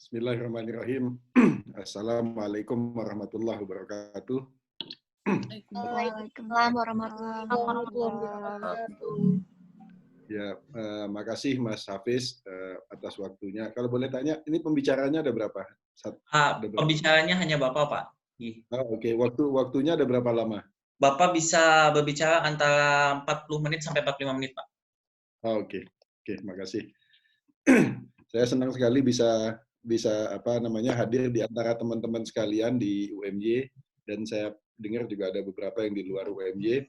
Bismillahirrahmanirrahim. Assalamualaikum warahmatullahi wabarakatuh. Waalaikumsalam warahmatullahi wabarakatuh. Ya, makasih Mas Hafiz atas waktunya. Kalau boleh tanya, ini pembicaranya ada berapa? Ada berapa? Pembicaranya hanya Bapak, Pak. Oke. Waktunya ada berapa lama? Bapak bisa berbicara antara 40 menit sampai 45 menit, Pak. Oke, makasih. Saya senang sekali bisa hadir di antara teman-teman sekalian di UMY, dan saya dengar juga ada beberapa yang di luar UMY.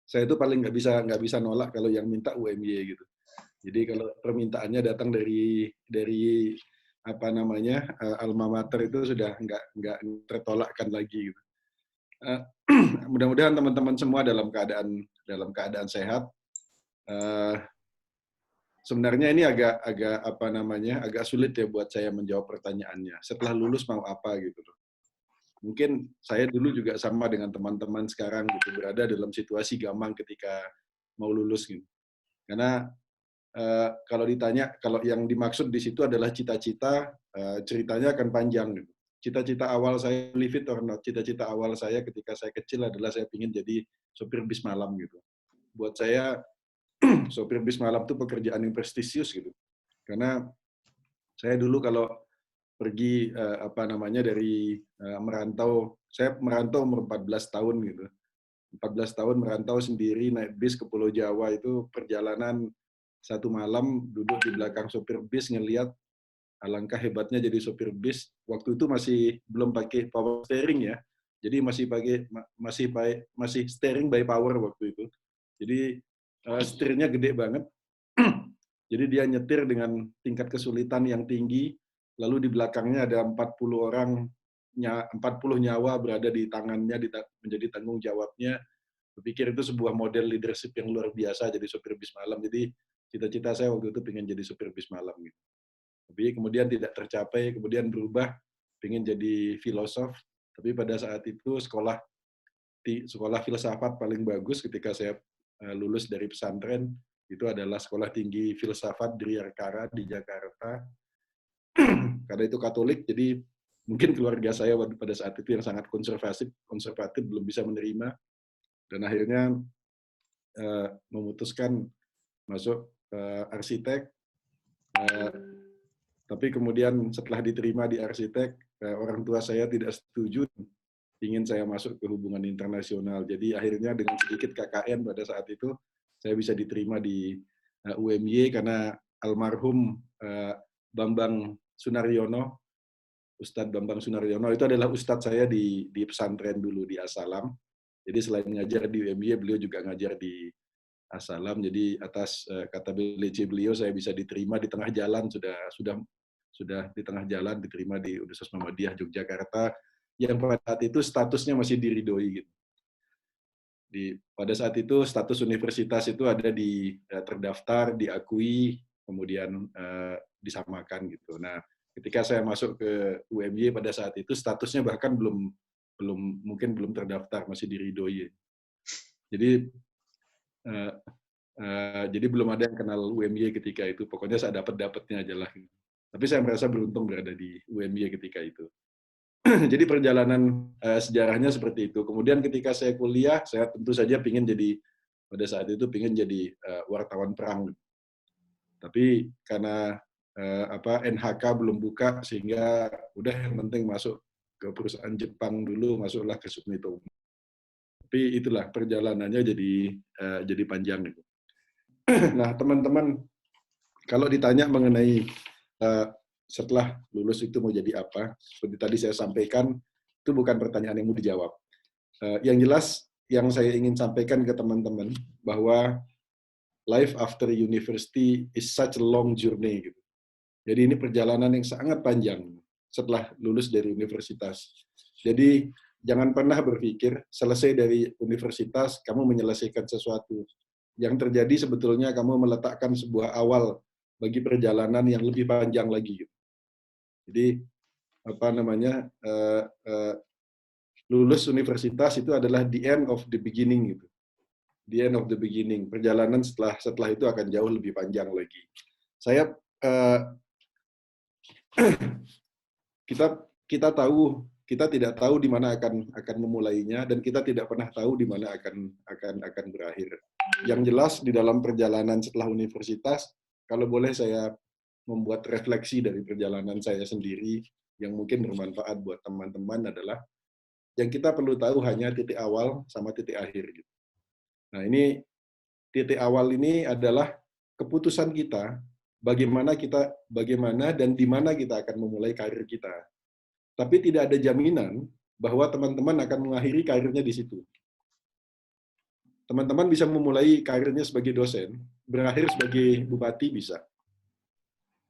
Saya itu paling nggak bisa nolak kalau yang minta UMY gitu. Jadi kalau permintaannya datang dari alma mater itu sudah nggak tertolakkan lagi gitu. Mudah-mudahan teman-teman semua dalam keadaan sehat. Sebenarnya ini agak sulit ya buat saya menjawab pertanyaannya. Setelah lulus mau apa gitu loh. Mungkin saya dulu juga sama dengan teman-teman sekarang gitu, berada dalam situasi gamang ketika mau lulus gitu. Karena kalau ditanya, kalau yang dimaksud di situ adalah cita-cita, ceritanya akan panjang gitu. Cita-cita awal saya, believe it or not, cita-cita awal saya ketika saya kecil adalah saya ingin jadi sopir bis malam gitu. Buat saya sopir bis malam itu pekerjaan yang prestisius gitu. Karena saya dulu kalau pergi dari merantau, saya merantau umur 14 tahun gitu. 14 tahun merantau sendiri naik bis ke Pulau Jawa, itu perjalanan satu malam duduk di belakang sopir bis ngelihat alangkah hebatnya jadi sopir bis. Waktu itu masih belum pakai power steering ya. Jadi masih steering by power waktu itu. Jadi setirnya gede banget. Jadi dia nyetir dengan tingkat kesulitan yang tinggi, lalu di belakangnya ada 40 nyawa berada di tangannya, menjadi tanggung jawabnya. Berpikir itu sebuah model leadership yang luar biasa jadi sopir bis malam. Jadi cita-cita saya waktu itu pengen jadi sopir bis malam gitu. Tapi kemudian tidak tercapai, kemudian berubah, pengen jadi filosof. Tapi pada saat itu sekolah filsafat paling bagus ketika saya lulus dari pesantren itu adalah Sekolah Tinggi Filsafat Driyarkara di Jakarta. Karena itu Katolik, jadi mungkin keluarga saya pada saat itu yang sangat konservatif belum bisa menerima, dan akhirnya memutuskan masuk arsitek. Tapi kemudian setelah diterima di arsitek, orang tua saya tidak setuju, ingin saya masuk ke hubungan internasional. Jadi akhirnya dengan sedikit KKN pada saat itu, saya bisa diterima di UMY karena almarhum Bambang Sunaryono, Ustadz Bambang Sunaryono itu adalah ustadz saya di pesantren dulu di As-Salam. Jadi selain ngajar di UMY, beliau juga ngajar di As-Salam. Jadi atas kata BLC beliau saya bisa diterima di tengah jalan, sudah di tengah jalan diterima di Universitas Muhammadiyah Yogyakarta yang pada saat itu statusnya masih diridhoi gitu. Pada saat itu status universitas itu ada terdaftar, diakui, kemudian disamakan gitu. Nah, ketika saya masuk ke UMY pada saat itu statusnya bahkan mungkin belum terdaftar, masih diridhoi. Jadi belum ada yang kenal UMY ketika itu. Pokoknya saya dapatnya aja lah. Tapi saya merasa beruntung berada di UMY ketika itu. Jadi perjalanan sejarahnya seperti itu. Kemudian ketika saya kuliah, saya tentu saja pada saat itu pingin jadi wartawan perang. Tapi karena NHK belum buka, sehingga udah yang penting masuk ke perusahaan Jepang dulu, masuklah ke Sumitomo. Tapi itulah perjalanannya jadi panjang gitu. Nah, teman-teman, kalau ditanya mengenai setelah lulus itu mau jadi apa, seperti tadi saya sampaikan, itu bukan pertanyaan yang mau dijawab. Yang jelas, yang saya ingin sampaikan ke teman-teman, bahwa life after university is such a long journey. Gitu. Jadi ini perjalanan yang sangat panjang setelah lulus dari universitas. Jadi jangan pernah berpikir selesai dari universitas kamu menyelesaikan sesuatu. Yang terjadi sebetulnya kamu meletakkan sebuah awal bagi perjalanan yang lebih panjang lagi. Gitu. Jadi lulus universitas itu adalah the end of the beginning gitu. The end of the beginning. Perjalanan setelah itu akan jauh lebih panjang lagi. Saya kita tidak tahu di mana akan memulainya, dan kita tidak pernah tahu di mana akan berakhir. Yang jelas di dalam perjalanan setelah universitas, kalau boleh saya membuat refleksi dari perjalanan saya sendiri yang mungkin bermanfaat buat teman-teman adalah yang kita perlu tahu hanya titik awal sama titik akhir gitu. Nah, ini titik awal ini adalah keputusan kita bagaimana dan di mana kita akan memulai karir kita. Tapi tidak ada jaminan bahwa teman-teman akan mengakhiri karirnya di situ. Teman-teman bisa memulai karirnya sebagai dosen, berakhir sebagai bupati bisa.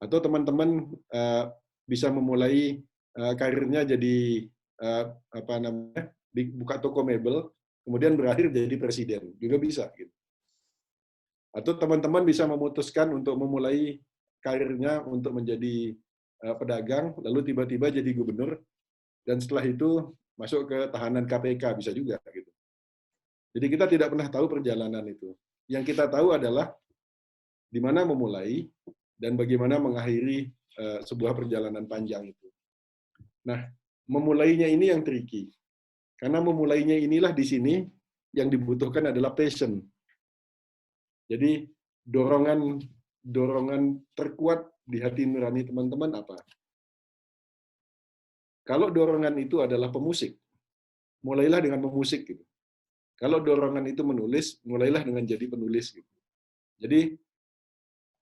Atau teman-teman bisa memulai karirnya jadi buka toko mebel, kemudian berakhir jadi presiden, juga bisa. Gitu. Atau teman-teman bisa memutuskan untuk memulai karirnya untuk menjadi pedagang, lalu tiba-tiba jadi gubernur, dan setelah itu masuk ke tahanan KPK, bisa juga. Gitu. Jadi kita tidak pernah tahu perjalanan itu. Yang kita tahu adalah di mana memulai dan bagaimana mengakhiri sebuah perjalanan panjang itu. Nah, memulainya ini yang tricky. Karena memulainya inilah di sini yang dibutuhkan adalah passion. Jadi dorongan terkuat di hati nurani teman-teman apa? Kalau dorongan itu adalah pemusik, mulailah dengan memusik. Gitu. Kalau dorongan itu menulis, mulailah dengan jadi penulis. Gitu. Jadi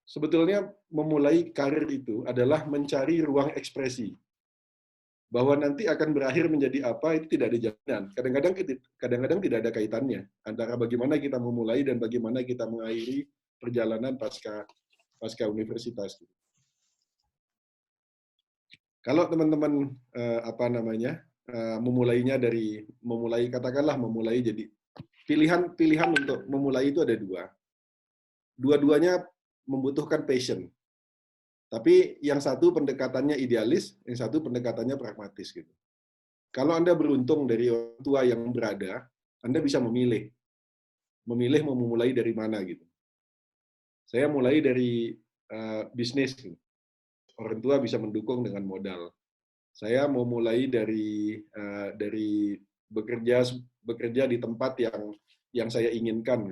sebetulnya memulai karir itu adalah mencari ruang ekspresi. Bahwa nanti akan berakhir menjadi apa itu tidak ada jaminan. Kadang-kadang tidak ada kaitannya antara bagaimana kita memulai dan bagaimana kita mengakhiri perjalanan pasca universitas. Kalau teman-teman memulai jadi pilihan untuk memulai itu ada dua. Dua-duanya membutuhkan passion. Tapi yang satu pendekatannya idealis, yang satu pendekatannya pragmatis gitu. Kalau Anda beruntung dari orang tua yang berada, Anda bisa memilih mau memulai dari mana gitu. Saya mulai dari bisnis. Gitu. Orang tua bisa mendukung dengan modal. Saya mau mulai dari bekerja di tempat yang saya inginkan.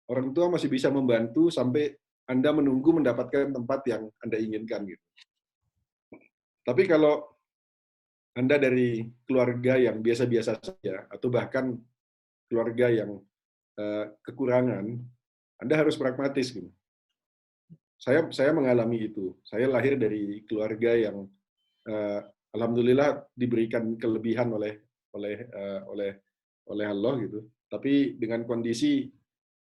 Orang tua masih bisa membantu sampai Anda menunggu mendapatkan tempat yang Anda inginkan gitu. Tapi kalau Anda dari keluarga yang biasa-biasa saja atau bahkan keluarga yang kekurangan, Anda harus pragmatis gitu. Saya mengalami itu. Saya lahir dari keluarga yang alhamdulillah diberikan kelebihan oleh Allah gitu. Tapi dengan kondisi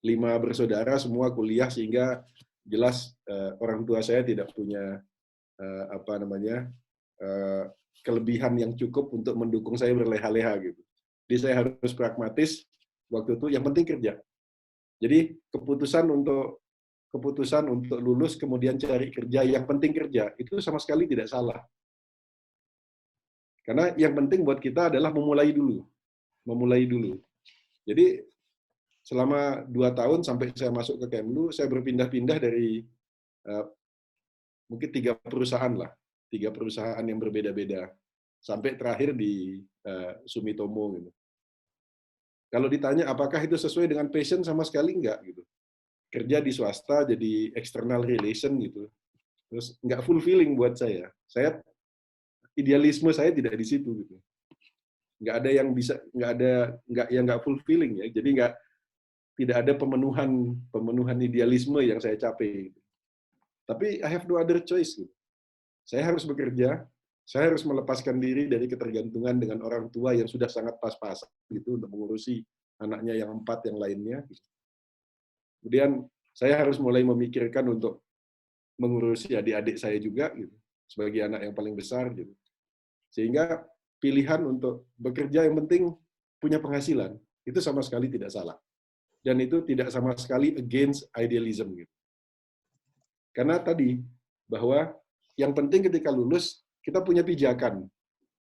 5 bersaudara semua kuliah sehingga jelas orang tua saya tidak punya kelebihan yang cukup untuk mendukung saya berleha-leha gitu. Jadi saya harus pragmatis waktu itu. Yang penting kerja. Jadi keputusan untuk lulus kemudian cari kerja, yang penting kerja, itu sama sekali tidak salah. Karena yang penting buat kita adalah memulai dulu. Jadi selama 2 tahun sampai saya masuk ke Kemlu, saya berpindah-pindah dari mungkin 3 perusahaan lah. 3 perusahaan yang berbeda-beda. Sampai terakhir di Sumitomo. Gitu. Kalau ditanya apakah itu sesuai dengan passion, sama sekali enggak. Gitu. Kerja di swasta jadi external relation gitu, terus nggak fulfilling buat saya. Idealisme saya tidak di situ gitu. Nggak ada yang bisa, nggak fulfilling ya. Jadi tidak ada pemenuhan idealisme yang saya capai. Gitu. Tapi I have no other choice. Gitu. Saya harus bekerja, saya harus melepaskan diri dari ketergantungan dengan orang tua yang sudah sangat pas-pasan gitu untuk mengurusi anaknya yang 4 yang lainnya. Gitu. Kemudian saya harus mulai memikirkan untuk mengurusi adik-adik saya juga, gitu, sebagai anak yang paling besar. Gitu. Sehingga pilihan untuk bekerja yang penting punya penghasilan, itu sama sekali tidak salah. Dan itu tidak sama sekali against idealism. Gitu. Karena tadi, bahwa yang penting ketika lulus, kita punya pijakan,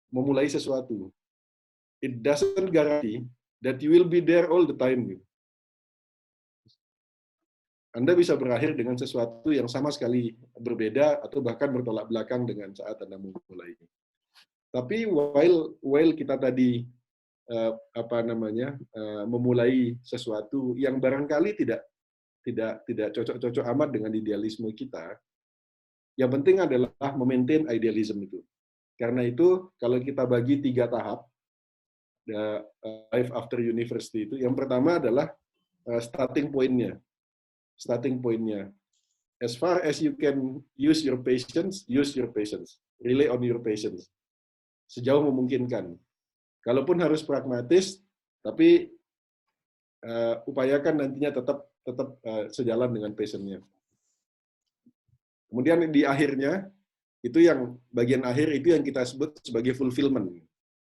memulai sesuatu. It doesn't guarantee that you will be there all the time. Gitu. Anda bisa berakhir dengan sesuatu yang sama sekali berbeda atau bahkan bertolak belakang dengan saat Anda memulai. Tapi while kita tadi memulai sesuatu yang barangkali tidak cocok-cocok amat dengan idealisme kita, yang penting adalah memaintain idealism itu. Karena itu kalau kita bagi 3 tahap life after university itu, yang pertama adalah starting point-nya. Starting point-nya. As far as you can use your patience, rely on your patience. Sejauh memungkinkan. Kalaupun harus pragmatis, tapi upayakan nantinya tetap sejalan dengan passion-nya. Kemudian di akhirnya, itu yang bagian akhir itu yang kita sebut sebagai fulfillment.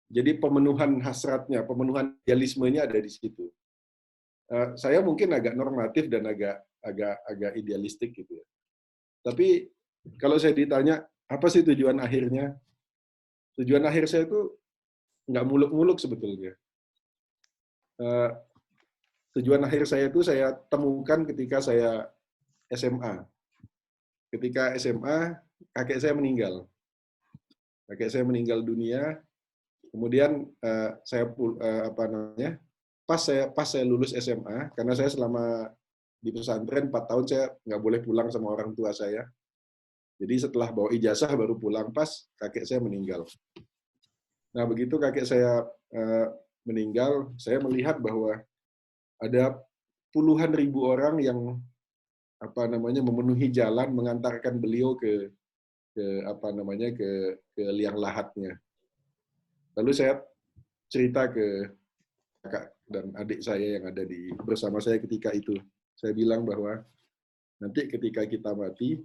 Jadi pemenuhan hasratnya, pemenuhan idealismenya ada di situ. Saya mungkin agak normatif dan agak idealistik gitu ya. Tapi kalau saya ditanya, apa sih tujuan akhirnya? Tujuan akhir saya itu nggak muluk-muluk sebetulnya. Tujuan akhir saya itu saya temukan ketika saya SMA. Ketika SMA, kakek saya meninggal. Kakek saya meninggal dunia. Kemudian pas saya lulus SMA, karena saya selama di pesantren 4 tahun saya nggak boleh pulang sama orang tua saya. Jadi setelah bawa ijazah baru pulang, pas kakek saya meninggal. Nah, begitu kakek saya meninggal, saya melihat bahwa ada puluhan ribu orang yang memenuhi jalan mengantarkan beliau ke liang lahatnya. Lalu saya cerita ke kakak dan adik saya yang ada bersama saya ketika itu. Saya bilang bahwa nanti ketika kita mati,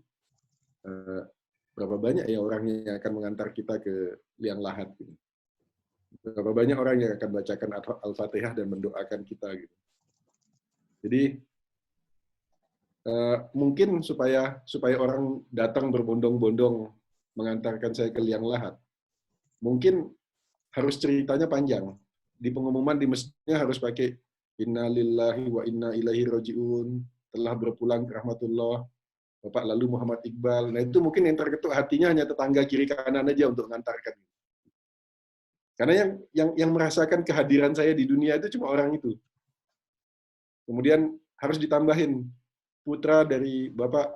berapa banyak ya orang yang akan mengantar kita ke liang lahat. Gitu. Berapa banyak orang yang akan bacakan Al-Fatihah dan mendoakan kita. Gitu. Jadi mungkin supaya orang datang berbondong-bondong mengantarkan saya ke liang lahat, mungkin harus ceritanya panjang. Di pengumuman di masjidnya harus pakai Inna lillahi wa inna ilaihi raji'un, telah berpulang ke rahmatullah, Bapak lalu Muhammad Iqbal. Nah itu mungkin yang terketuk hatinya hanya tetangga kiri kanan aja untuk mengantarkan. Karena yang merasakan kehadiran saya di dunia itu cuma orang itu. Kemudian harus ditambahin putra dari Bapak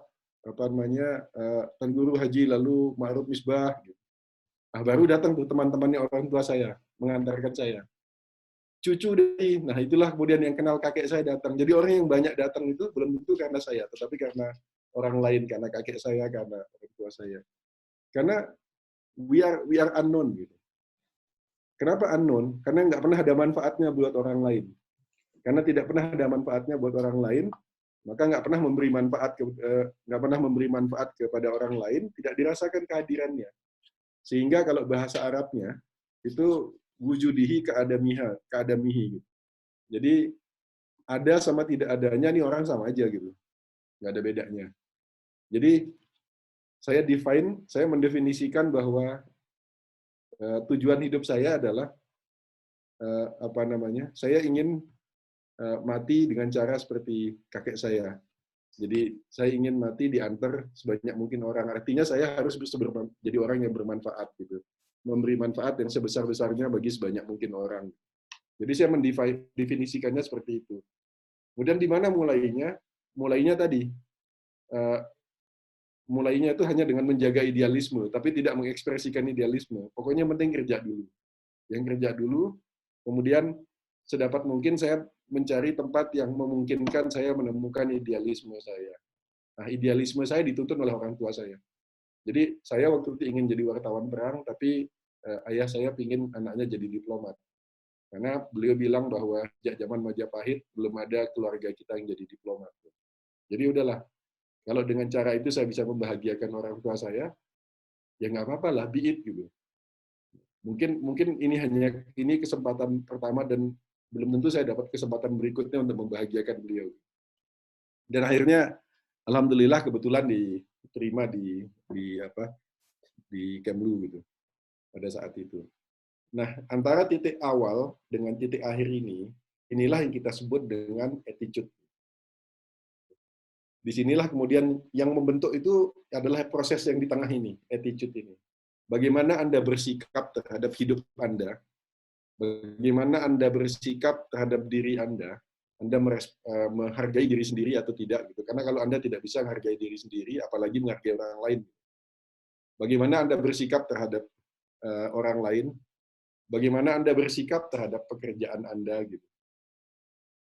Tuan Guru Haji lalu Ma'ruf Misbah. Nah, baru datang tuh teman-temannya orang tua saya mengantarkan saya. Cucu dari, nah itulah kemudian yang kenal kakek saya datang. Jadi orang yang banyak datang itu belum tentu karena saya, tetapi karena orang lain, karena kakek saya, karena orang tua saya. Karena we are unknown gitu. Kenapa unknown? Karena nggak pernah ada manfaatnya buat orang lain. Karena tidak pernah ada manfaatnya buat orang lain, maka nggak pernah memberi manfaat kepada orang lain, tidak dirasakan kehadirannya. Sehingga kalau bahasa Arabnya itu wujudihi keadamihi gitu. Jadi ada sama tidak adanya nih orang sama aja gitu. Nggak ada bedanya. Jadi saya mendefinisikan bahwa tujuan hidup saya adalah saya ingin mati dengan cara seperti kakek saya. Jadi saya ingin mati diantar sebanyak mungkin orang. Artinya saya harus jadi orang yang bermanfaat gitu. Memberi manfaat yang sebesar-besarnya bagi sebanyak mungkin orang. Jadi saya mendefinisikannya seperti itu. Kemudian di mana mulainya? Mulainya tadi. Mulainya itu hanya dengan menjaga idealisme, tapi tidak mengekspresikan idealisme. Pokoknya penting kerja dulu. Yang kerja dulu, kemudian sedapat mungkin saya mencari tempat yang memungkinkan saya menemukan idealisme saya. Nah, idealisme saya dituntun oleh orang tua saya. Jadi saya waktu itu ingin jadi wartawan perang, tapi ayah saya ingin anaknya jadi diplomat. Karena beliau bilang bahwa sejak zaman Majapahit belum ada keluarga kita yang jadi diplomat. Jadi udahlah, kalau dengan cara itu saya bisa membahagiakan orang tua saya, ya nggak apa-apa lah, be it gitu. Mungkin ini kesempatan pertama dan belum tentu saya dapat kesempatan berikutnya untuk membahagiakan beliau. Dan akhirnya, alhamdulillah kebetulan diterima di Kemlu gitu pada saat itu. Nah, antara titik awal dengan titik akhir inilah yang kita sebut dengan attitude. Disinilah kemudian yang membentuk itu adalah proses yang di tengah ini, attitude ini. bagaimana Anda bersikap terhadap hidup Anda, bagaimana Anda bersikap terhadap diri Anda menghargai diri sendiri atau tidak gitu. Karena kalau Anda tidak bisa menghargai diri sendiri, apalagi menghargai orang lain. Bagaimana Anda bersikap terhadap orang lain, bagaimana Anda bersikap terhadap pekerjaan Anda gitu.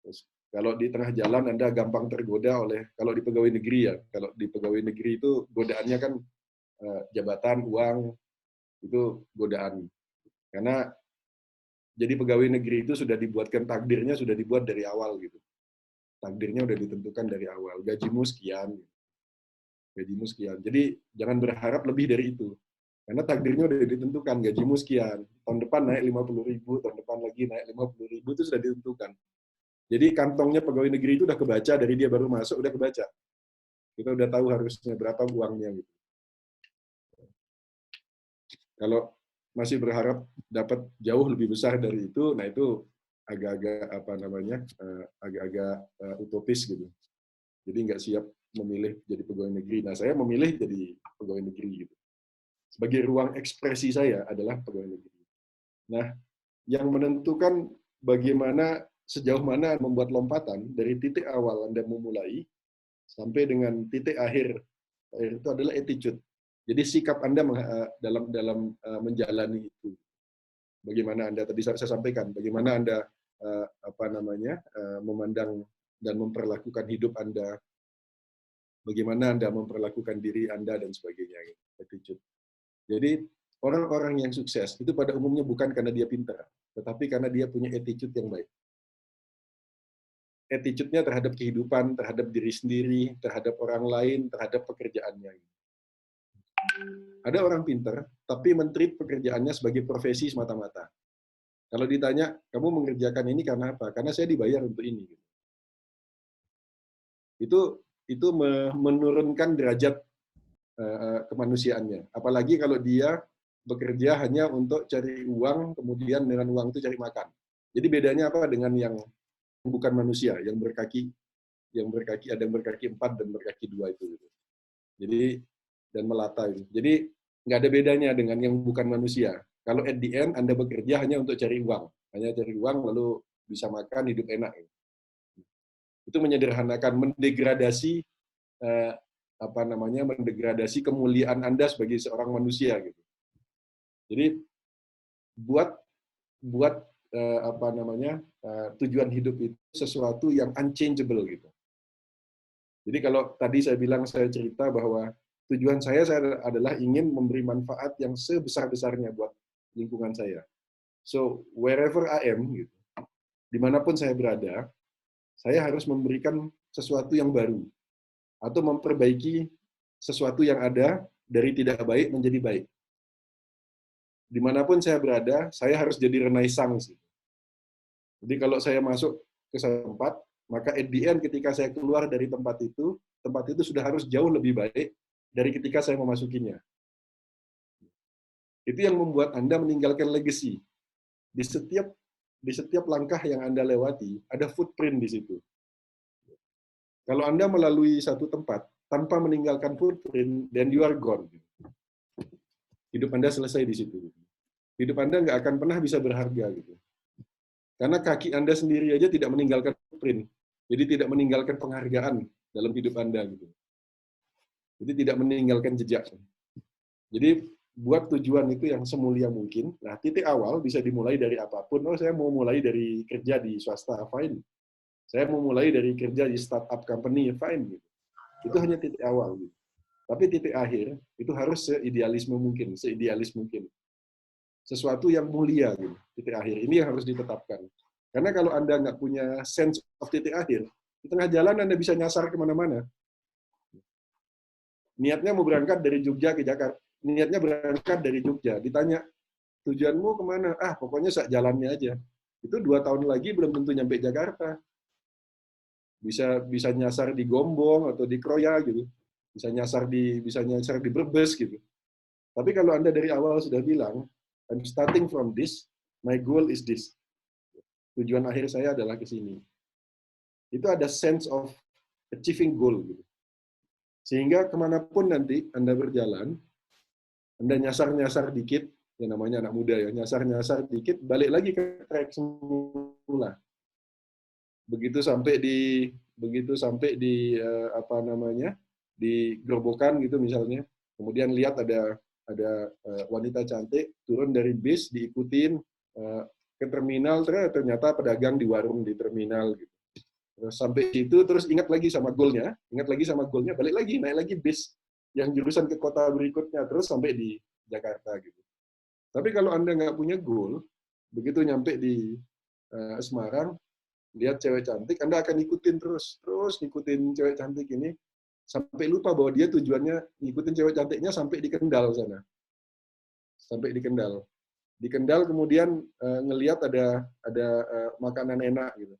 Terus, kalau di tengah jalan Anda gampang tergoda oleh, kalau di pegawai negeri ya, kalau di pegawai negeri itu godaannya kan jabatan, uang, itu godaan. Karena jadi pegawai negeri itu sudah dibuatkan takdirnya, sudah dibuat dari awal gitu. Takdirnya sudah ditentukan dari awal. Gajimu sekian. Gajimu sekian. Jadi jangan berharap lebih dari itu. Karena takdirnya sudah ditentukan. Gajimu sekian. Tahun depan naik 50.000, tahun depan lagi naik 50.000, itu sudah ditentukan. Jadi kantongnya pegawai negeri itu udah kebaca dari dia baru masuk, udah kebaca. Kita udah tahu harusnya berapa uangnya gitu. Kalau masih berharap dapat jauh lebih besar dari itu, nah itu agak-agak apa namanya, agak-agak utopis gitu. Jadi nggak siap memilih jadi pegawai negeri. Nah saya memilih jadi pegawai negeri gitu. Sebagai ruang ekspresi saya adalah pegawai negeri. Nah yang menentukan bagaimana sejauh mana membuat lompatan dari titik awal Anda memulai sampai dengan titik akhir itu adalah attitude. Jadi sikap Anda dalam menjalani itu. Bagaimana Anda tadi saya sampaikan, bagaimana Anda memandang dan memperlakukan hidup Anda, bagaimana Anda memperlakukan diri Anda dan sebagainya. Attitude. Jadi orang-orang yang sukses itu pada umumnya bukan karena dia pintar, tetapi karena dia punya attitude yang baik. Attitude-nya terhadap kehidupan, terhadap diri sendiri, terhadap orang lain, terhadap pekerjaannya. Ada orang pintar, tapi men-treat pekerjaannya sebagai profesi semata-mata. Kalau ditanya, kamu mengerjakan ini karena apa? Karena saya dibayar untuk ini. Itu menurunkan derajat kemanusiaannya. Apalagi kalau dia bekerja hanya untuk cari uang, kemudian dengan uang itu cari makan. Jadi bedanya apa dengan yang bukan manusia, yang berkaki ada yang berkaki 4 dan berkaki 2 itu. Jadi dan melata itu. Jadi nggak ada bedanya dengan yang bukan manusia. Kalau at the end Anda bekerja hanya untuk cari uang, lalu bisa makan, hidup enak. Itu menyederhanakan, mendegradasi mendegradasi kemuliaan Anda sebagai seorang manusia gitu. Jadi buat tujuan hidup itu sesuatu yang unchangeable gitu. Jadi kalau tadi saya bilang, saya cerita bahwa tujuan saya adalah ingin memberi manfaat yang sebesar-besarnya buat lingkungan saya. So, wherever I am, gitu, dimanapun saya berada, saya harus memberikan sesuatu yang baru, atau memperbaiki sesuatu yang ada dari tidak baik menjadi baik. Dimanapun saya berada, saya harus jadi renaissance. Jadi kalau saya masuk ke tempat, maka at the end ketika saya keluar dari tempat itu sudah harus jauh lebih baik dari ketika saya memasukinya. Itu yang membuat Anda meninggalkan legacy. Di setiap langkah yang Anda lewati, ada footprint di situ. Kalau Anda melalui satu tempat tanpa meninggalkan footprint, then you are gone. Hidup Anda selesai di situ. Hidup Anda nggak akan pernah bisa berharga gitu. Karena kaki Anda sendiri aja tidak meninggalkan footprint. Jadi tidak meninggalkan penghargaan dalam hidup Anda gitu. Jadi tidak meninggalkan jejak. Jadi buat tujuan itu yang semulia mungkin. Nah, titik awal bisa dimulai dari apapun. Oh, saya mau mulai dari kerja di swasta, fine. Saya mau mulai dari kerja di startup company, fine. Gitu. Itu hanya titik awal. Gitu. Tapi titik akhir itu harus seidealis mungkin. Sesuatu yang mulia. Gitu. Titik akhir ini yang harus ditetapkan. Karena kalau Anda nggak punya sense of titik akhir, di tengah jalan Anda bisa nyasar kemana-mana. Niatnya mau berangkat dari Jogja ke Jakarta. Niatnya berangkat dari Jogja. Ditanya, tujuanmu kemana? Ah, pokoknya sak jalannya aja. Itu 2 tahun lagi belum tentu nyampe Jakarta. Bisa nyasar di Gombong atau di Kroya gitu. Bisa nyasar di Brebes gitu. Tapi kalau Anda dari awal sudah bilang, I'm starting from this, my goal is this. Tujuan akhir saya adalah ke sini. Itu ada sense of achieving goal gitu. Sehingga kemanapun nanti Anda berjalan, Anda nyasar-nyasar dikit, yang namanya anak muda ya, nyasar-nyasar dikit, balik lagi ke track semula. Begitu sampai di apa namanya, di gerobokan gitu misalnya, kemudian lihat ada wanita cantik turun dari bis, diikutin ke terminal, ternyata pedagang di warung di terminal gitu. Terus sampai situ, terus ingat lagi sama goalnya, balik lagi, naik lagi bis yang jurusan ke kota berikutnya, terus sampai di Jakarta gitu. Tapi kalau Anda nggak punya goal, begitu nyampe di Semarang, lihat cewek cantik, Anda akan ikutin terus ngikutin cewek cantik ini, sampai lupa bahwa dia tujuannya ngikutin cewek cantiknya sampai di Kendal sana. Sampai di Kendal. Di Kendal kemudian ngelihat ada makanan enak gitu.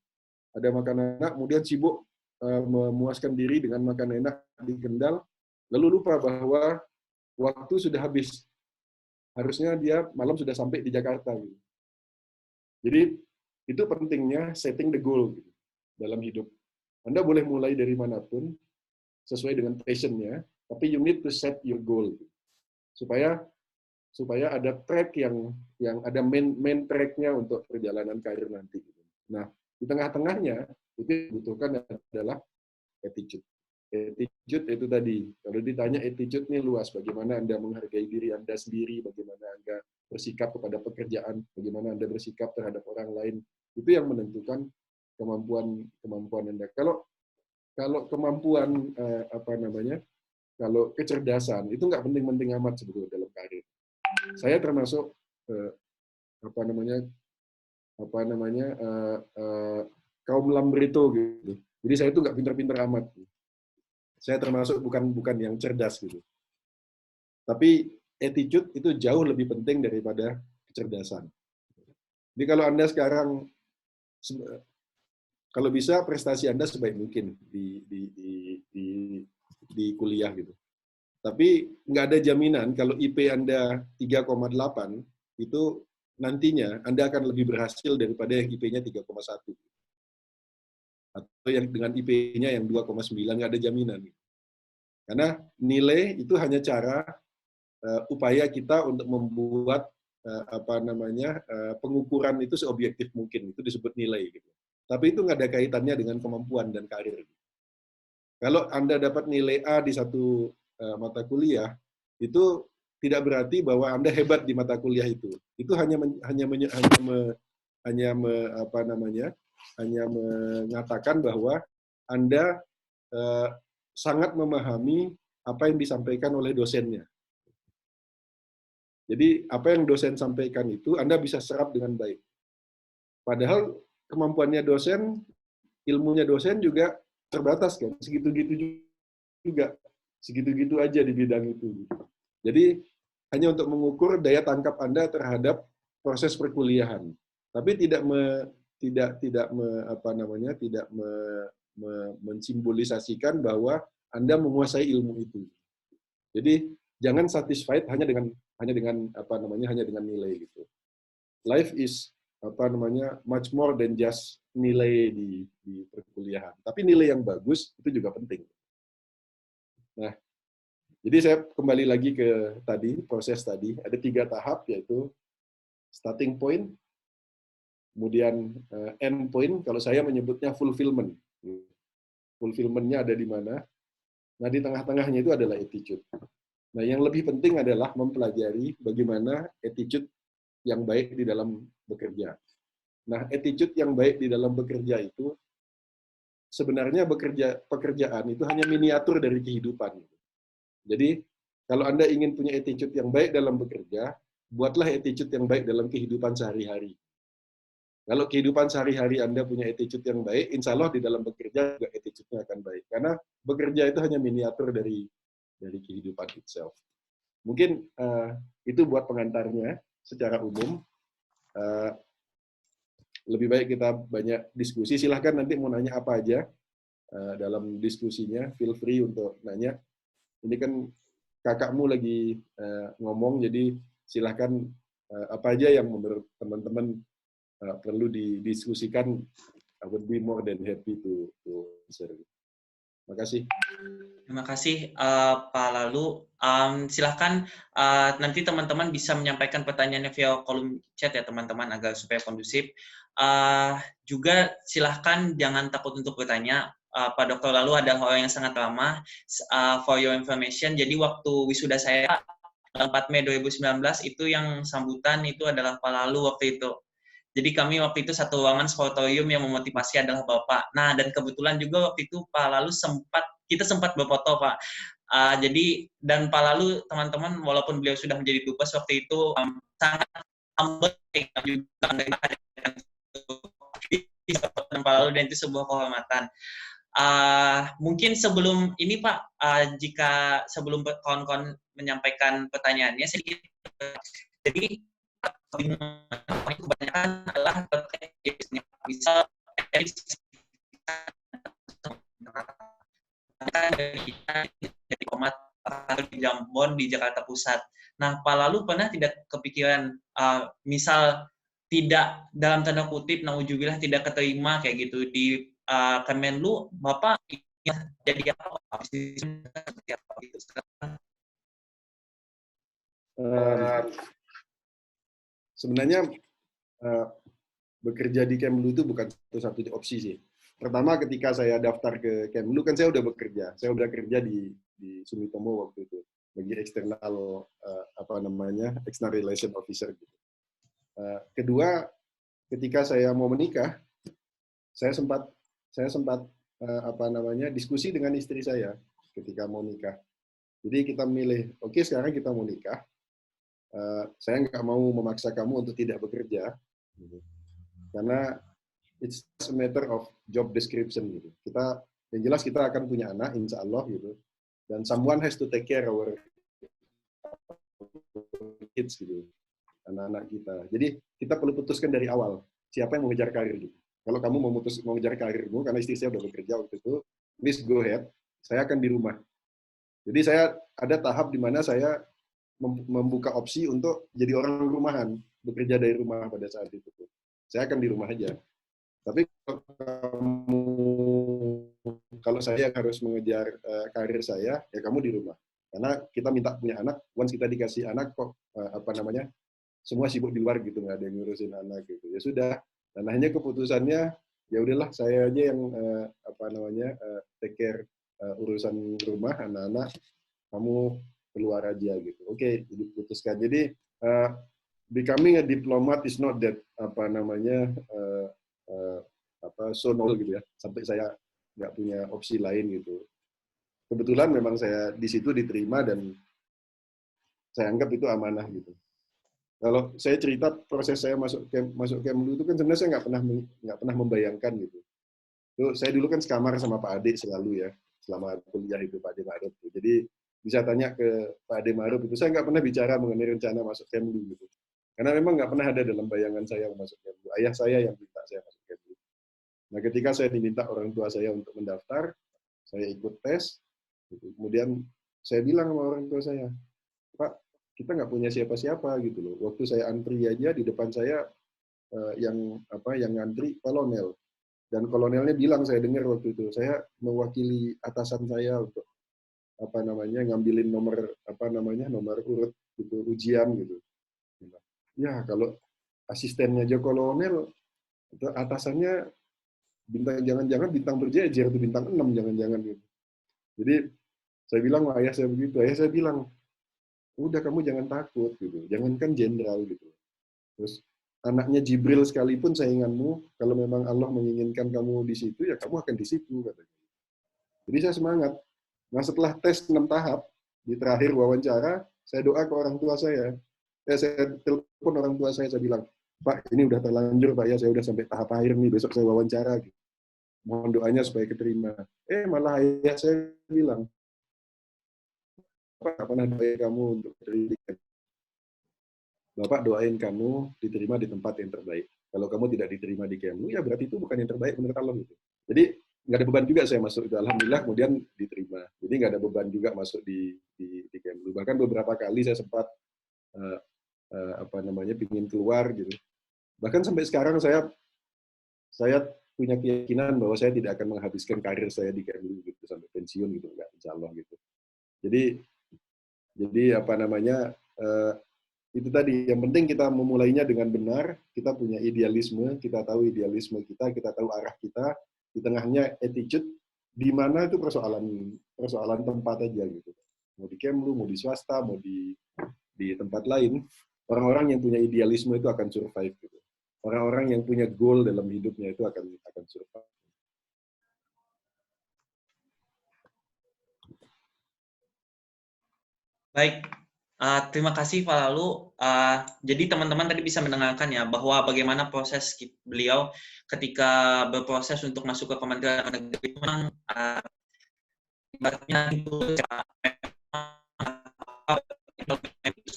Ada makanan enak, kemudian sibuk memuaskan diri dengan makan enak di Kendal, lalu lupa bahwa waktu sudah habis. Harusnya dia malam sudah sampai di Jakarta. Gitu. Jadi itu pentingnya setting the goal gitu, dalam hidup. Anda boleh mulai dari manapun, sesuai dengan passion-nya, tapi you need to set your goal. Gitu. Supaya ada track yang ada main track-nya untuk perjalanan karir nanti. Gitu. Nah, di tengah-tengahnya, itu dibutuhkan adalah attitude. Attitude itu tadi, kalau ditanya attitude ini luas, bagaimana Anda menghargai diri Anda sendiri, bagaimana Anda bersikap kepada pekerjaan, bagaimana Anda bersikap terhadap orang lain, itu yang menentukan kemampuan Anda. Kalau kemampuan kalau kecerdasan itu nggak penting-penting amat sebetulnya dalam karir. Saya termasuk kaum lambrito gitu. Jadi saya itu nggak pintar-pintar amat. Saya termasuk bukan yang cerdas gitu. Tapi attitude itu jauh lebih penting daripada kecerdasan. Jadi kalau Anda sekarang, kalau bisa prestasi Anda sebaik mungkin di kuliah gitu. Tapi nggak ada jaminan kalau IP Anda 3,8 itu nantinya Anda akan lebih berhasil daripada yang IP-nya 3,1. Atau yang dengan IP-nya yang 2,9, nggak ada jaminan. Karena nilai itu hanya cara upaya kita untuk membuat pengukuran itu seobjektif mungkin, itu disebut nilai gitu. Tapi itu nggak ada kaitannya dengan kemampuan dan karir. Kalau Anda dapat nilai A di satu mata kuliah, itu tidak berarti bahwa Anda hebat di mata kuliah itu. Itu hanya mengatakan bahwa Anda sangat memahami apa yang disampaikan oleh dosennya. Jadi apa yang dosen sampaikan itu Anda bisa serap dengan baik. Padahal kemampuannya dosen, ilmunya dosen juga terbatas kan, segitu-gitu juga, segitu-gitu aja di bidang itu. Jadi hanya untuk mengukur daya tangkap Anda terhadap proses perkuliahan, tapi tidak mensimbolisasikan bahwa Anda menguasai ilmu itu. Jadi jangan satisfied hanya dengan nilai gitu. Life is much more than just nilai di perkuliahan. Tapi nilai yang bagus itu juga penting. Nah, jadi saya kembali lagi ke proses tadi. Ada 3 tahap, yaitu starting point, kemudian end point, kalau saya menyebutnya fulfillment. Fulfillment-nya ada di mana? Nah, di tengah-tengahnya itu adalah attitude. Nah, yang lebih penting adalah mempelajari bagaimana attitude yang baik di dalam bekerja. Nah, attitude yang baik di dalam bekerja itu, sebenarnya pekerjaan itu hanya miniatur dari kehidupan. Jadi, kalau Anda ingin punya attitude yang baik dalam bekerja, buatlah attitude yang baik dalam kehidupan sehari-hari. Kalau kehidupan sehari-hari Anda punya attitude yang baik, insya Allah di dalam bekerja juga attitude-nya akan baik. Karena bekerja itu hanya miniatur dari kehidupan itself. Mungkin itu buat pengantarnya secara umum. Lebih baik kita banyak diskusi. Silahkan nanti mau nanya apa aja dalam diskusinya. Feel free untuk nanya. Ini kan kakakmu lagi ngomong, jadi silahkan apa aja yang menurut teman-teman perlu didiskusikan. I would be more than happy to share. Makasih. Terima kasih Pak Lalu. Silahkan nanti teman-teman bisa menyampaikan pertanyaannya via kolom chat ya teman-teman agar supaya kondusif. Juga silahkan jangan takut untuk bertanya. Pak Dr. Lalu adalah orang yang sangat ramah. For your information, jadi waktu wisuda saya 4 Mei 2019 itu yang sambutan itu adalah Pak Lalu waktu itu. Jadi kami waktu itu satu ruangan sportorium yang memotivasi adalah Bapak. Nah, dan kebetulan juga waktu itu Pak Lalu kita sempat berfoto, Pak. Jadi, dan Pak Lalu, teman-teman, walaupun beliau sudah menjadi dubes waktu itu, sangat humble juga dengan Pak Lalu, dan itu sebuah kehormatan. Mungkin sebelum ini Pak, jika sebelum kawan-kawan menyampaikan pertanyaannya, sedikit. Jadi, kebanyakan adalah bisa dari Komat di Jambon di Jakarta Pusat. Nah, Pak Lalu pernah tidak kepikiran misal tidak dalam tanda kutip nauzubillah tidak keterima kayak gitu di Kemenlu, Bapak ingin jadi apa? Sebenarnya bekerja di Kemlu itu bukan satu-satunya opsi sih. Pertama ketika saya daftar ke Kemlu kan saya udah bekerja. Saya udah kerja di Sumitomo waktu itu bagi eksternal external relation officer gitu. Kedua, ketika saya mau menikah, saya sempat diskusi dengan istri saya ketika mau nikah. Jadi kita milih, oke sekarang kita mau nikah. Saya nggak mau memaksa kamu untuk tidak bekerja, karena it's a matter of job description gitu. Yang jelas kita akan punya anak, insya Allah gitu. Dan someone has to take care our kids gitu, anak-anak kita. Jadi kita perlu putuskan dari awal siapa yang mau ngejar karir gitu. Kalau kamu mau ngejar karirmu, karena istri saya udah bekerja waktu itu, please go ahead. Saya akan di rumah. Jadi saya ada tahap di mana saya membuka opsi untuk jadi orang rumahan, bekerja dari rumah pada saat itu. Saya akan di rumah aja. Tapi kalau saya harus mengejar karir saya, ya kamu di rumah. Karena kita minta punya anak, once kita dikasih anak kok semua sibuk di luar gitu, nggak ada yang ngurusin anak gitu. Ya sudah. Dan akhirnya keputusannya ya udahlah saya aja yang take care urusan rumah anak-anak, kamu keluar aja gitu. Oke, diputuskan. Jadi becoming a diplomat is not that so novel gitu ya. Sampai saya nggak punya opsi lain gitu. Kebetulan memang saya di situ diterima dan saya anggap itu amanah gitu. Kalau saya cerita proses saya masuk Kemlu itu kan sebenarnya saya nggak pernah membayangkan gitu. Tuh, saya dulu kan sekamar sama Pak Ade selalu ya, selama kuliah itu Pak Ade Ma'ruf. Jadi bisa tanya ke Pak Ade Ma'ruf itu, saya nggak pernah bicara mengenai rencana masuk Kemlu gitu. Karena memang nggak pernah ada dalam bayangan saya masuk Kemlu. Ayah saya yang minta saya masuk Kemlu. Nah ketika saya diminta orang tua saya untuk mendaftar, saya ikut tes, gitu. Kemudian saya bilang sama orang tua saya, Pak, kita nggak punya siapa-siapa gitu loh. Waktu saya antri aja di depan saya yang ngantri kolonel. Dan kolonelnya bilang, saya dengar waktu itu, saya mewakili atasan saya untuk ngambilin nomor urut gitu, ujian gitu. Ya kalau asistennya aja kolonel, itu atasannya jangan-jangan bintang berjejer itu bintang 6 jangan-jangan gitu. Jadi saya bilang sama ayah saya begitu, ayah saya bilang, udah kamu jangan takut gitu, jangankan jenderal gitu. Terus anaknya Jibril sekalipun sainganmu, kalau memang Allah menginginkan kamu di situ, ya kamu akan di situ katanya. Jadi saya semangat. Nah setelah tes 6 tahap, di terakhir wawancara, saya doa ke orang tua saya. Saya telepon orang tua saya bilang, Pak, ini udah terlanjur Pak ya, saya udah sampai tahap akhir nih, besok saya wawancara. Gitu. Mohon doanya supaya keterima. Malah ayah saya bilang, Pak, pernah doain kamu untuk pendidikan. Bapak doain kamu diterima di tempat yang terbaik. Kalau kamu tidak diterima di Kemlu, ya berarti itu bukan yang terbaik menurut Allah. Gitu. Jadi nggak ada beban juga saya masuk itu. Alhamdulillah kemudian diterima. Jadi nggak ada beban juga masuk di Kemlu. Bahkan beberapa kali saya sempat pingin keluar gitu. Bahkan sampai sekarang saya punya keyakinan bahwa saya tidak akan menghabiskan karir saya di Kemlu gitu sampai pensiun gitu, enggak, insya Allah gitu. Jadi apa namanya, itu tadi, yang penting kita memulainya dengan benar, kita punya idealisme, kita tahu idealisme kita tahu arah kita, di tengahnya attitude, di mana itu persoalan tempat aja gitu. Mau di Kemlu, mau di swasta, mau di tempat lain, orang-orang yang punya idealisme itu akan survive gitu. Orang-orang yang punya goal dalam hidupnya itu akan survive. Baik, terima kasih Pak Lalu. Jadi teman-teman tadi bisa mendengarkan ya bahwa bagaimana proses beliau ketika berproses untuk masuk ke Kementerian Dalam Negeri. Memang ibaratnya itu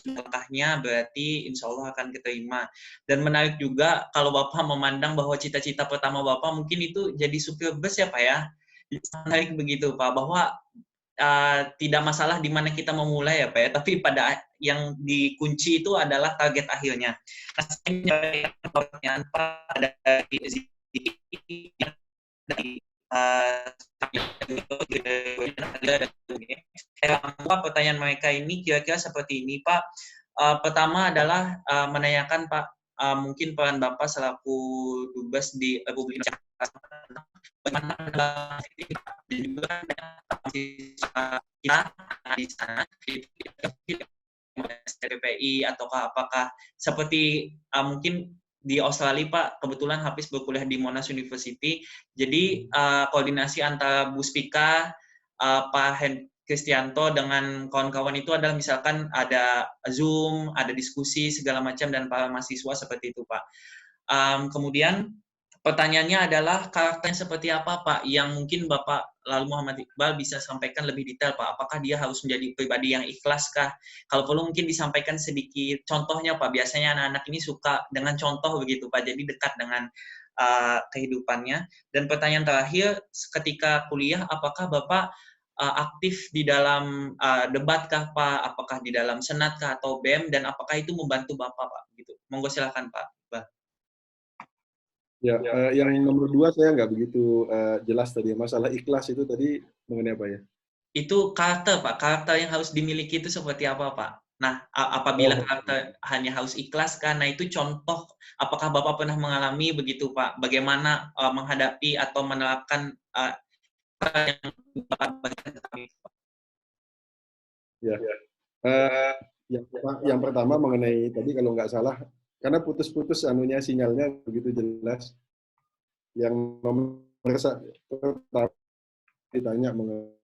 langkahnya berarti insya Allah akan diterima. Dan menarik juga kalau Bapak memandang bahwa cita-cita pertama Bapak mungkin itu jadi supir bus ya Pak ya. Menarik begitu Pak, bahwa tidak masalah di mana kita memulai ya Pak ya, tapi pada yang dikunci itu adalah target akhirnya. Nah, saya pertanyaan Pak dari pertanyaan mereka ini kira-kira seperti ini Pak. Pertama adalah menanyakan Pak, mungkin peran Bapak selaku Dubes di Republik Indonesia bagaimana dan juga kita di sana PPI ataukah apakah seperti mungkin di Australia Pak, kebetulan Hafiz berkuliah di Monash University, jadi koordinasi antara Bu Spika, Pak Kristianto dengan kawan-kawan itu adalah misalkan ada Zoom, ada diskusi segala macam dan para mahasiswa seperti itu Pak. Kemudian pertanyaannya adalah karakternya seperti apa Pak yang mungkin Bapak Lalu Muhammad Iqbal bisa sampaikan lebih detail Pak. Apakah dia harus menjadi pribadi yang ikhlas kah? Kalau perlu mungkin disampaikan sedikit contohnya Pak. Biasanya anak-anak ini suka dengan contoh begitu Pak. Jadi dekat dengan kehidupannya. Dan pertanyaan terakhir, ketika kuliah apakah Bapak aktif di dalam debat kah Pak? Apakah di dalam senat kah atau BEM dan apakah itu membantu Bapak Pak? Gitu. Monggo silakan Pak. Ya, yang nomor 2 saya nggak begitu jelas tadi. Masalah ikhlas itu tadi mengenai apa ya? Itu karakter, Pak. Karakter yang harus dimiliki itu seperti apa, Pak? Nah, apabila karakter hanya harus ikhlas, karena itu contoh, apakah Bapak pernah mengalami begitu, Pak? Bagaimana menghadapi atau menerapkan yang Bapak bagikan ke kami? Ya, yang pertama mengenai tadi kalau nggak salah, karena putus-putus anunya sinyalnya begitu jelas. Yang nomor pertama ditanya mengenai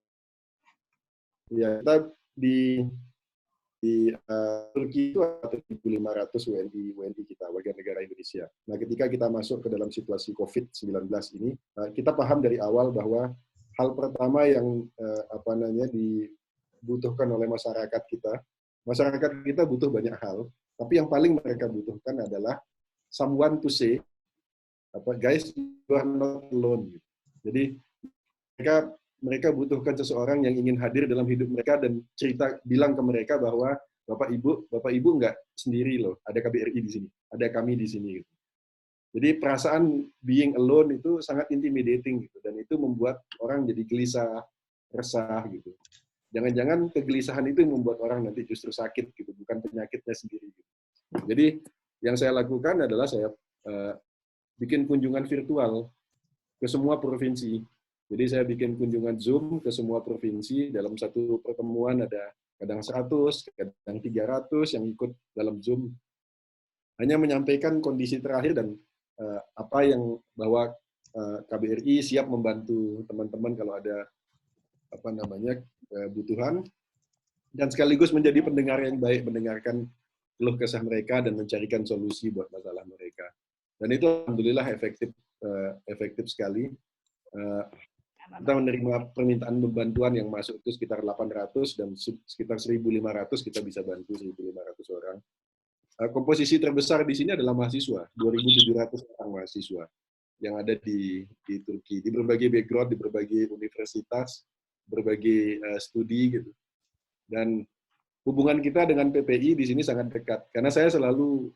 ya kita di Turki itu ada 1.500 WNI kita, warga negara Indonesia. Nah, ketika kita masuk ke dalam situasi COVID-19 ini, kita paham dari awal bahwa hal pertama yang dibutuhkan oleh masyarakat kita butuh banyak hal, tapi yang paling mereka butuhkan adalah someone to say, guys, you are not alone. Jadi mereka butuhkan seseorang yang ingin hadir dalam hidup mereka dan bilang ke mereka bahwa Bapak Ibu nggak sendiri loh, ada KBRI di sini, ada kami di sini. Gitu. Jadi perasaan being alone itu sangat intimidating gitu, dan itu membuat orang jadi gelisah, resah gitu. Jangan-jangan kegelisahan itu yang membuat orang nanti justru sakit gitu, bukan penyakitnya sendiri. Gitu. Jadi yang saya lakukan adalah saya bikin kunjungan virtual ke semua provinsi. Jadi saya bikin kunjungan Zoom ke semua provinsi, dalam satu pertemuan ada kadang 100, kadang 300 yang ikut dalam Zoom. Hanya menyampaikan kondisi terakhir dan apa yang bahwa KBRI siap membantu teman-teman kalau ada kebutuhan, dan sekaligus menjadi pendengar yang baik, mendengarkan keluh kesah mereka dan mencarikan solusi buat masalah mereka. Dan itu alhamdulillah efektif sekali. Kita menerima permintaan bantuan yang masuk itu sekitar 800 dan sekitar 1.500 kita bisa bantu 1.500 orang. Komposisi terbesar di sini adalah mahasiswa, 2.700 orang mahasiswa yang ada di Turki, di berbagai background, di berbagai universitas, berbagai studi gitu. Dan hubungan kita dengan PPI di sini sangat dekat, karena saya selalu,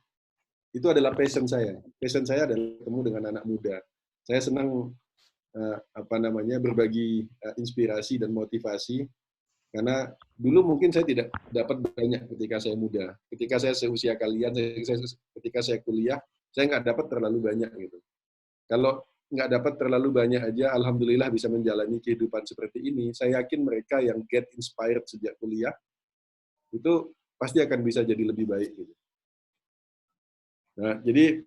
itu adalah passion saya. Passion saya adalah ketemu dengan anak muda. Saya senang berbagi inspirasi dan motivasi, karena dulu mungkin saya tidak dapat banyak ketika saya muda. Ketika saya seusia kalian, ketika saya kuliah, saya nggak dapat terlalu banyak gitu. Kalau nggak dapat terlalu banyak aja, alhamdulillah bisa menjalani kehidupan seperti ini. Saya yakin mereka yang get inspired sejak kuliah itu pasti akan bisa jadi lebih baik gitu. Nah, jadi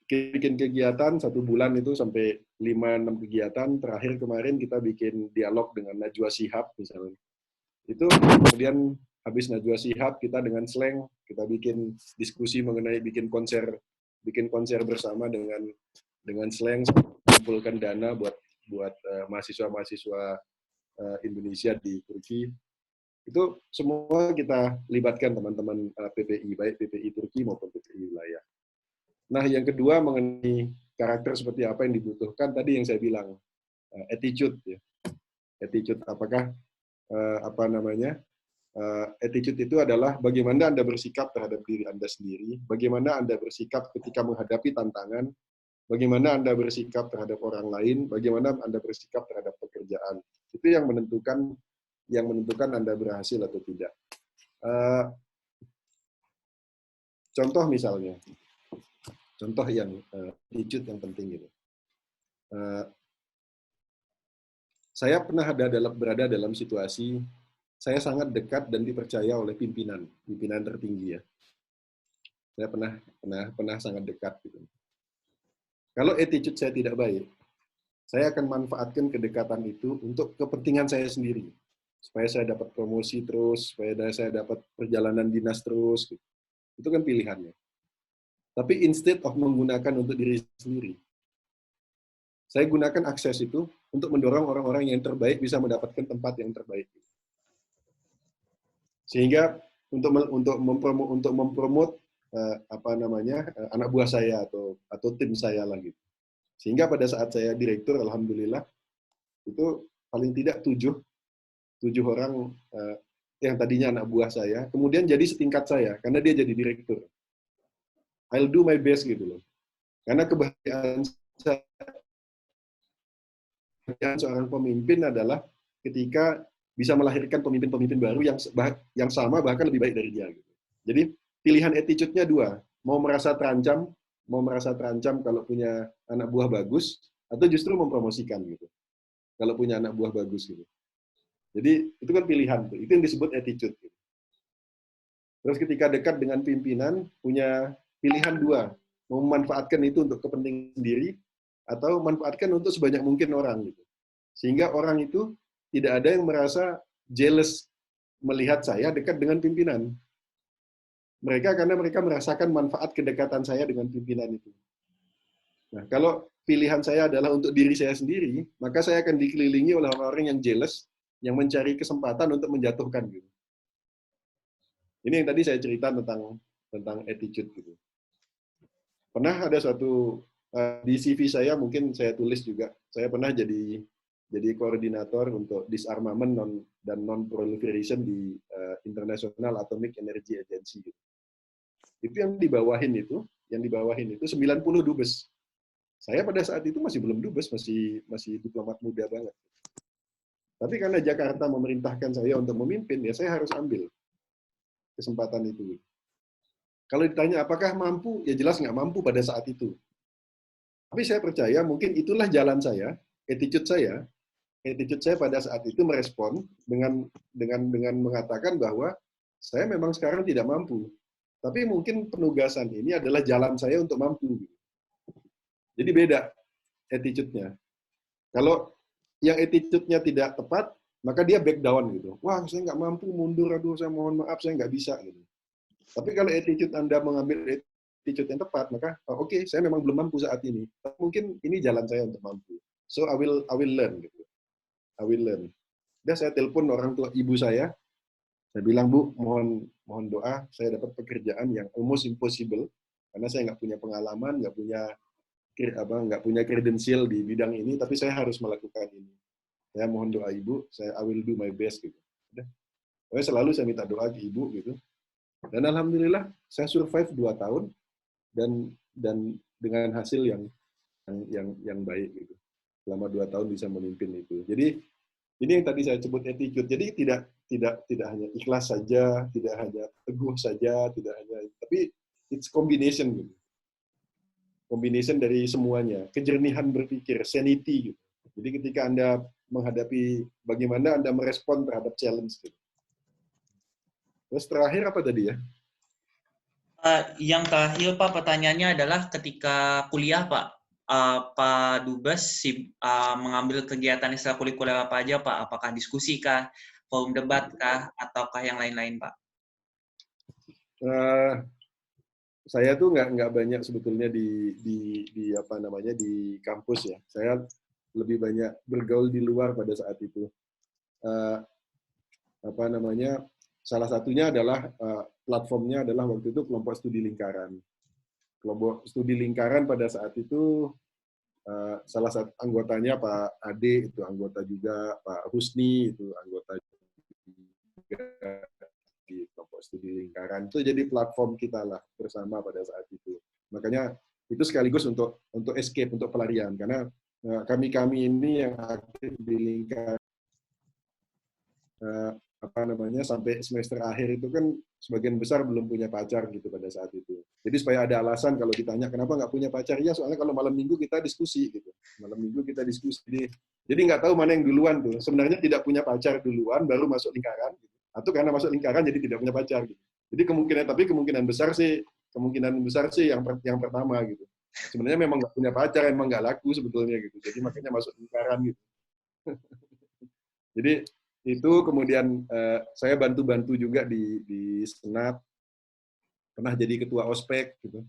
bikin kegiatan 1 bulan itu sampai 5-6 kegiatan. Terakhir kemarin kita bikin dialog dengan Najwa Shihab misalnya. Itu kemudian habis Najwa Shihab, kita dengan slang kita bikin diskusi mengenai bikin konser bersama dengan slang, mengumpulkan dana buat mahasiswa-mahasiswa Indonesia di Turki. Itu semua kita libatkan teman-teman PPI, baik PPI Turki maupun PPI wilayah. Nah, yang kedua mengenai karakter seperti apa yang dibutuhkan, tadi yang saya bilang, attitude. Ya. Attitude, apakah, attitude itu adalah bagaimana Anda bersikap terhadap diri Anda sendiri, bagaimana Anda bersikap ketika menghadapi tantangan, bagaimana Anda bersikap terhadap orang lain, bagaimana Anda bersikap terhadap pekerjaan. Itu yang menentukan Anda berhasil atau tidak. Contoh misalnya, contoh yang attitude yang penting gitu. Saya pernah berada dalam situasi saya sangat dekat dan dipercaya oleh pimpinan tertinggi ya. Saya pernah sangat dekat gitu. Kalau attitude saya tidak baik, saya akan manfaatkan kedekatan itu untuk kepentingan saya sendiri, supaya saya dapat promosi terus, supaya saya dapat perjalanan dinas terus. Gitu. Itu kan pilihannya. Tapi instead of menggunakan untuk diri sendiri, saya gunakan akses itu untuk mendorong orang-orang yang terbaik bisa mendapatkan tempat yang terbaik. Sehingga untuk mempromot anak buah saya atau tim saya lah gitu. Sehingga pada saat saya direktur, alhamdulillah itu paling tidak 7 orang yang tadinya anak buah saya, kemudian jadi setingkat saya karena dia jadi direktur. I'll do my best gitu loh. Karena kebahagiaan seorang pemimpin adalah ketika bisa melahirkan pemimpin-pemimpin baru yang sama bahkan lebih baik dari dia. Gitu. Jadi pilihan attitude-nya 2, mau merasa terancam kalau punya anak buah bagus, atau justru mempromosikan gitu. Kalau punya anak buah bagus gitu. Jadi itu kan pilihan tuh. Itu yang disebut attitude. Gitu. Terus ketika dekat dengan pimpinan, punya pilihan 2, mau memanfaatkan itu untuk kepentingan diri atau manfaatkan untuk sebanyak mungkin orang gitu. Sehingga orang itu tidak ada yang merasa jealous melihat saya dekat dengan pimpinan. Karena mereka merasakan manfaat kedekatan saya dengan pimpinan itu. Nah, kalau pilihan saya adalah untuk diri saya sendiri, maka saya akan dikelilingi oleh orang-orang yang jealous, yang mencari kesempatan untuk menjatuhkan gitu. Ini yang tadi saya cerita tentang attitude gitu. Pernah ada suatu di CV saya, mungkin saya tulis juga, saya pernah jadi koordinator untuk disarmament dan non-proliferation di International Atomic Energy Agency. Gitu. Itu yang dibawahin itu 90 dubes. Saya pada saat itu masih belum dubes, masih diplomat muda banget. Tapi karena Jakarta memerintahkan saya untuk memimpin, ya saya harus ambil kesempatan itu. Kalau ditanya apakah mampu, ya jelas nggak mampu pada saat itu. Tapi saya percaya mungkin itulah jalan saya, attitude saya pada saat itu merespon dengan mengatakan bahwa saya memang sekarang tidak mampu. Tapi mungkin penugasan ini adalah jalan saya untuk mampu. Jadi beda attitude-nya. Kalau yang attitude-nya tidak tepat, maka dia back down gitu. Wah, saya nggak mampu, mundur, aduh saya mohon maaf, saya nggak bisa. Gitu. Tapi kalau attitude Anda mengambil attitude yang tepat, maka oke, saya memang belum mampu saat ini. Tapi mungkin ini jalan saya untuk mampu. So I will learn gitu. I will learn. Udah saya telepon orang tua ibu saya bilang, Bu, mohon doa, saya dapat pekerjaan yang almost impossible, karena saya nggak punya pengalaman, nggak punya kredensial di bidang ini, tapi saya harus melakukan ini. Saya mohon doa ibu, I will do my best gitu. Udah. Pokoknya selalu saya minta doa ke ibu gitu. Dan alhamdulillah saya survive 2 tahun dan dengan hasil yang yang baik gitu. Selama 2 tahun bisa memimpin itu. Jadi ini yang tadi saya sebut attitude. Jadi tidak hanya ikhlas saja, tidak hanya teguh saja, tidak hanya, tapi it's combination gitu. Combination dari semuanya, kejernihan berpikir, sanity gitu. Jadi ketika Anda menghadapi bagaimana Anda merespon terhadap challenge gitu. Terus terakhir apa tadi ya? Yang terakhir Pak, pertanyaannya adalah ketika kuliah Pak, Pak Dubes mengambil kegiatan ekstrakurikuler apa aja Pak? Apakah diskusi kah, forum debat kah, ataukah yang lain-lain Pak? Saya tuh nggak banyak sebetulnya di apa namanya di kampus ya. Saya lebih banyak bergaul di luar pada saat itu. Apa namanya? Salah satunya adalah platformnya adalah waktu itu kelompok studi lingkaran. Kelompok studi lingkaran pada saat itu salah satu anggotanya Pak Ade itu anggota juga, Pak Husni itu anggota juga di kelompok studi lingkaran. Itu jadi platform kita lah bersama pada saat itu. Makanya itu sekaligus untuk escape, untuk pelarian, karena kami ini yang aktif di lingkaran apa namanya sampai semester akhir itu kan sebagian besar belum punya pacar gitu pada saat itu. Jadi supaya ada alasan kalau ditanya kenapa nggak punya pacar, ya soalnya kalau malam minggu kita diskusi gitu. Malam minggu kita diskusi. Jadi nggak tahu mana yang duluan tuh. Sebenarnya tidak punya pacar duluan baru masuk lingkaran, gitu. Atau karena masuk lingkaran jadi tidak punya pacar gitu. Jadi kemungkinan besar sih yang pertama gitu. Sebenarnya memang nggak punya pacar, emang nggak laku sebetulnya gitu. Jadi makanya masuk lingkaran gitu. Jadi itu kemudian saya bantu-bantu juga di Senat, pernah jadi ketua ospek gitu,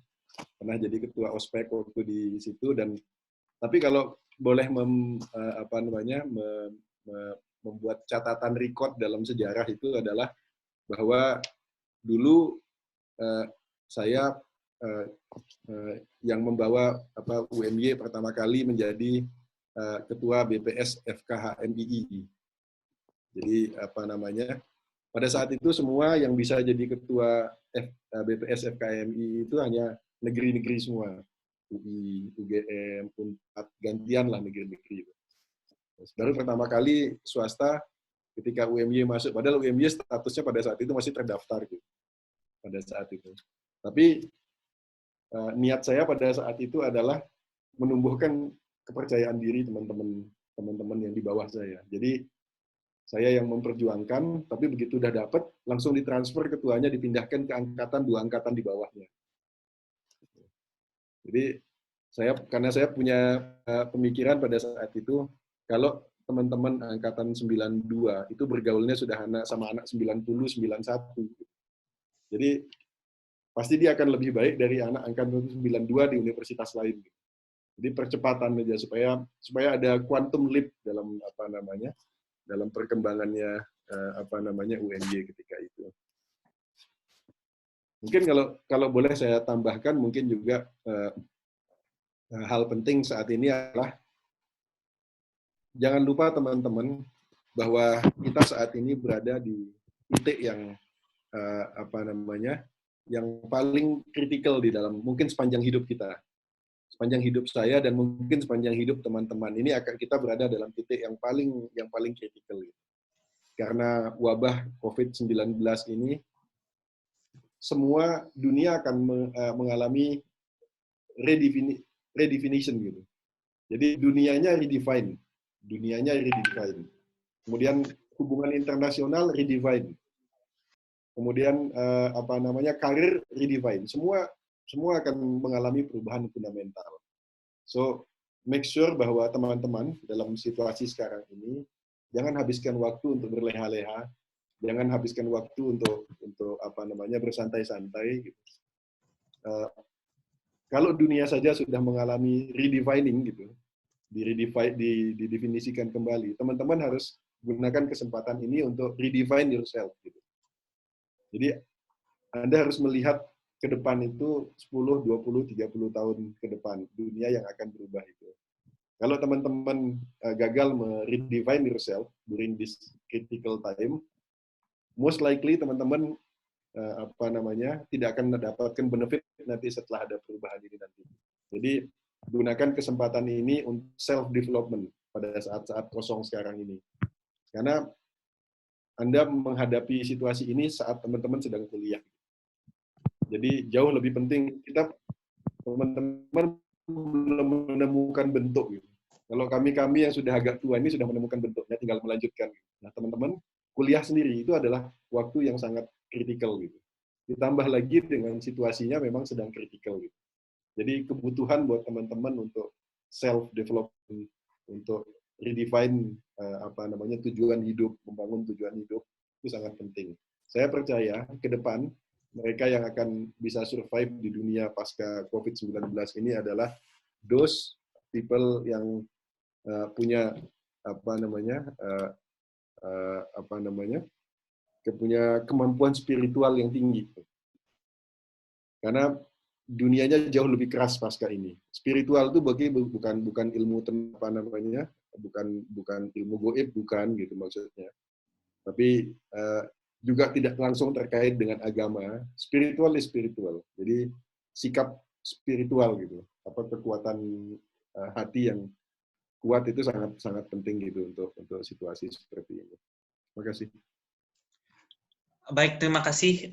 pernah jadi ketua ospek waktu di situ. Dan tapi kalau boleh membuat catatan record dalam sejarah itu adalah bahwa dulu saya yang membawa UMY pertama kali menjadi ketua BPS FKHMII. Jadi pada saat itu semua yang bisa jadi ketua BPS FKMI itu hanya negeri-negeri semua, UI, UGM, UNPAD, gantian lah negeri-negeri. Baru pertama kali swasta ketika UMY masuk, padahal UMY statusnya pada saat itu masih terdaftar gitu. Pada saat itu. Tapi niat saya pada saat itu adalah menumbuhkan kepercayaan diri teman-teman yang di bawah saya. Jadi saya yang memperjuangkan, tapi begitu udah dapat, langsung ditransfer ketuanya, dipindahkan ke dua angkatan di bawahnya. Jadi karena saya punya pemikiran pada saat itu, kalau teman-teman angkatan 92 itu bergaulnya sudah sama anak 90, 91. Jadi pasti dia akan lebih baik dari anak angkatan 92 di universitas lain. Jadi percepatan aja supaya ada quantum leap dalam dalam perkembangannya UNY ketika itu. Mungkin kalau boleh saya tambahkan, mungkin juga hal penting saat ini adalah jangan lupa teman-teman bahwa kita saat ini berada di titik yang yang paling kritikal di dalam mungkin sepanjang hidup kita. Sepanjang hidup saya dan mungkin sepanjang hidup teman-teman ini kita berada dalam titik yang paling kritikal. Karena wabah COVID-19 ini, semua dunia akan mengalami redefinition gitu. Jadi dunianya redefine. Kemudian hubungan internasional redefine. Kemudian karir redefine. Semua akan mengalami perubahan fundamental. So, make sure bahwa teman-teman dalam situasi sekarang ini jangan habiskan waktu untuk berleha-leha, jangan habiskan waktu untuk bersantai-santai. Gitu. Kalau dunia saja sudah mengalami redefining gitu, didefinisikan kembali, teman-teman harus gunakan kesempatan ini untuk redefine yourself. Gitu. Jadi Anda harus melihat ke depan itu 10, 20, 30 tahun ke depan, dunia yang akan berubah itu. Kalau teman-teman gagal redefine yourself during this critical time, most likely teman-teman tidak akan mendapatkan benefit nanti setelah ada perubahan ini nanti. Jadi gunakan kesempatan ini untuk self-development pada saat-saat kosong sekarang ini. Karena Anda menghadapi situasi ini saat teman-teman sedang kuliah. Jadi jauh lebih penting kita teman-teman belum menemukan bentuk gitu. Kalau kami yang sudah agak tua ini sudah menemukan bentuknya, tinggal melanjutkan. Nah, teman-teman kuliah sendiri itu adalah waktu yang sangat kritikal gitu. Ditambah lagi dengan situasinya memang sedang kritikal gitu. Jadi kebutuhan buat teman-teman untuk self development, untuk redefine tujuan hidup, membangun tujuan hidup itu sangat penting. Saya percaya ke depan mereka yang akan bisa survive di dunia pasca COVID-19 ini adalah those people yang punya punya kemampuan spiritual yang tinggi. Karena dunianya jauh lebih keras pasca ini. Spiritual itu bagi bukan ilmu bukan ilmu goib, bukan gitu maksudnya. Tapi juga tidak langsung terkait dengan agama. Spiritual is spiritual. Jadi sikap spiritual gitu. Kekuatan hati yang kuat itu sangat sangat penting gitu untuk situasi seperti ini. Terima kasih. Baik, terima kasih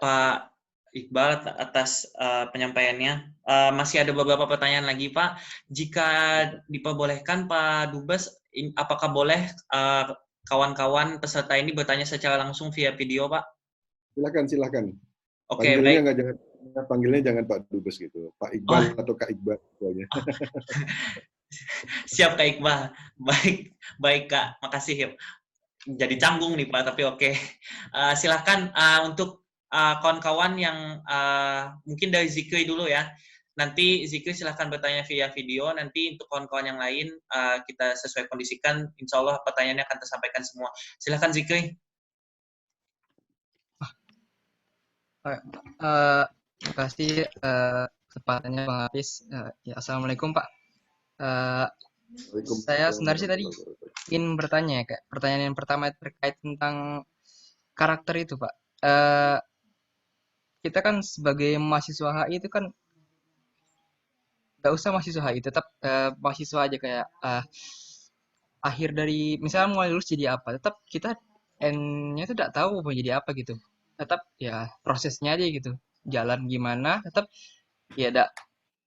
Pak Iqbal atas penyampaiannya. Masih ada beberapa pertanyaan lagi, Pak. Jika diperbolehkan, Pak Dubes, apakah boleh kawan-kawan peserta ini bertanya secara langsung via video, Pak? Silakan. Oke, baik. Panggilnya jangan Pak Dubes gitu. Pak Iqbal atau Kak Iqbal soalnya. Siap, Kak Iqbal. Baik Kak. Makasih ya. Jadi canggung nih Pak, tapi oke. Silakan untuk kawan-kawan yang mungkin dari Zikri dulu ya. Nanti Zikri silahkan bertanya via video. Nanti untuk kawan-kawan yang lain kita sesuai kondisikan. Insya Allah pertanyaannya akan tersampaikan semua. Silakan Zikri. Terima kasih kesempatannya Bang Hafiz. Ya, Assalamualaikum Pak. Saya sebenarnya sih tadi ingin bertanya ya, Kak. Pertanyaan yang pertama terkait tentang karakter itu Pak. Kita kan sebagai mahasiswa HI itu kan nggak usah mahasiswa HI, tetap mahasiswa aja kayak akhir dari misalnya mulai lulus jadi apa, tetap kita endnya tuh tidak tahu mau jadi apa gitu. Tetap ya prosesnya aja gitu, jalan gimana, tetap ya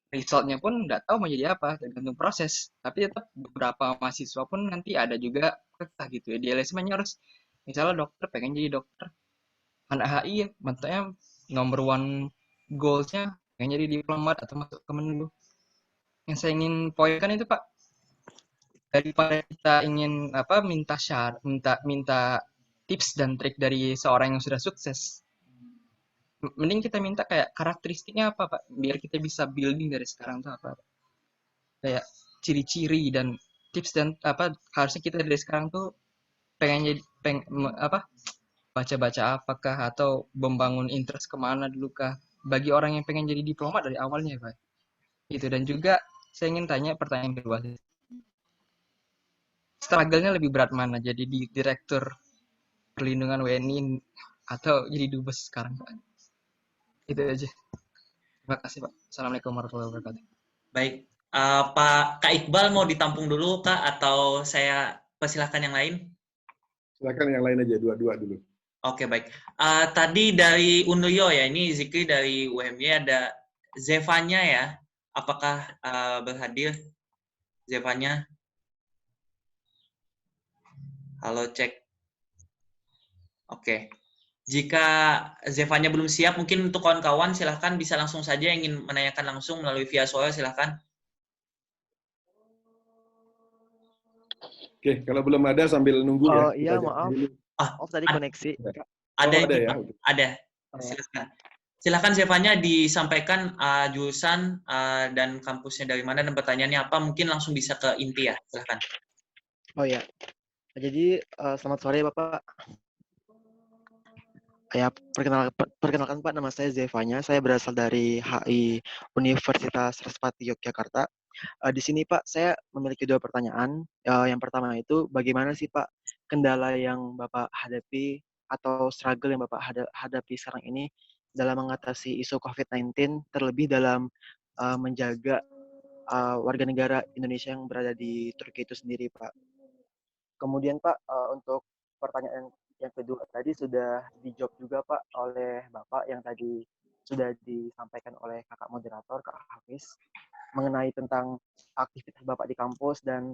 resultnya pun nggak tahu mau jadi apa, tergantung proses. Tapi tetap beberapa mahasiswa pun nanti ada juga kekeh gitu ya. Idealismenya harus misalnya dokter, pengen jadi dokter. Anak HI ya, maksudnya number one goals-nya pengen jadi diplomat atau masuk ke Menlu. Yang saya ingin poinkan itu Pak, daripada kita ingin minta tips dan trik dari seorang yang sudah sukses, mending kita minta kayak karakteristiknya apa Pak, biar kita bisa building dari sekarang tuh apa, kayak ciri-ciri dan tips dan harusnya kita dari sekarang tuh baca-baca apakah atau membangun interest kemana dulu kah bagi orang yang pengen jadi diplomat dari awalnya Pak. Itu. Dan juga saya ingin tanya pertanyaan kedua, struggle-nya lebih berat mana, jadi di direktur perlindungan WNI atau jadi dubes sekarang Pak? Itu aja. Terima kasih Pak. Assalamualaikum warahmatullahi wabarakatuh. Baik, Kak Iqbal mau ditampung dulu Kak, atau saya persilahkan yang lain? Silakan yang lain aja, dua-dua dulu. Oke, baik. Tadi dari Unuyo ya, ini Zikri dari UMY, ada Zevanya ya. Apakah berhadir Zevanya? Halo, cek. Oke. Jika Zevanya belum siap, mungkin untuk kawan-kawan silahkan bisa langsung saja yang ingin menanyakan langsung melalui via suara, silahkan. Oke, kalau belum ada sambil nunggu ya. Iya, maaf. Maaf tadi koneksi. Ada ya? Ada. Silahkan. Silahkan Zevanya disampaikan jurusan dan kampusnya dari mana dan pertanyaannya apa. Mungkin langsung bisa ke inti ya. Silahkan. Oh iya. Jadi selamat sore Bapak. Ya, perkenalkan Pak, nama saya Zevanya. Saya berasal dari HI Universitas Respati Yogyakarta. Di sini Pak, saya memiliki dua pertanyaan. Yang pertama itu, bagaimana sih Pak kendala yang Bapak hadapi atau struggle yang Bapak hadapi sekarang ini dalam mengatasi isu COVID-19, terlebih dalam menjaga warga negara Indonesia yang berada di Turki itu sendiri, Pak. Kemudian Pak, untuk pertanyaan yang kedua tadi sudah dijawab juga Pak oleh Bapak yang tadi sudah disampaikan oleh kakak moderator, Kak Hafiz, mengenai tentang aktivitas Bapak di kampus dan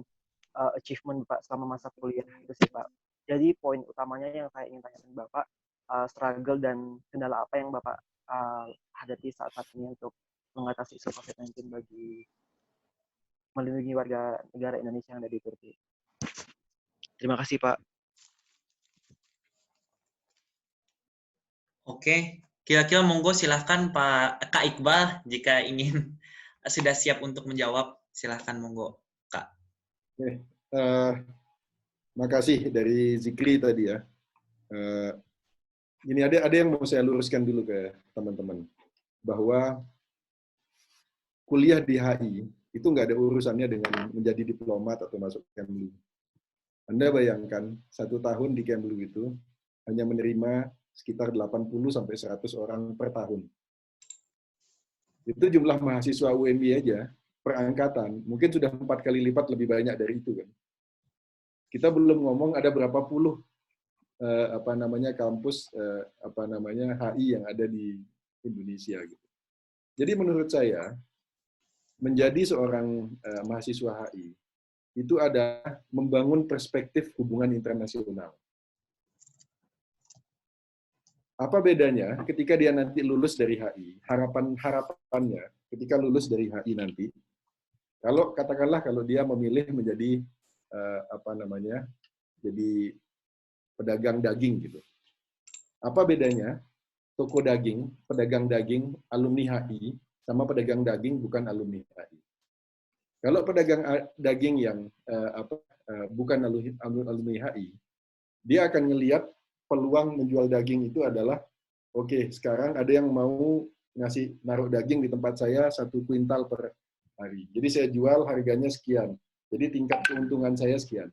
achievement Bapak selama masa kuliah itu sih Pak. Jadi poin utamanya yang saya ingin tanyakan Bapak, struggle dan kendala apa yang Bapak hadapi saat ini untuk mengatasi isu COVID-19 bagi melindungi warga negara Indonesia yang ada di Turki. Terima kasih Pak. Oke, kira-kira monggo silahkan Kak Iqbal jika ingin sudah siap untuk menjawab, silahkan monggo Kak. Oke, makasih dari Zikri tadi ya. Ini ada yang mau saya luruskan dulu ke teman-teman, bahwa kuliah di HI itu nggak ada urusannya dengan menjadi diplomat atau masuk Kemlu. Anda bayangkan, 1 tahun di Kemlu itu hanya menerima sekitar 80-100 orang per tahun. Itu jumlah mahasiswa UMY aja, per angkatan, mungkin sudah 4 kali lipat lebih banyak dari itu kan. Kita belum ngomong ada berapa puluh kampus HI yang ada di Indonesia gitu. Jadi menurut saya menjadi seorang mahasiswa HI itu adalah membangun perspektif hubungan internasional. Apa bedanya ketika dia nanti lulus dari HI? Harapannya ketika lulus dari HI nanti, kalau dia memilih menjadi jadi pedagang daging gitu. Apa bedanya toko daging, pedagang daging alumni HI sama pedagang daging bukan alumni HI? Kalau pedagang daging yang bukan alumni HI, dia akan ngelihat peluang menjual daging itu adalah, oke, sekarang ada yang mau naruh daging di tempat saya 1 kuintal per hari. Jadi saya jual harganya sekian. Jadi tingkat keuntungan saya sekian.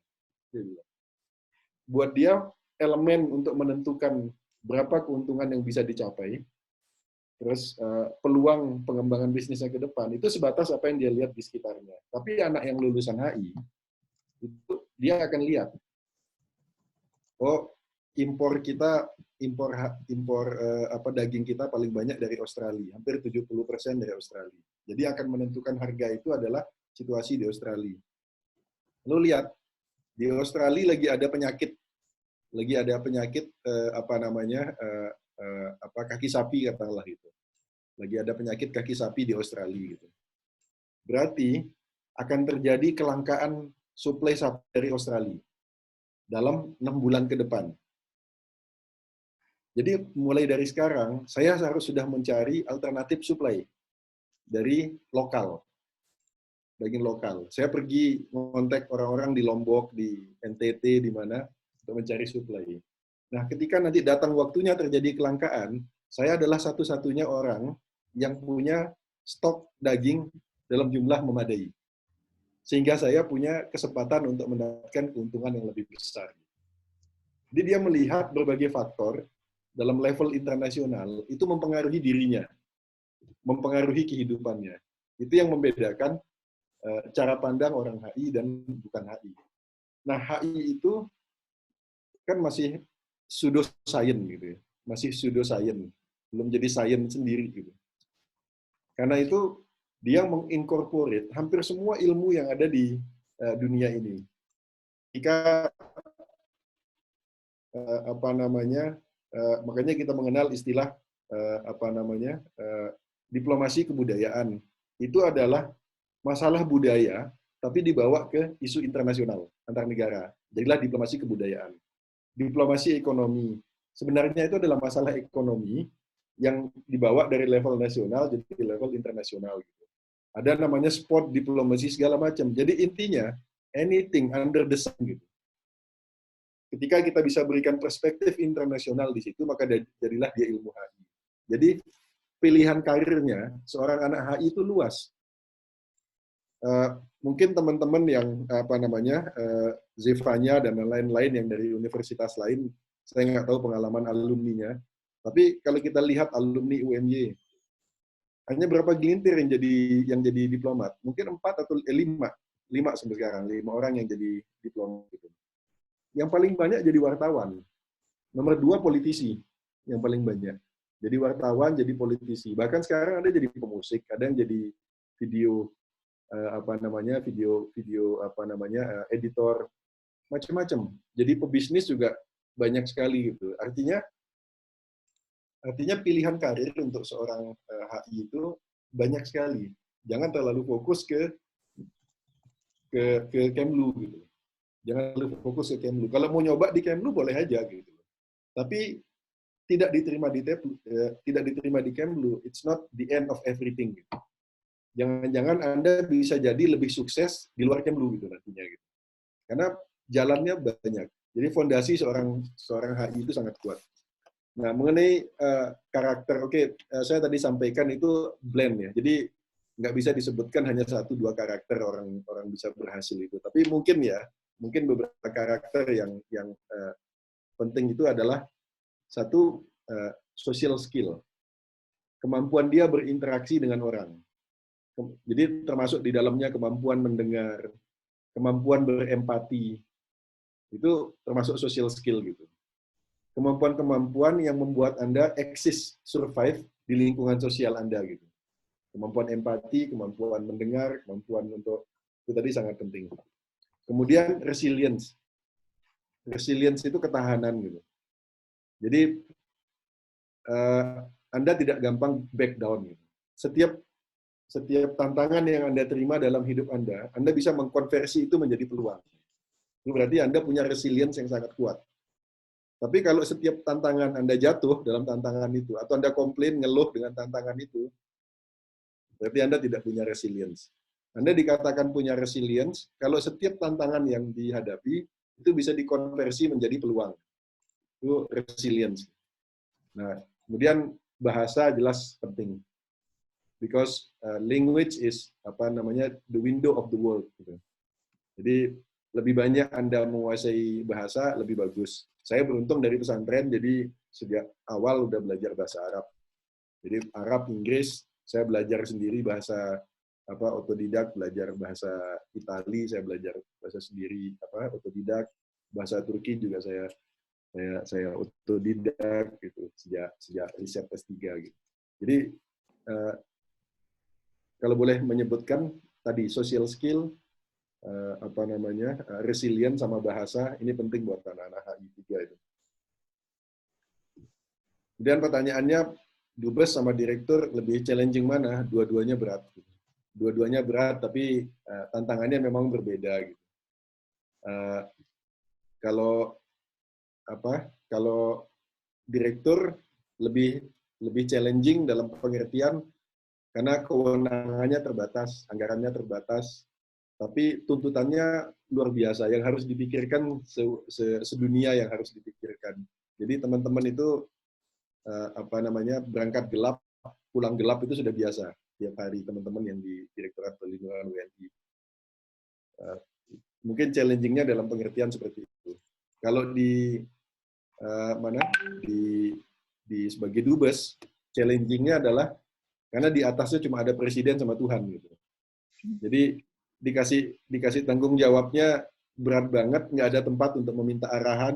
Buat dia, elemen untuk menentukan berapa keuntungan yang bisa dicapai, terus peluang pengembangan bisnisnya ke depan, itu sebatas apa yang dia lihat di sekitarnya. Tapi anak yang lulusan HI, itu dia akan lihat, oh, impor daging kita paling banyak dari Australia, hampir 70% dari Australia. Jadi akan menentukan harga itu adalah situasi di Australia. Lalu lihat, di Australia lagi ada penyakit kaki sapi katakanlah itu. Lagi ada penyakit kaki sapi di Australia gitu. Berarti akan terjadi kelangkaan suplai sapi dari Australia dalam 6 bulan ke depan. Jadi mulai dari sekarang, saya harus sudah mencari alternatif suplai dari lokal, daging lokal. Saya pergi kontak orang-orang di Lombok, di NTT, di mana, untuk mencari suplai. Nah, ketika nanti datang waktunya terjadi kelangkaan, saya adalah satu-satunya orang yang punya stok daging dalam jumlah memadai. Sehingga saya punya kesempatan untuk mendapatkan keuntungan yang lebih besar. Jadi dia melihat berbagai faktor dalam level internasional itu mempengaruhi dirinya, mempengaruhi kehidupannya. Itu yang membedakan cara pandang orang HI dan bukan HI. Nah, HI itu kan masih pseudoscience gitu ya, masih pseudoscience, belum jadi science sendiri gitu. Karena itu dia mengincorporate hampir semua ilmu yang ada di dunia ini. Jika makanya kita mengenal istilah diplomasi kebudayaan. Itu adalah masalah budaya tapi dibawa ke isu internasional antar negara. Jadilah diplomasi kebudayaan. Diplomasi ekonomi. Sebenarnya itu adalah masalah ekonomi yang dibawa dari level nasional jadi level internasional gitu. Ada namanya sport diplomasi segala macam. Jadi intinya anything under the sun gitu. Ketika kita bisa berikan perspektif internasional di situ, maka jadilah dia ilmu HI. Jadi pilihan karirnya seorang anak HI itu luas. Mungkin teman-teman yang Zefanya dan lain-lain yang dari universitas lain, saya nggak tahu pengalaman alumninya. Tapi kalau kita lihat alumni UMY, hanya berapa gelintir yang jadi diplomat? Mungkin 4 atau 5 sampai sekarang, 5 orang yang jadi diplomat. Gitu. Yang paling banyak jadi wartawan. Nomor 2 politisi yang paling banyak. Jadi wartawan, jadi politisi. Bahkan sekarang ada jadi pemusik, ada yang jadi video editor, macam-macam. Jadi pebisnis juga banyak sekali gitu. Artinya pilihan karir untuk seorang HI itu banyak sekali. Jangan terlalu fokus ke Kemlu gitu. Jangan terlalu fokus ke Kemlu. Kalau mau nyoba di Kemlu boleh aja gitu. Tapi tidak diterima di Kemlu, it's not the end of everything. Gitu. Jangan-jangan Anda bisa jadi lebih sukses di luar Kemlu gitu nantinya gitu. Karena jalannya banyak. Jadi fondasi seorang HI itu sangat kuat. Nah, mengenai karakter, saya tadi sampaikan itu blend ya. Jadi nggak bisa disebutkan hanya 1-2 karakter orang bisa berhasil itu. Tapi mungkin beberapa karakter yang penting itu adalah satu, social skill, kemampuan dia berinteraksi dengan orang. Jadi termasuk di dalamnya kemampuan mendengar, kemampuan berempati, itu termasuk social skill gitu. Kemampuan-kemampuan yang membuat Anda eksis, survive di lingkungan sosial Anda gitu. Kemampuan empati, kemampuan mendengar, kemampuan untuk itu tadi sangat penting. Kemudian resilience. Resilience itu ketahanan gitu. Jadi Anda tidak gampang back down. Gitu. Setiap tantangan yang Anda terima dalam hidup Anda bisa mengkonversi itu menjadi peluang. Itu berarti Anda punya resilience yang sangat kuat. Tapi kalau setiap tantangan Anda jatuh dalam tantangan itu, atau Anda komplain, ngeluh dengan tantangan itu, berarti Anda tidak punya resilience. Anda dikatakan punya resilience kalau setiap tantangan yang dihadapi itu bisa dikonversi menjadi peluang. Itu resilience. Nah, kemudian bahasa jelas penting. Because language is the window of the world. Gitu. Jadi lebih banyak Anda menguasai bahasa, lebih bagus. Saya beruntung dari pesantren, jadi sejak awal udah belajar bahasa Arab. Jadi Arab, Inggris, saya belajar sendiri bahasa otodidak, belajar bahasa Itali, saya belajar bahasa sendiri otodidak. Bahasa Turki juga saya otodidak gitu sejak riset S3 gitu. Jadi kalau boleh menyebutkan tadi social skill, resilient sama bahasa, ini penting buat anak-anak HI 3 itu. Kemudian pertanyaannya, dubes sama direktur lebih challenging mana? Dua-duanya berat. Dua-duanya berat, tapi tantangannya memang berbeda. Gitu. Kalau direktur lebih challenging dalam pengertian karena kewenangannya terbatas, anggarannya terbatas, tapi tuntutannya luar biasa yang harus dipikirkan sedunia yang harus dipikirkan. Jadi teman-teman itu berangkat gelap, pulang gelap itu sudah biasa tiap hari teman-teman yang di Direktorat Perlindungan WNI. Mungkin challenging-nya dalam pengertian seperti itu. Kalau di sebagai dubes, challenging-nya adalah karena di atasnya cuma ada presiden sama Tuhan gitu. Jadi dikasih tanggung jawabnya berat banget, nggak ada tempat untuk meminta arahan,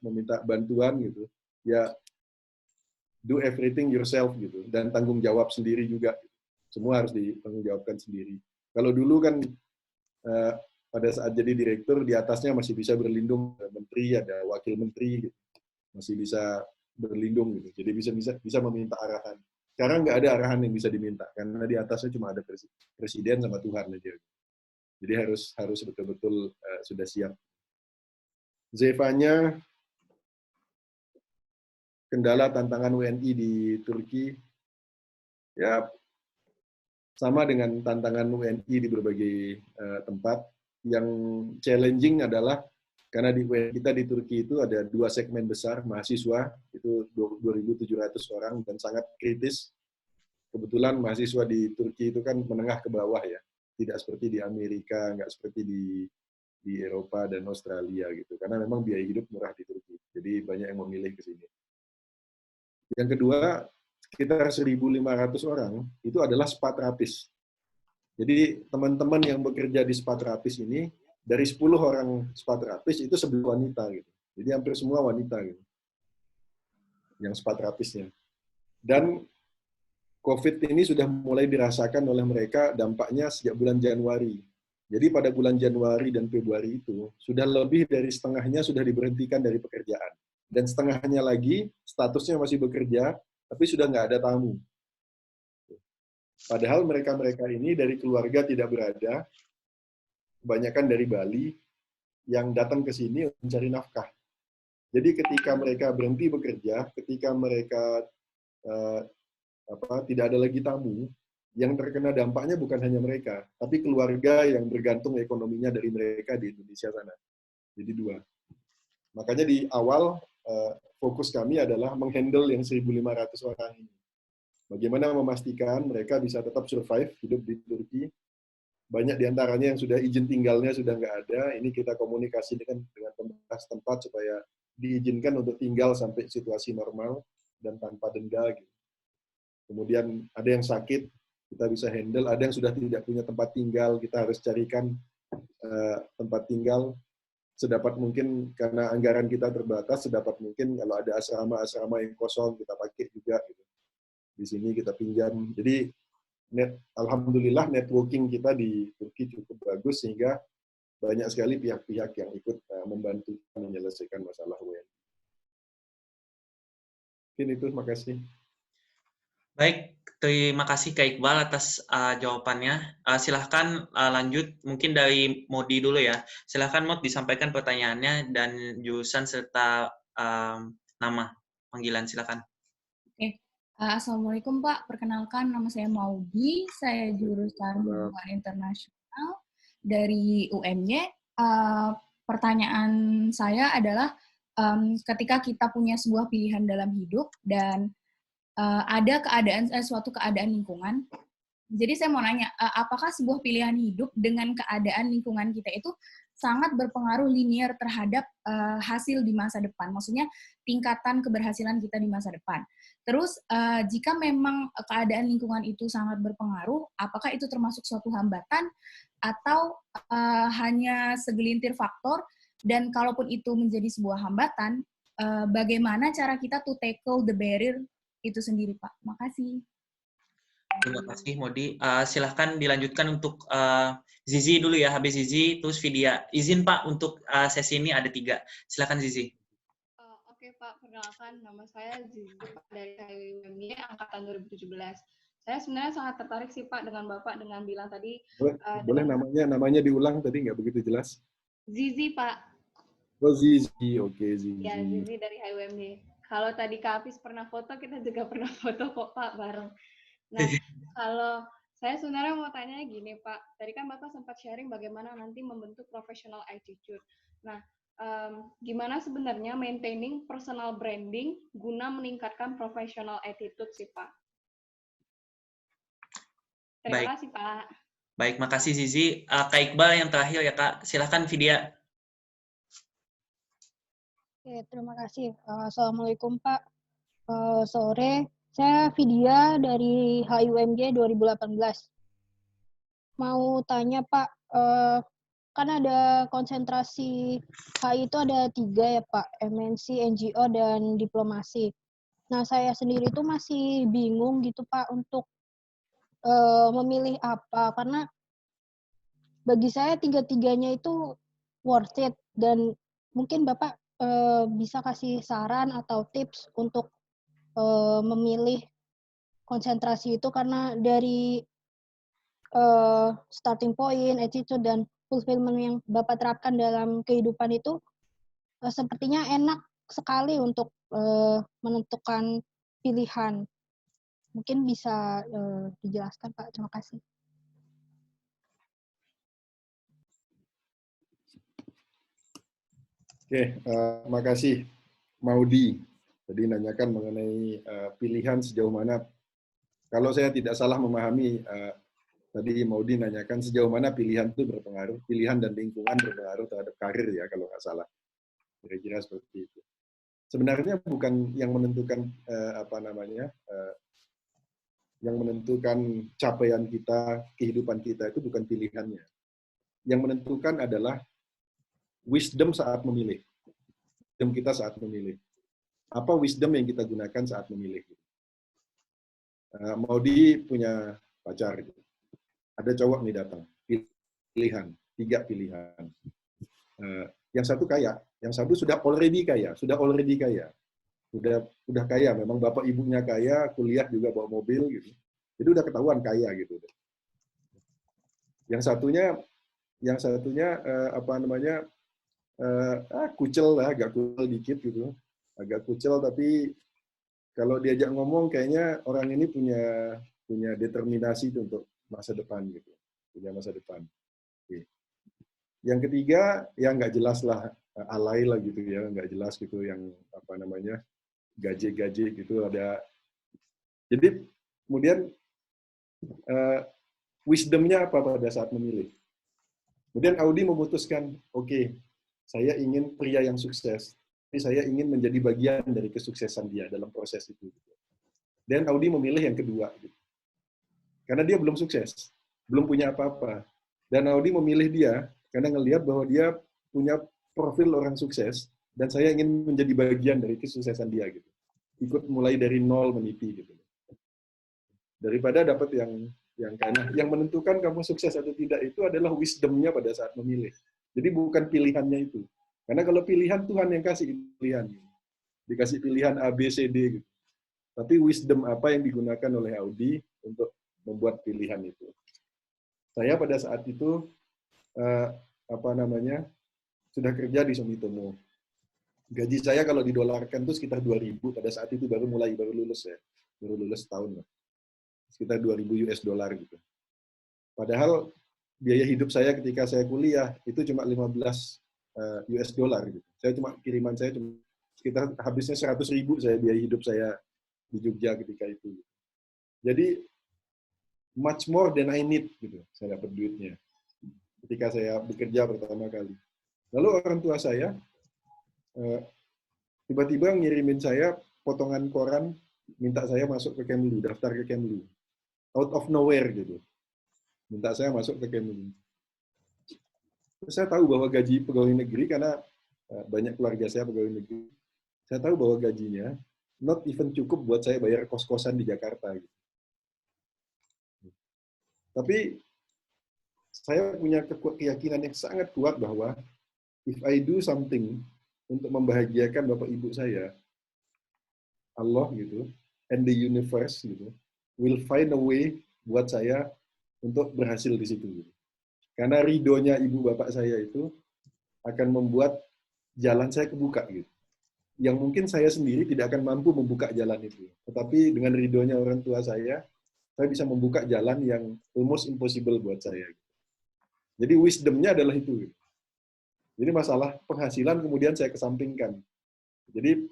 meminta bantuan gitu. Ya do everything yourself gitu dan tanggung jawab sendiri juga. Semua harus ditanggung jawabkan sendiri. Kalau dulu kan pada saat jadi direktur di atasnya masih bisa berlindung, ada menteri, ada wakil menteri gitu. Masih bisa berlindung gitu. Jadi bisa meminta arahan. Sekarang nggak ada arahan yang bisa diminta karena di atasnya cuma ada presiden sama Tuhan aja. Jadi harus betul-betul sudah siap. Zevanya, kendala tantangan WNI di Turki, ya sama dengan tantangan WNI di berbagai tempat. Yang challenging adalah karena kita di Turki itu ada 2 segmen besar mahasiswa, itu 2.700 orang dan sangat kritis. Kebetulan mahasiswa di Turki itu kan menengah ke bawah ya, tidak seperti di Amerika, nggak seperti di Eropa dan Australia gitu. Karena memang biaya hidup murah di Turki, jadi banyak yang memilih ke sini. Yang kedua, sekitar 1.500 orang itu adalah spa terapis. Jadi teman-teman yang bekerja di spa terapis ini, dari 10 orang spa terapis itu 11 wanita gitu. Jadi hampir semua wanita gitu, yang spa terapisnya. Dan COVID ini sudah mulai dirasakan oleh mereka dampaknya sejak bulan Januari. Jadi pada bulan Januari dan Februari itu, sudah lebih dari setengahnya sudah diberhentikan dari pekerjaan. Dan setengahnya lagi statusnya masih bekerja, tapi sudah nggak ada tamu. Padahal mereka-mereka ini dari keluarga tidak berada, kebanyakan dari Bali, yang datang ke sini mencari nafkah. Jadi ketika mereka berhenti bekerja, ketika mereka tidak ada lagi tamu, yang terkena dampaknya bukan hanya mereka, tapi keluarga yang bergantung ekonominya dari mereka di Indonesia sana. Jadi dua. Makanya di awal fokus kami adalah menghandle yang 1.500 orang ini. Bagaimana memastikan mereka bisa tetap survive hidup di Turki. Banyak diantaranya yang sudah izin tinggalnya sudah nggak ada. Ini kita komunikasi dengan pemerintah setempat supaya diizinkan untuk tinggal sampai situasi normal dan tanpa denda. Gitu. Kemudian ada yang sakit, kita bisa handle. Ada yang sudah tidak punya tempat tinggal, kita harus carikan tempat tinggal sedapat mungkin, karena anggaran kita terbatas, sedapat mungkin kalau ada asrama-asrama yang kosong kita pakai juga. Gitu. Di sini kita pinjam. Jadi alhamdulillah networking kita di Turki cukup bagus sehingga banyak sekali pihak-pihak yang ikut membantu menyelesaikan masalah WNI. Mungkin itu, terima kasih. Baik, terima kasih Kak Iqbal atas jawabannya. Silahkan lanjut, mungkin dari Modi dulu ya. Silahkan Mod disampaikan pertanyaannya dan jurusan serta nama panggilan, silahkan. Oke. Assalamualaikum Pak, perkenalkan nama saya Maudi, saya jurusan Hubungan Internasional dari UMY. Pertanyaan saya adalah ketika kita punya sebuah pilihan dalam hidup dan ada suatu keadaan lingkungan, jadi saya mau nanya, apakah sebuah pilihan hidup dengan keadaan lingkungan kita itu sangat berpengaruh linear terhadap hasil di masa depan? Maksudnya tingkatan keberhasilan kita di masa depan. Terus jika memang keadaan lingkungan itu sangat berpengaruh, apakah itu termasuk suatu hambatan atau hanya segelintir faktor? Dan kalaupun itu menjadi sebuah hambatan, bagaimana cara kita to tackle the barrier itu sendiri, Pak? Makasih. Terima kasih, Modi. Silahkan dilanjutkan untuk Zizi dulu ya. Habis Zizi, terus Vidya. Izin Pak, untuk sesi ini ada 3. Silahkan Zizi. Oke Pak, perkenalkan nama saya Zizi dari HIUMY angkatan 2017. Saya sebenarnya sangat tertarik sih Pak dengan Bapak dengan bilang tadi. Boleh namanya diulang tadi nggak begitu jelas? Zizi Pak. Oh Zizi, oke Zizi. Ya Zizi dari HIUMY. Kalau tadi Kak Hafiz pernah foto, kita juga pernah foto kok Pak bareng. Nah, kalau saya sebenarnya mau tanya gini Pak, tadi kan Bapak sempat sharing bagaimana nanti membentuk professional attitude. Nah, gimana sebenarnya maintaining personal branding guna meningkatkan professional attitude sih Pak? Terima kasih Pak. Baik, makasih Zizi. Kak Iqbal yang terakhir ya Kak, silahkan Vidya. Oke, terima kasih. Assalamualaikum Pak. Sore, saya Vidya dari HIUMY 2018. Mau tanya Pak, kan ada konsentrasi HI itu ada 3 ya Pak, MNC, NGO, dan diplomasi. Nah, saya sendiri tuh masih bingung gitu Pak untuk memilih apa, karena bagi saya 3-3-nya itu worth it, dan mungkin Bapak bisa kasih saran atau tips untuk memilih konsentrasi itu, karena dari starting point, attitude, dan fulfillment yang Bapak terapkan dalam kehidupan itu sepertinya enak sekali untuk menentukan pilihan. Mungkin bisa dijelaskan Pak, terima kasih. Oke, makasih Maudi. Tadi nanyakan mengenai pilihan sejauh mana. Kalau saya tidak salah memahami, tadi Maudi nanyakan sejauh mana pilihan itu berpengaruh, pilihan dan lingkungan berpengaruh terhadap karir ya, kalau nggak salah. Kira-kira seperti itu. Sebenarnya bukan yang menentukan Yang menentukan capaian kita, kehidupan kita itu bukan pilihannya. Yang menentukan adalah wisdom saat memilih. Wisdom kita saat memilih. Apa wisdom yang kita gunakan saat memilih? Maudi punya pacar. Ada cowok nih datang. Pilihan. 3 pilihan. Yang satu kaya. Yang satu sudah already kaya. Udah kaya, memang bapak ibunya kaya, kuliah juga bawa mobil gitu. Jadi udah ketahuan kaya gitu. Yang satunya apa namanya? Kucel lah, agak kucel dikit gitu. Agak kucel tapi kalau diajak ngomong kayaknya orang ini punya determinasi untuk masa depan gitu. Punya masa depan. Oke. Yang ketiga yang nggak jelas lah, alay lah gitu ya, nggak jelas gitu yang apa namanya? Gaje gitu ada. Jadi kemudian wisdom-nya apa pada saat memilih? Kemudian Audi memutuskan, oke, saya ingin pria yang sukses, tapi saya ingin menjadi bagian dari kesuksesan dia dalam proses itu. Dan Audi memilih yang kedua, gitu. Karena dia belum sukses, belum punya apa-apa. Dan Audi memilih dia karena ngelihat bahwa dia punya profil orang sukses, dan saya ingin menjadi bagian dari kesuksesan dia gitu. Ikut mulai dari nol meniti gitu. Daripada dapat yang karena yang menentukan kamu sukses atau tidak itu adalah wisdom-nya pada saat memilih. Jadi bukan pilihannya itu. Karena kalau pilihan Tuhan yang kasih pilihan. Dikasih pilihan A, B, C, D gitu. Tapi wisdom apa yang digunakan oleh Audi untuk membuat pilihan itu. Saya pada saat itu apa namanya? Sudah kerja di Sumitomo. Gaji saya kalau didolarkan itu sekitar 2.000 pada saat itu baru lulus ya. Baru lulus setahun lah. Sekitar 2.000 US dollar gitu. Padahal biaya hidup saya ketika saya kuliah itu cuma 15 US dollar gitu. Kiriman saya cuma sekitar habisnya 100.000 saya biaya hidup saya di Jogja ketika itu. Jadi much more than I need gitu. Saya dapat duitnya ketika saya bekerja pertama kali. Lalu orang tua saya tiba-tiba ngirimin saya potongan koran minta saya masuk ke Kemlu, daftar ke Kemlu. Out of nowhere gitu. Minta saya masuk ke Kemlu. Saya tahu bahwa gaji pegawai negeri, karena banyak keluarga saya pegawai negeri, saya tahu bahwa gajinya not even cukup buat saya bayar kos-kosan di Jakarta. Gitu. Tapi saya punya keyakinan yang sangat kuat bahwa if I do something untuk membahagiakan bapak ibu saya, Allah gitu, and the universe gitu, will find a way buat saya untuk berhasil di situ. Gitu. Karena ridhonya ibu bapak saya itu akan membuat jalan saya kebuka gitu. Yang mungkin saya sendiri tidak akan mampu membuka jalan itu. Tetapi dengan ridhonya orang tua saya bisa membuka jalan yang almost impossible buat saya. Jadi wisdom-nya adalah itu. Gitu. Jadi masalah penghasilan kemudian saya kesampingkan. Jadi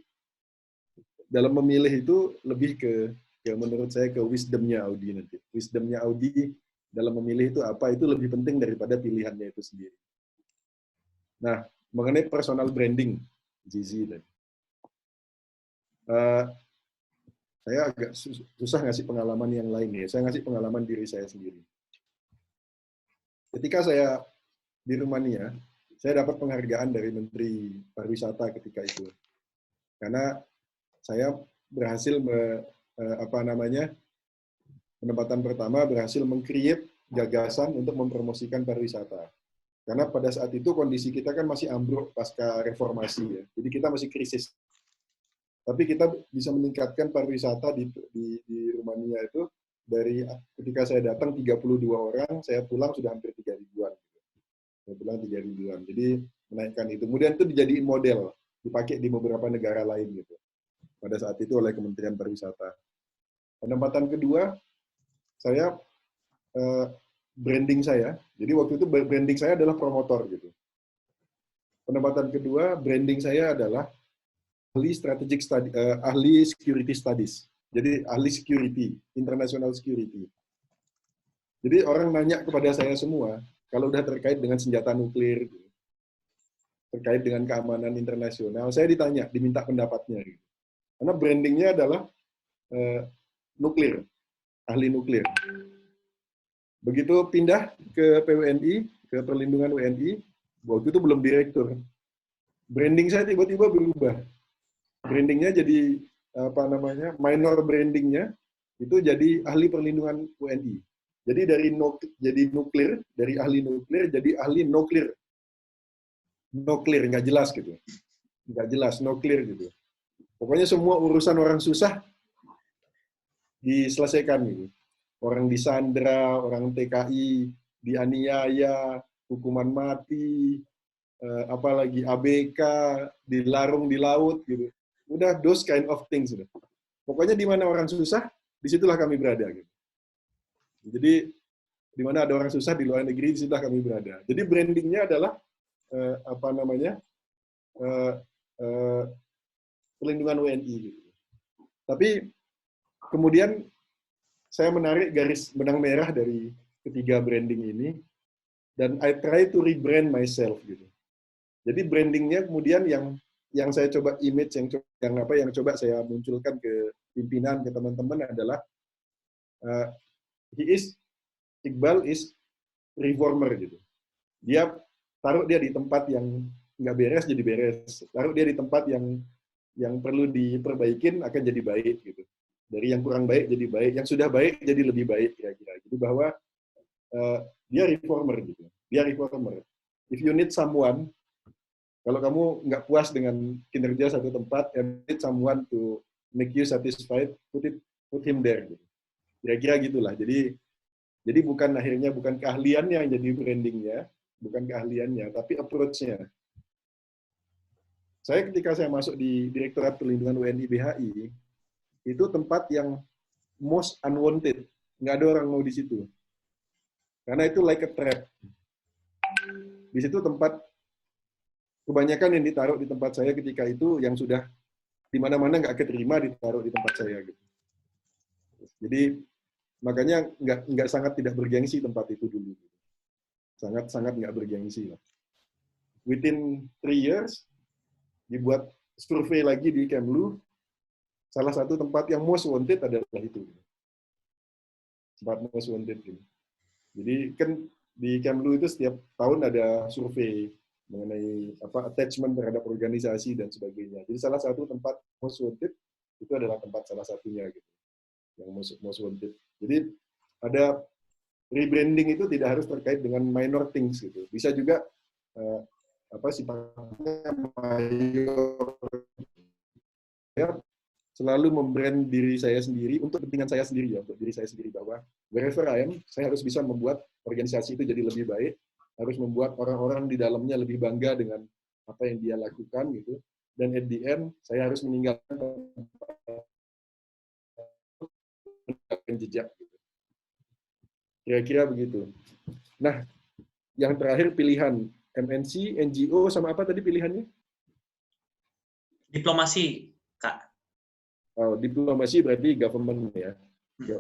dalam memilih itu lebih ke menurut saya ke wisdom-nya Audi nanti. Wisdom-nya Audi dalam memilih itu apa, itu lebih penting daripada pilihannya itu sendiri. Nah, mengenai personal branding, Zizi tadi. Saya agak susah ngasih pengalaman yang lain ya. Saya ngasih pengalaman diri saya sendiri. Ketika saya di Rumania, saya dapat penghargaan dari Menteri Pariwisata ketika itu. Karena saya berhasil penempatan pertama berhasil meng-create gagasan untuk mempromosikan pariwisata. Karena pada saat itu kondisi kita kan masih ambruk pasca reformasi ya. Jadi kita masih krisis. Tapi kita bisa meningkatkan pariwisata di Rumania itu dari ketika saya datang 32 orang, saya pulang sudah hampir 3.000-an. Saya pulang 3.000-an. Jadi menaikkan itu. Kemudian itu dijadiin model, dipakai di beberapa negara lain gitu. Pada saat itu oleh Kementerian Pariwisata. Penempatan kedua, saya branding saya. Jadi waktu itu branding saya adalah promotor gitu. Penempatan kedua, branding saya adalah ahli security studies. Jadi ahli security, international security. Jadi orang nanya kepada saya semua, kalau udah terkait dengan senjata nuklir, terkait dengan keamanan internasional, saya diminta pendapatnya. Karena brandingnya adalah nuklir. ahli nuklir. Begitu pindah ke PWNI, ke Perlindungan WNI, waktu itu belum direktur. Branding saya tiba-tiba berubah. Brandingnya jadi apa namanya, minor brandingnya itu jadi ahli perlindungan WNI. Jadi jadi nuklir, dari ahli nuklir jadi ahli nuklir. Nuklir nggak jelas gitu, nggak jelas nuklir gitu. Pokoknya semua urusan orang susah diselesaikan gitu. Orang disandra, orang TKI dianiaya, hukuman mati, apalagi ABK, dilarung di laut gitu. Udah those kind of things. Gitu. Pokoknya di mana orang susah, disitulah kami berada. Gitu. Jadi di mana ada orang susah di luar negeri, disitulah kami berada. Jadi brandingnya adalah apa namanya perlindungan WNI. Gitu. Tapi kemudian saya menarik garis benang merah dari ketiga branding ini dan I try to rebrand myself gitu. Jadi brandingnya kemudian yang saya coba image yang coba saya munculkan ke pimpinan, ke teman-teman adalah Iqbal is reformer gitu. Dia taruh dia di tempat yang nggak beres jadi beres, taruh dia di tempat yang perlu diperbaikin akan jadi baik gitu. Dari yang kurang baik jadi baik, yang sudah baik jadi lebih baik kira-kira. Jadi bahwa dia reformer gitu. Dia reformer. If you need someone, kalau kamu nggak puas dengan kinerja satu tempat, you need someone to make you satisfied, put him there. Gitu. Kira-kira gitulah. Jadi bukan keahliannya yang jadi brandingnya, bukan keahliannya, tapi approach-nya. Ketika saya masuk di Direktorat Perlindungan WNI BHI, itu tempat yang most unwanted. Nggak ada orang mau di situ. Karena itu like a trap. Di situ tempat, kebanyakan yang ditaruh di tempat saya ketika itu, yang sudah di mana-mana nggak keterima ditaruh di tempat saya. Gitu. Jadi, makanya nggak sangat tidak bergengsi tempat itu dulu. Sangat nggak bergengsi. Within 3 years, dibuat survei lagi di Kemlu, salah satu tempat yang most wanted adalah itu. Tempat most wanted. Jadi kan di Kemlu itu setiap tahun ada survei mengenai attachment terhadap organisasi dan sebagainya. Jadi salah satu tempat most wanted itu adalah tempat salah satunya gitu. Yang most wanted. Jadi ada rebranding itu tidak harus terkait dengan minor things gitu. Bisa juga sifatnya mayor. Selalu membrand diri saya sendiri untuk kepentingan saya sendiri ya, untuk diri saya sendiri bahwa wherever I am, saya harus bisa membuat organisasi itu jadi lebih baik, harus membuat orang-orang di dalamnya lebih bangga dengan apa yang dia lakukan gitu. Dan at the end, saya harus meninggalkan jejak. Gitu. Kira-kira begitu. Nah, yang terakhir pilihan MNC, NGO sama apa tadi pilihannya? Diplomasi, Kak. Oh, diplomasi berarti government ya,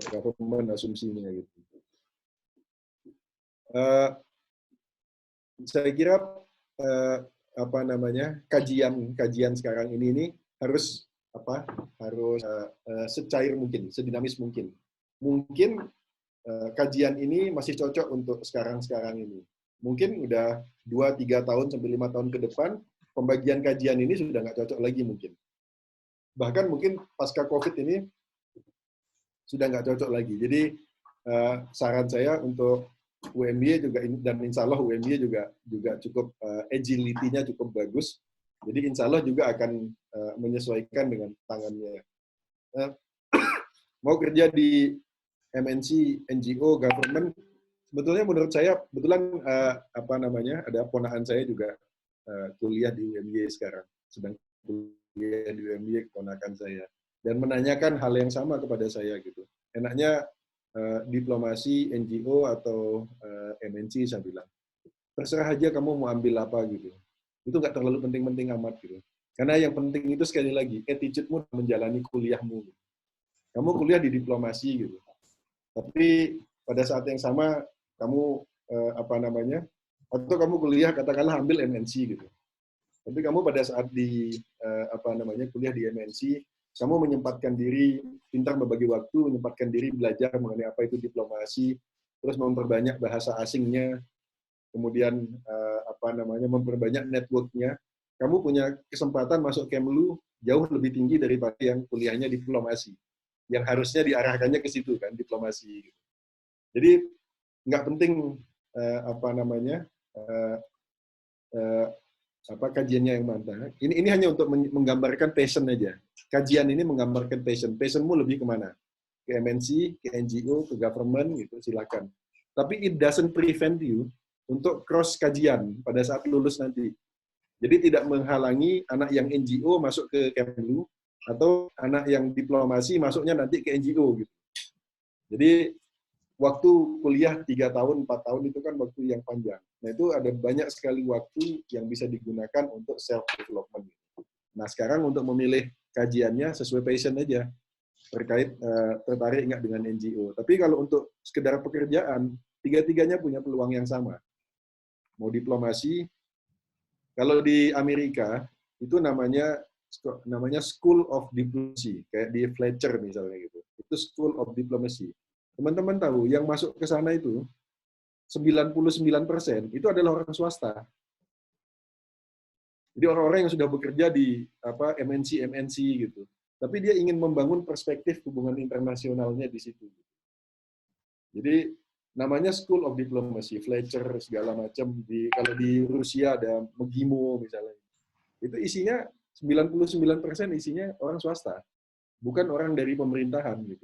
government asumsinya gitu. Saya kira kajian sekarang ini harus secair mungkin, sedinamis mungkin. Mungkin kajian ini masih cocok untuk sekarang ini. Mungkin udah 2-3 tahun sampai 5 tahun ke depan pembagian kajian ini sudah nggak cocok lagi mungkin. Bahkan mungkin pasca COVID ini sudah nggak cocok lagi. Jadi saran saya untuk UMY juga, dan insya Allah UMY juga cukup agility-nya cukup bagus. Jadi insya Allah juga akan menyesuaikan dengan tangannya. Mau kerja di MNC, NGO, government, sebetulnya menurut saya, kebetulan ada ponakan saya juga kuliah di UMY sekarang, sedang kuliah di UMY keponakan saya, dan menanyakan hal yang sama kepada saya gitu. Enaknya diplomasi, NGO atau MNC, saya bilang. Terserah aja kamu mau ambil apa gitu. Itu nggak terlalu penting-penting amat gitu. Karena yang penting itu sekali lagi attitude-mu menjalani kuliahmu. Gitu. Kamu kuliah di diplomasi gitu. Tapi pada saat yang sama kamu atau kamu kuliah katakanlah ambil MNC gitu. Tapi kamu pada saat kuliah di MNC, kamu menyempatkan diri, pintar membagi waktu, menyempatkan diri belajar mengenai apa itu diplomasi, terus memperbanyak bahasa asingnya, kemudian memperbanyak networknya, kamu punya kesempatan masuk Kemlu jauh lebih tinggi daripada yang kuliahnya diplomasi, yang harusnya diarahkannya ke situ kan, diplomasi. Jadi nggak penting kajiannya yang mana. Ini hanya untuk menggambarkan passion aja. Kajian ini menggambarkan passion. Passionmu lebih kemana? Ke MNC, ke NGO, ke government, gitu, silakan. Tapi it doesn't prevent you untuk cross kajian pada saat lulus nanti. Jadi tidak menghalangi anak yang NGO masuk ke Kemlu, atau anak yang diplomasi masuknya nanti ke NGO. Gitu. Jadi waktu kuliah 3 tahun, 4 tahun itu kan waktu yang panjang. Nah, itu ada banyak sekali waktu yang bisa digunakan untuk self-development. Nah, sekarang untuk memilih kajiannya sesuai passion aja. Terkait tertarik nggak dengan NGO. Tapi kalau untuk sekedar pekerjaan, tiga-tiganya punya peluang yang sama. Mau diplomasi, kalau di Amerika, itu namanya School of Diplomacy, kayak di Fletcher misalnya gitu. Itu School of Diplomacy. Teman-teman tahu, yang masuk ke sana itu 99% itu adalah orang swasta. Jadi orang-orang yang sudah bekerja di MNC gitu. Tapi dia ingin membangun perspektif hubungan internasionalnya di situ. Jadi namanya School of Diplomacy, Fletcher segala macam. Kalau di Rusia ada Megimo misalnya. Itu isinya 99% isinya orang swasta, bukan orang dari pemerintahan gitu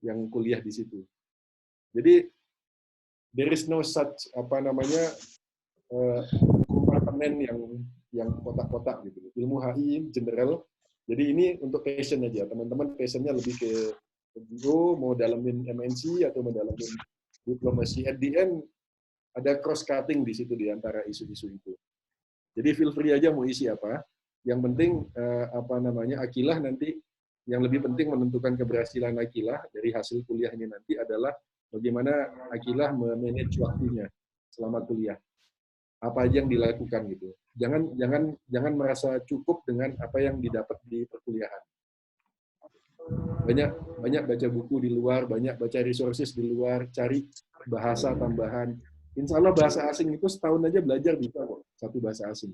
yang kuliah di situ. Jadi there is no such kompartemen yang kotak-kotak gitu. Ilmu HI general. Jadi ini untuk passion aja. Teman-teman passionnya lebih ke NGO, mau dalamin MNC atau mau dalamin diplomasi. At the end ada cross cutting di situ di antara isu-isu itu. Jadi feel free aja mau isi apa. Yang penting Akilah nanti, yang lebih penting menentukan keberhasilan Akilah dari hasil kuliah ini nanti adalah bagaimana Akilah memanage waktunya selama kuliah. Apa aja yang dilakukan gitu. Jangan merasa cukup dengan apa yang didapat di perkuliahan. Banyak baca buku di luar, banyak baca resources di luar, cari bahasa tambahan. Insya Allah bahasa asing itu setahun aja belajar bisa kok, satu bahasa asing.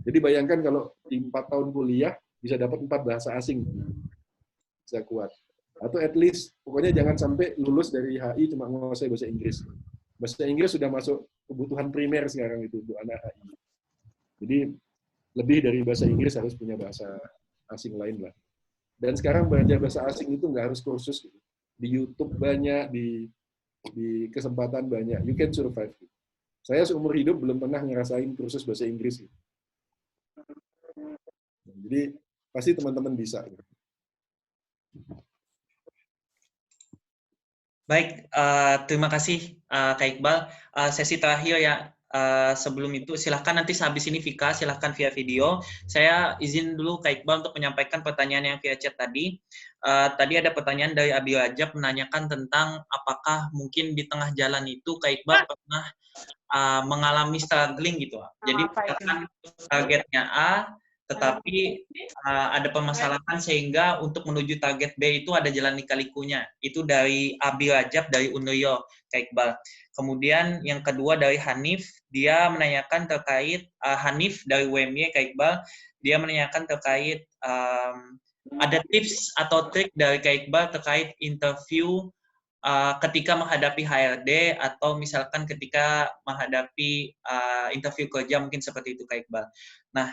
Jadi bayangkan kalau di 4 tahun kuliah bisa dapat 4 bahasa asing, bisa kuat. Atau at least, pokoknya jangan sampai lulus dari HI cuma menguasai bahasa Inggris. Bahasa Inggris sudah masuk kebutuhan primer sekarang itu untuk anak HI. Jadi lebih dari bahasa Inggris harus punya bahasa asing lain lah. Dan sekarang belajar bahasa asing itu nggak harus kursus gitu. Di YouTube banyak, di kesempatan banyak. You can survive. Gitu. Saya seumur hidup belum pernah ngerasain kursus bahasa Inggris. Gitu. Jadi pasti teman-teman bisa. Gitu. Baik, terima kasih Kak Iqbal. Sesi terakhir ya. Sebelum itu silahkan nanti sehabis ini Vika silahkan via video. Saya izin dulu Kak Iqbal untuk menyampaikan pertanyaan yang via chat tadi. Tadi ada pertanyaan dari Abi Rajab menanyakan tentang apakah mungkin di tengah jalan itu Kak Iqbal pernah mengalami struggling gitu. Jadi misalkan targetnya A, tetapi ada permasalahan sehingga untuk menuju target B itu ada jalan lika-likunya. Itu dari Abi Rajab dari Unrio, Kak Iqbal. Kemudian yang kedua dari Hanif, dia menanyakan terkait Hanif dari UMY, Kak Iqbal, dia menanyakan terkait ada tips atau trik dari Kak Iqbal terkait interview ketika menghadapi HRD atau misalkan ketika menghadapi interview kerja mungkin seperti itu Kak Iqbal. Nah,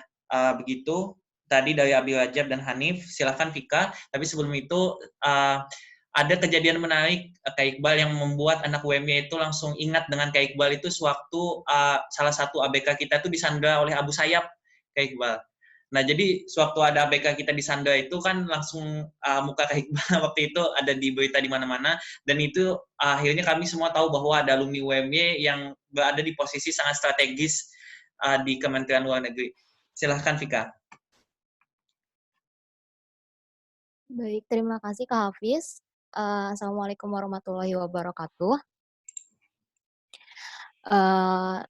begitu tadi dari Abi Rajab dan Hanif, silahkan Vika. Tapi sebelum itu ada kejadian menarik Kak Iqbal yang membuat anak UMY itu langsung ingat dengan Kak Iqbal itu sewaktu salah satu ABK kita itu disandra oleh Abu Sayyaf Kak Iqbal. Nah, jadi sewaktu ada ABK kita disandra itu kan langsung muka Kak Iqbal waktu itu ada di berita di mana-mana, dan itu akhirnya kami semua tahu bahwa ada alumni UMY yang berada di posisi sangat strategis di Kementerian Luar Negeri. Silahkan Vika. Baik, terima kasih Kak Hafiz. Assalamualaikum warahmatullahi wabarakatuh.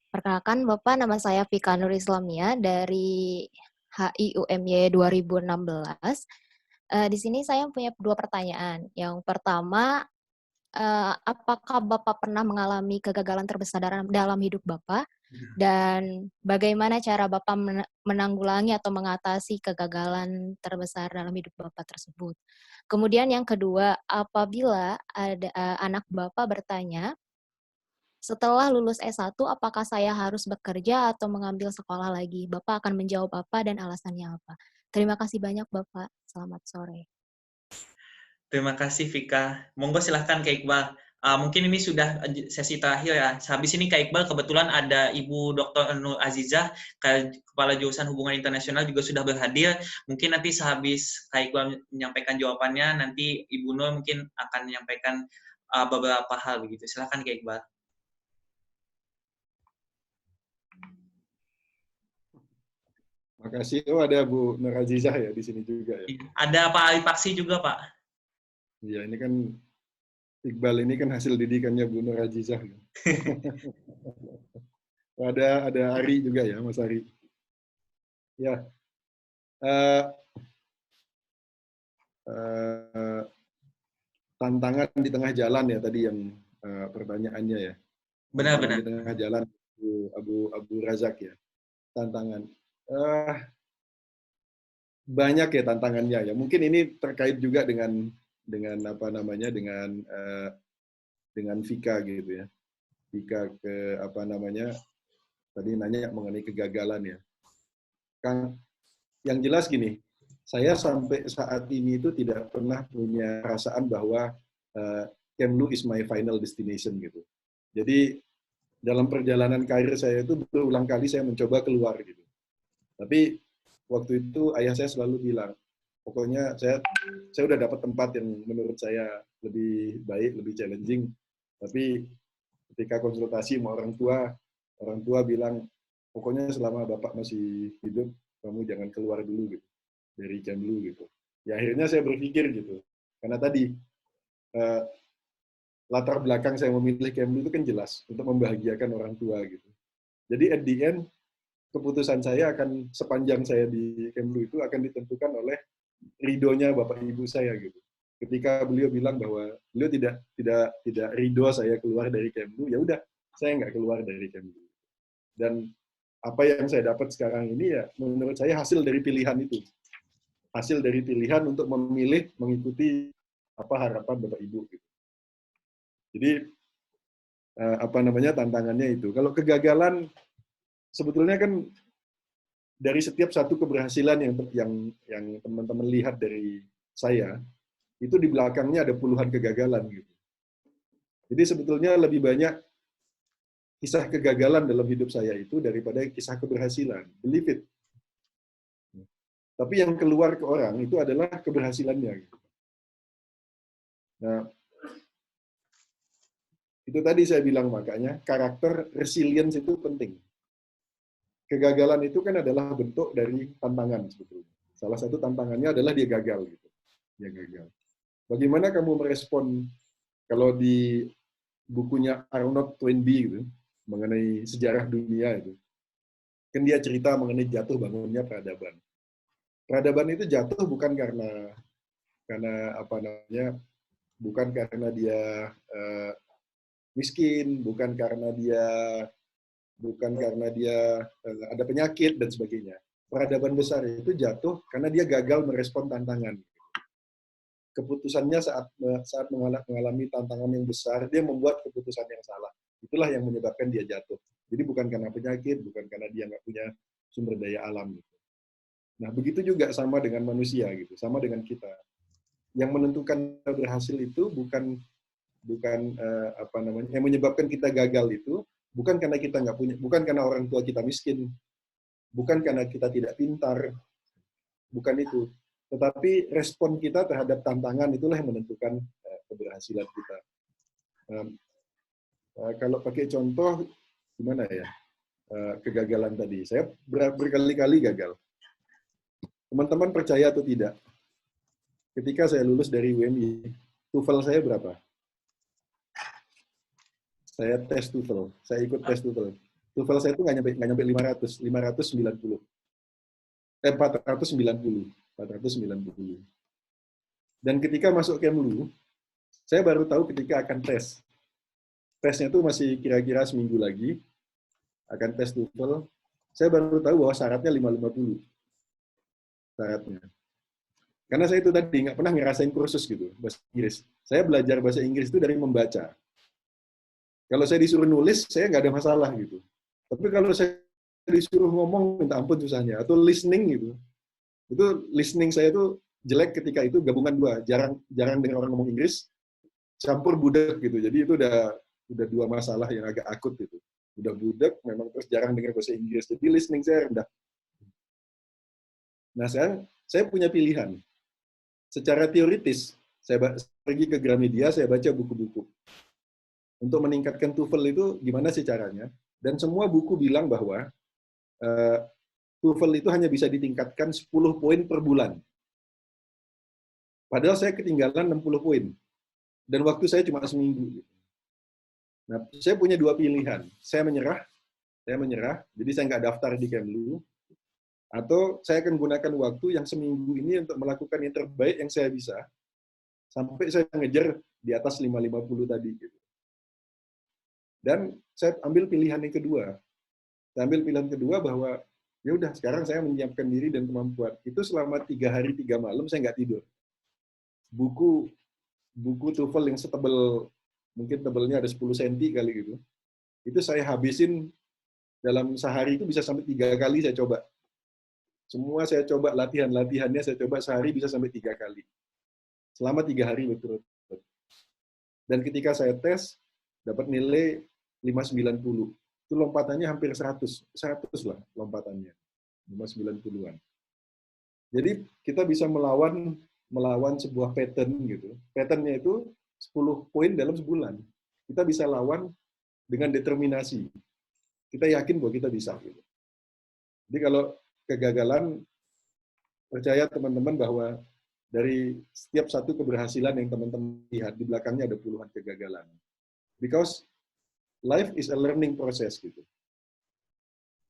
Perkenalkan Bapak, nama saya Vika Nur Islamia dari HI UMY 2016. Di sini saya punya 2 pertanyaan. Yang pertama, apakah Bapak pernah mengalami kegagalan terbesar dalam hidup Bapak? Dan bagaimana cara Bapak menanggulangi atau mengatasi kegagalan terbesar dalam hidup Bapak tersebut? Kemudian yang kedua, apabila ada anak Bapak bertanya, setelah lulus S1, apakah saya harus bekerja atau mengambil sekolah lagi? Bapak akan menjawab apa dan alasannya apa? Terima kasih banyak Bapak. Selamat sore. Terima kasih Vika. Monggo silahkan Kak Iqbal. Mungkin ini sudah sesi terakhir ya. Habis ini Kak Iqbal kebetulan ada Ibu Dr. Nur Azizah, Kepala Jurusan Hubungan Internasional juga sudah berhadir. Mungkin nanti sehabis Kak Iqbal menyampaikan jawabannya, nanti Ibu Nur mungkin akan menyampaikan beberapa hal begitu. Silahkan Kak Iqbal. Makasih. Oh, ada Bu Nur Azizah ya di sini juga ya. Ada Pak Ali Paksi juga, Pak. Iya, ini kan Iqbal ini kan hasil didikannya Bu Nur Azizah. Ada Ari juga ya, Mas Ari. Ya. Tantangan di tengah jalan ya tadi yang pertanyaannya ya. Benar-benar. Di tengah jalan Abu Razak ya. Tantangan. Banyak ya tantangannya ya. Mungkin ini terkait juga dengan apa namanya dengan Vika gitu ya. Vika ke apa namanya tadi nanya mengenai kegagalan ya. Kang, yang jelas gini, saya sampai saat ini itu tidak pernah punya perasaan bahwa Kemlu is my final destination gitu. Jadi dalam perjalanan karir saya itu berulang kali saya mencoba keluar gitu. Tapi waktu itu ayah saya selalu bilang, pokoknya saya udah dapat tempat yang menurut saya lebih baik, lebih challenging. Tapi ketika konsultasi sama orang tua bilang, pokoknya selama Bapak masih hidup, kamu jangan keluar dulu gitu dari Kemlu gitu. Ya akhirnya saya berpikir gitu, karena tadi latar belakang saya memilih Kemlu itu kan jelas untuk membahagiakan orang tua gitu. Jadi at the end keputusan saya akan sepanjang saya di Kemlu itu akan ditentukan oleh ridhonya Bapak Ibu saya gitu. Ketika beliau bilang bahwa beliau tidak ridho saya keluar dari Kemlu, ya udah saya nggak keluar dari Kemlu. Dan apa yang saya dapat sekarang ini ya menurut saya hasil dari pilihan itu. Hasil dari pilihan untuk memilih mengikuti apa harapan Bapak Ibu gitu. Jadi apa namanya tantangannya itu. Kalau kegagalan sebetulnya kan dari setiap satu keberhasilan yang teman-teman lihat dari saya itu di belakangnya ada puluhan kegagalan gitu. Jadi sebetulnya lebih banyak kisah kegagalan dalam hidup saya itu daripada kisah keberhasilan. Believe it. Tapi yang keluar ke orang itu adalah keberhasilannya. Gitu. Nah, itu tadi saya bilang makanya karakter resilience itu penting. Kegagalan itu kan adalah bentuk dari tantangan sebetulnya. Salah satu tantangannya adalah dia gagal gitu. Dia gagal. Bagaimana kamu merespon kalau di bukunya Arnold Toynbee gitu, mengenai sejarah dunia itu. Kan dia cerita mengenai jatuh bangunnya peradaban. Peradaban itu jatuh bukan karena apa namanya? Bukan karena dia miskin, bukan karena dia ada penyakit dan sebagainya. Peradaban besar itu jatuh karena dia gagal merespon tantangan. Keputusannya saat mengalami tantangan yang besar, dia membuat keputusan yang salah. Itulah yang menyebabkan dia jatuh. Jadi bukan karena penyakit, bukan karena dia nggak punya sumber daya alam. Gitu. Nah, begitu juga sama dengan manusia, gitu, sama dengan kita. Yang menentukan berhasil itu bukan apa namanya, yang menyebabkan kita gagal itu bukan karena kita nggak punya, bukan karena orang tua kita miskin, bukan karena kita tidak pintar, bukan itu. Tetapi respon kita terhadap tantangan itulah yang menentukan keberhasilan kita. Kalau pakai contoh, gimana ya? Kegagalan tadi. Saya berkali-kali gagal. Teman-teman percaya atau tidak? Ketika saya lulus dari UMI, TOEFL saya berapa? Saya tes TOEFL. Saya ikut tes TOEFL. TOEFL saya itu nggak nyampe 500, 490. Dan ketika masuk Kemlu, saya baru tahu ketika akan tes. Tesnya itu masih kira-kira seminggu lagi, akan tes TOEFL. Saya baru tahu bahwa syaratnya 550. Syaratnya. Karena saya itu tadi nggak pernah ngerasain kursus gitu, bahasa Inggris. Saya belajar bahasa Inggris itu dari membaca. Kalau saya disuruh nulis, saya nggak ada masalah gitu. Tapi kalau saya disuruh ngomong, minta ampun susahnya. Atau listening gitu. Itu listening saya itu jelek ketika itu gabungan dua. Jarang dengar orang ngomong Inggris, campur budak gitu. Jadi itu udah dua masalah yang agak akut gitu. Udah budak, memang terus jarang dengar bahasa Inggris. Jadi listening saya rendah. Nah sekarang saya punya pilihan. Secara teoritis, saya pergi ke Gramedia, saya baca buku-buku. Untuk meningkatkan TOEFL itu gimana sih caranya? Dan semua buku bilang bahwa TOEFL itu hanya bisa ditingkatkan 10 poin per bulan. Padahal saya ketinggalan 60 poin. Dan waktu saya cuma seminggu. Nah, saya punya dua pilihan. Saya menyerah, jadi saya nggak daftar di Kemlu, atau saya akan gunakan waktu yang seminggu ini untuk melakukan yang terbaik yang saya bisa, sampai saya ngejar di atas 550 tadi. Gitu. Dan saya ambil pilihan yang kedua. Saya ambil pilihan kedua bahwa, ya udah sekarang saya menyiapkan diri dan kemampuan. Itu selama 3 hari 3 malam saya nggak tidur. Buku TOEFL yang setebal, mungkin tebalnya ada 10 cm kali gitu, itu saya habisin dalam sehari itu bisa sampai 3 kali saya coba. Semua saya coba, latihannya saya coba sehari bisa sampai 3 kali. Selama 3 hari betul-betul. Dan ketika saya tes, dapat nilai 590. Itu lompatannya hampir 100 lah lompatannya. 590-an. Jadi kita bisa melawan sebuah pattern gitu. Patternnya itu 10 poin dalam sebulan. Kita bisa lawan dengan determinasi. Kita yakin bahwa kita bisa. Gitu. Jadi kalau kegagalan, percaya teman-teman bahwa dari setiap satu keberhasilan yang teman-teman lihat, di belakangnya ada puluhan kegagalan. Because life is a learning process. Gitu.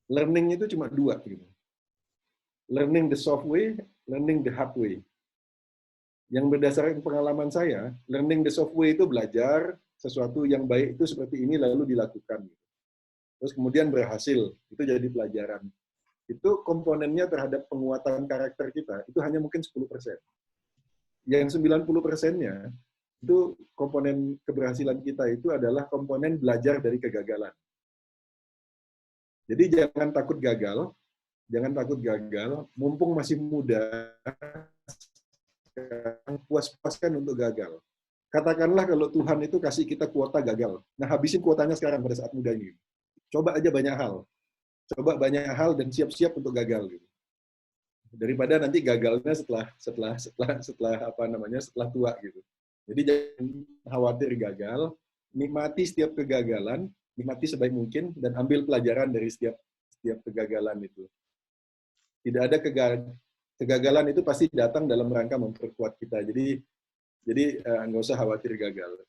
Learning itu cuma 2. Gitu. Learning the soft way, learning the hard way. Yang berdasarkan pengalaman saya, learning the soft way itu belajar sesuatu yang baik itu seperti ini lalu dilakukan. Terus kemudian berhasil, itu jadi pelajaran. Itu komponennya terhadap penguatan karakter kita, itu hanya mungkin 10%. Yang 90%-nya, itu komponen keberhasilan kita itu adalah komponen belajar dari kegagalan. Jadi jangan takut gagal, mumpung masih muda, puas-puaskan untuk gagal. Katakanlah kalau Tuhan itu kasih kita kuota gagal. Nah, habisin kuotanya sekarang pada saat muda ini. Coba aja banyak hal dan siap-siap untuk gagal gitu. Daripada nanti gagalnya setelah tua gitu. Jadi jangan khawatir gagal, nikmati setiap kegagalan, nikmati sebaik mungkin dan ambil pelajaran dari setiap kegagalan itu. Tidak ada kegagalan itu pasti datang dalam rangka memperkuat kita. Jadi nggak usah khawatir gagal.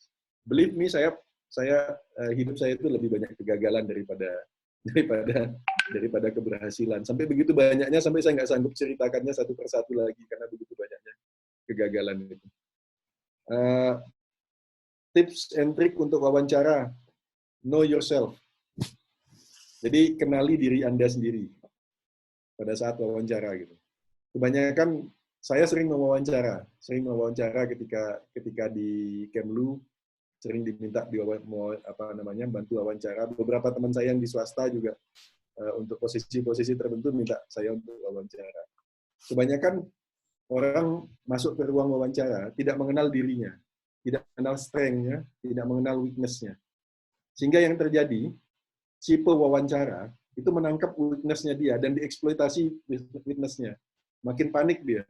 Believe me, saya hidup saya itu lebih banyak kegagalan daripada keberhasilan. Sampai begitu banyaknya, sampai saya nggak sanggup ceritakannya satu persatu lagi karena begitu banyaknya kegagalan itu. Tips and trick untuk wawancara, know yourself. Jadi kenali diri Anda sendiri pada saat wawancara gitu. Kebanyakan saya sering mewawancara ketika di Kemlu, sering diminta bantu wawancara. Beberapa teman saya yang di swasta juga untuk posisi-posisi tertentu minta saya untuk wawancara. Kebanyakan orang masuk ke ruang wawancara tidak mengenal dirinya, tidak mengenal strength-nya, tidak mengenal weakness-nya. Sehingga yang terjadi, si pewawancara itu menangkap weakness-nya dia dan dieksploitasi weakness-nya. Makin panik dia.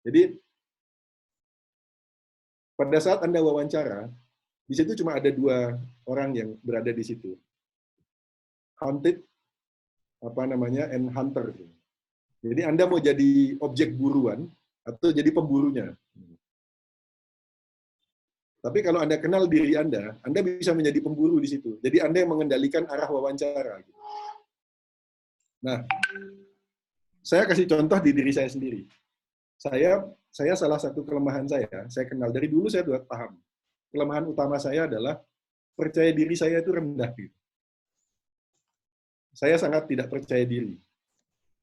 Jadi, pada saat Anda wawancara, di situ cuma ada 2 orang yang berada di situ. Hunted, and hunter. Jadi Anda mau jadi objek buruan atau jadi pemburunya. Tapi kalau Anda kenal diri Anda bisa menjadi pemburu di situ. Jadi Anda yang mengendalikan arah wawancara. Nah, saya kasih contoh di diri saya sendiri. saya salah satu kelemahan saya kenal dari dulu saya sudah paham. Kelemahan utama saya adalah percaya diri saya itu rendah. Gitu. Saya sangat tidak percaya diri.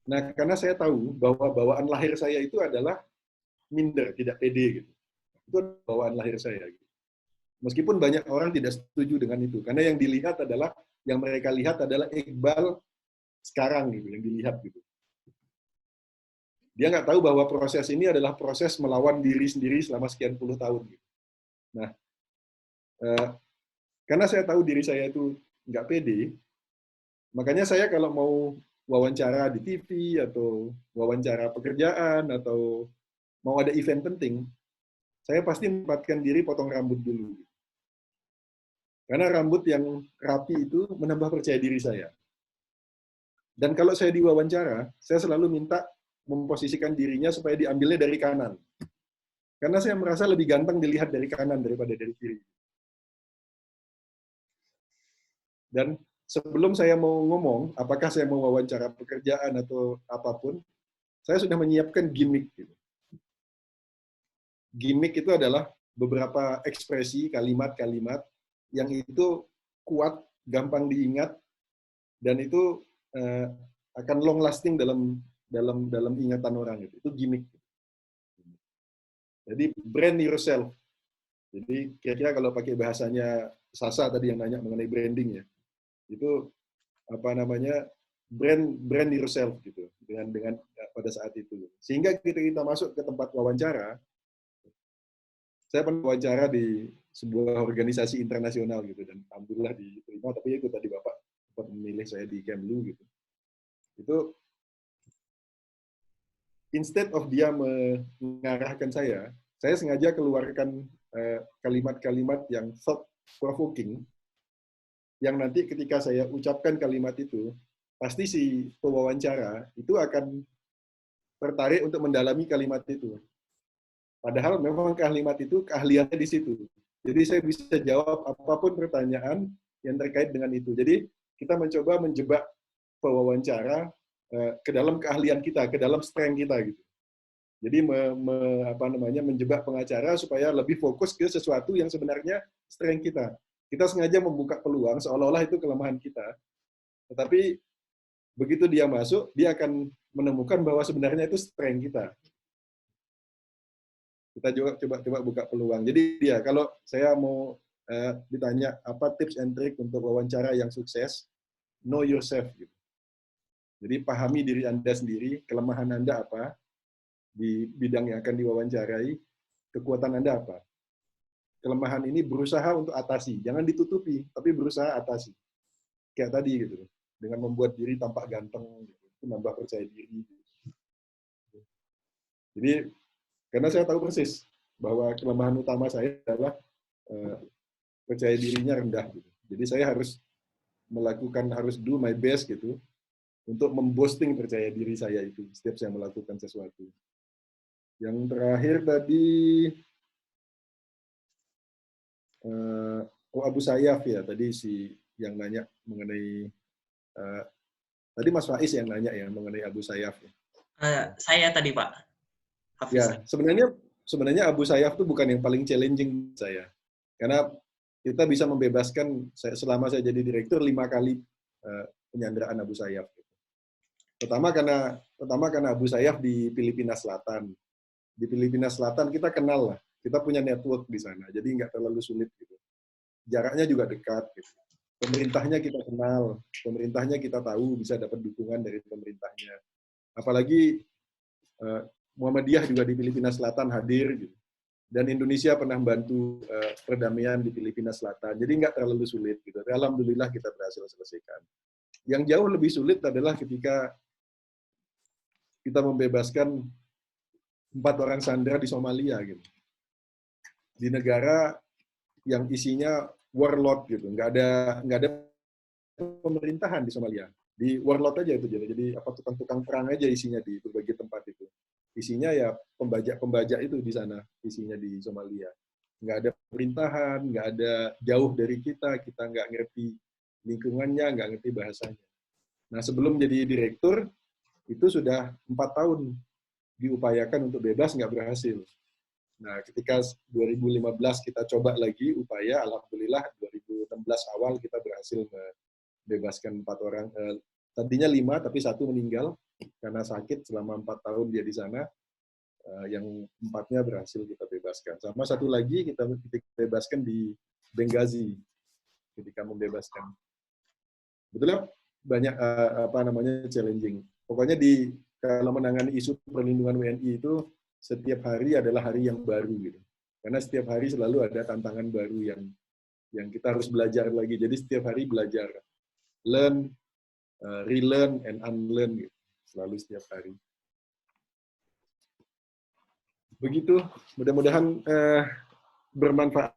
Nah, karena saya tahu bahwa bawaan lahir saya itu adalah minder, tidak pede. Gitu. Itu bawaan lahir saya. Gitu. Meskipun banyak orang tidak setuju dengan itu. Karena yang dilihat adalah, yang mereka lihat adalah Iqbal sekarang, gitu, yang dilihat. Gitu. Dia nggak tahu bahwa proses ini adalah proses melawan diri sendiri selama sekian puluh tahun. Gitu. Nah, karena saya tahu diri saya itu nggak pede, makanya saya kalau mau wawancara di TV atau wawancara pekerjaan atau mau ada event penting, saya pasti menempatkan diri potong rambut dulu. Karena rambut yang rapi itu menambah percaya diri saya. Dan kalau saya diwawancara, saya selalu minta memposisikan dirinya supaya diambilnya dari kanan. Karena saya merasa lebih ganteng dilihat dari kanan daripada dari kiri. Dan sebelum saya mau ngomong, apakah saya mau wawancara pekerjaan atau apapun, saya sudah menyiapkan gimmick. Gitu. Gimmick itu adalah beberapa ekspresi, kalimat-kalimat yang itu kuat, gampang diingat, dan itu akan long lasting dalam ingatan orang. Itu gimmick. Jadi brand yourself. Jadi kira-kira kalau pakai bahasanya Sasa tadi yang nanya mengenai branding ya. Itu apa namanya brand yourself gitu dengan pada saat itu, sehingga kita masuk ke tempat wawancara. Saya pernah wawancara di sebuah organisasi internasional gitu dan alhamdulillah diterima, tapi itu tadi Bapak sempat memilih saya di Kemlu gitu. Itu instead of dia mengarahkan saya sengaja keluarkan kalimat-kalimat yang thought provoking, yang nanti ketika saya ucapkan kalimat itu, pasti si pewawancara itu akan tertarik untuk mendalami kalimat itu. Padahal memang kalimat itu keahliannya di situ. Jadi saya bisa jawab apapun pertanyaan yang terkait dengan itu. Jadi kita mencoba menjebak pewawancara ke dalam keahlian kita, ke dalam strength kita gitu. Jadi menjebak pengacara supaya lebih fokus ke sesuatu yang sebenarnya strength kita. Kita sengaja membuka peluang seolah-olah itu kelemahan kita, tetapi begitu dia masuk, dia akan menemukan bahwa sebenarnya itu strength kita. Kita coba buka peluang. Jadi ya, kalau saya mau ditanya apa tips and trick untuk wawancara yang sukses, know yourself. Gitu. Jadi pahami diri Anda sendiri, kelemahan Anda apa di bidang yang akan diwawancarai, kekuatan Anda apa. Kelemahan ini berusaha untuk atasi, jangan ditutupi, tapi berusaha atasi. Kayak tadi gitu, dengan membuat diri tampak ganteng, gitu. Itu nambah percaya diri. Jadi, karena saya tahu persis bahwa kelemahan utama saya adalah percaya dirinya rendah. Gitu. Jadi saya harus do my best gitu untuk memboosting percaya diri saya itu setiap saya melakukan sesuatu. Yang terakhir tadi Abu Sayyaf ya, tadi si yang nanya mengenai tadi Mas Faiz yang nanya ya mengenai Abu Sayyaf ya. Saya tadi Pak. Hafiz. Ya, sebenarnya Abu Sayyaf itu bukan yang paling challenging saya. Karena kita bisa membebaskan selama saya jadi direktur 5 kali penyanderaan Abu Sayyaf. Pertama karena Abu Sayyaf di Filipina Selatan. Di Filipina Selatan kita kenal lah. Kita punya network di sana, jadi nggak terlalu sulit gitu. Jaraknya juga dekat. Gitu. Pemerintahnya kita kenal, pemerintahnya kita tahu bisa dapat dukungan dari pemerintahnya. Apalagi Muhammadiyah juga di Filipina Selatan hadir, gitu. Dan Indonesia pernah membantu perdamaian di Filipina Selatan, jadi nggak terlalu sulit. Gitu. Alhamdulillah kita berhasil selesaikan. Yang jauh lebih sulit adalah ketika kita membebaskan 4 orang sandera di Somalia, gitu. Di negara yang isinya warlord gitu, nggak ada pemerintahan di Somalia, di warlord aja itu jadi apa tukang perang aja isinya di berbagai tempat itu, isinya ya pembajak itu di sana isinya di Somalia, nggak ada pemerintahan, nggak ada, jauh dari kita nggak ngerti lingkungannya, nggak ngerti bahasanya. Nah sebelum jadi direktur itu sudah 4 tahun diupayakan untuk bebas nggak berhasil. Nah, ketika 2015 kita coba lagi upaya, alhamdulillah 2016 awal kita berhasil membebaskan 4 orang. Tadinya 5, tapi 1 meninggal karena sakit selama 4 tahun dia di sana. Yang 4-nya berhasil kita bebaskan. Sama 1 lagi kita bebaskan di Benghazi ketika membebaskan. Betulnya banyak challenging. Pokoknya kalau menangani isu perlindungan WNI itu setiap hari adalah hari yang baru gitu. Karena setiap hari selalu ada tantangan baru yang kita harus belajar lagi. Jadi setiap hari belajar, learn, relearn, and unlearn gitu. Selalu setiap hari. Begitu, mudah-mudahan bermanfaat.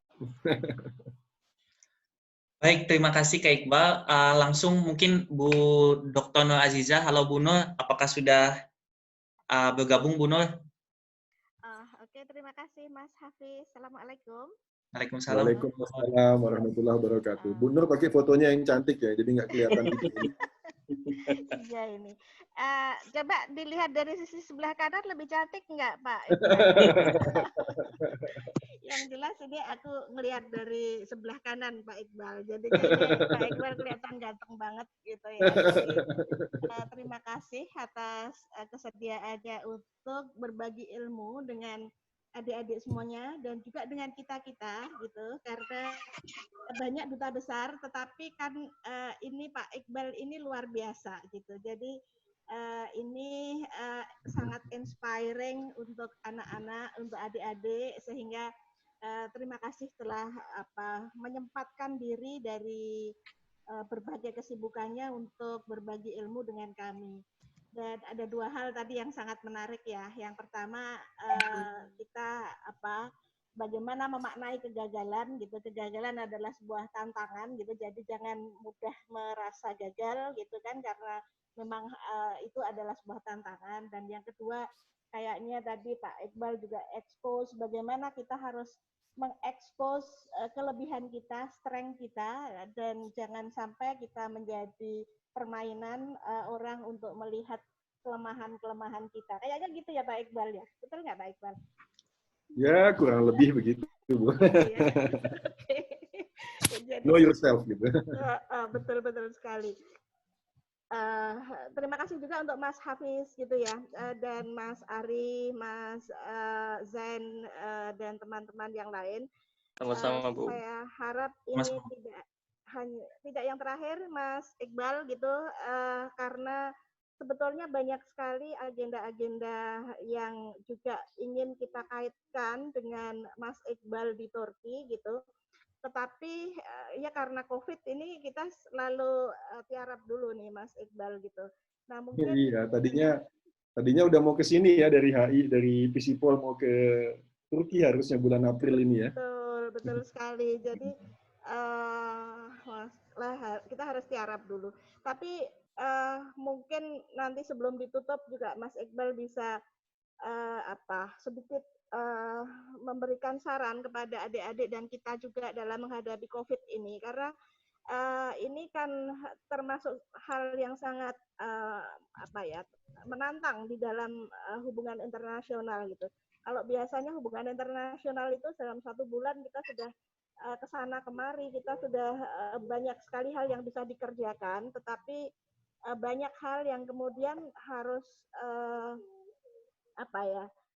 Baik, terima kasih Kak Iqbal. Langsung mungkin Bu Dr. Nur Azizah. Halo Bu Nur, apakah sudah bergabung Bu Nur? Oke, terima kasih Mas Hafiz. Assalamualaikum. Waalaikumsalam. Waalaikumsalam warahmatullahi wabarakatuh. Bu Nur pakai fotonya yang cantik ya, jadi nggak kelihatan gitu. Iya ini. Coba dilihat dari sisi sebelah kanan lebih cantik nggak Pak? Yang jelas ini aku ngelihat dari sebelah kanan Pak Iqbal. Jadi kayaknya Pak Iqbal kelihatan ganteng banget gitu ya. Jadi, terima kasih atas kesediaannya untuk berbagi ilmu dengan adik-adik semuanya dan juga dengan kita-kita gitu, karena banyak duta besar tetapi kan ini Pak Iqbal ini luar biasa gitu. Jadi ini sangat inspiring untuk anak-anak, untuk adik-adik, sehingga terima kasih telah menyempatkan diri dari berbagai kesibukannya untuk berbagi ilmu dengan kami. Dan ada 2 hal tadi yang sangat menarik ya. Yang pertama kita bagaimana memaknai kegagalan gitu. Kegagalan adalah sebuah tantangan gitu. Jadi jangan mudah merasa gagal gitu kan, karena memang itu adalah sebuah tantangan. Dan yang kedua, kayaknya tadi Pak Iqbal juga expose bagaimana kita harus mengekspos kelebihan kita, strength kita, dan jangan sampai kita menjadi permainan orang untuk melihat kelemahan-kelemahan kita. Kayaknya gitu ya Pak Iqbal ya. Betul nggak Pak Iqbal? Ya, kurang lebih begitu, Bu. Jadi, know yourself gitu. Betul sekali. Terima kasih juga untuk Mas Hafiz gitu ya, dan Mas Ari, Mas Zain, dan teman-teman yang lain. Sama-sama Bu. Saya harap ini tidak yang terakhir Mas Iqbal gitu, karena sebetulnya banyak sekali agenda-agenda yang juga ingin kita kaitkan dengan Mas Iqbal di Turki gitu. Tetapi ya karena COVID ini kita selalu tiarap dulu nih Mas Iqbal gitu. Nah mungkin iya, tadinya udah mau ke sini ya dari HI, dari Visipol mau ke Turki harusnya bulan April ini ya. Betul sekali. Jadi kita harus tiarap dulu. Tapi mungkin nanti sebelum ditutup juga Mas Iqbal bisa sedikit memberikan saran kepada adik-adik dan kita juga dalam menghadapi COVID ini, karena ini kan termasuk hal yang sangat menantang di dalam hubungan internasional gitu. Kalau biasanya hubungan internasional itu dalam 1 bulan kita sudah kesana kemari, kita sudah banyak sekali hal yang bisa dikerjakan, tetapi banyak hal yang kemudian harus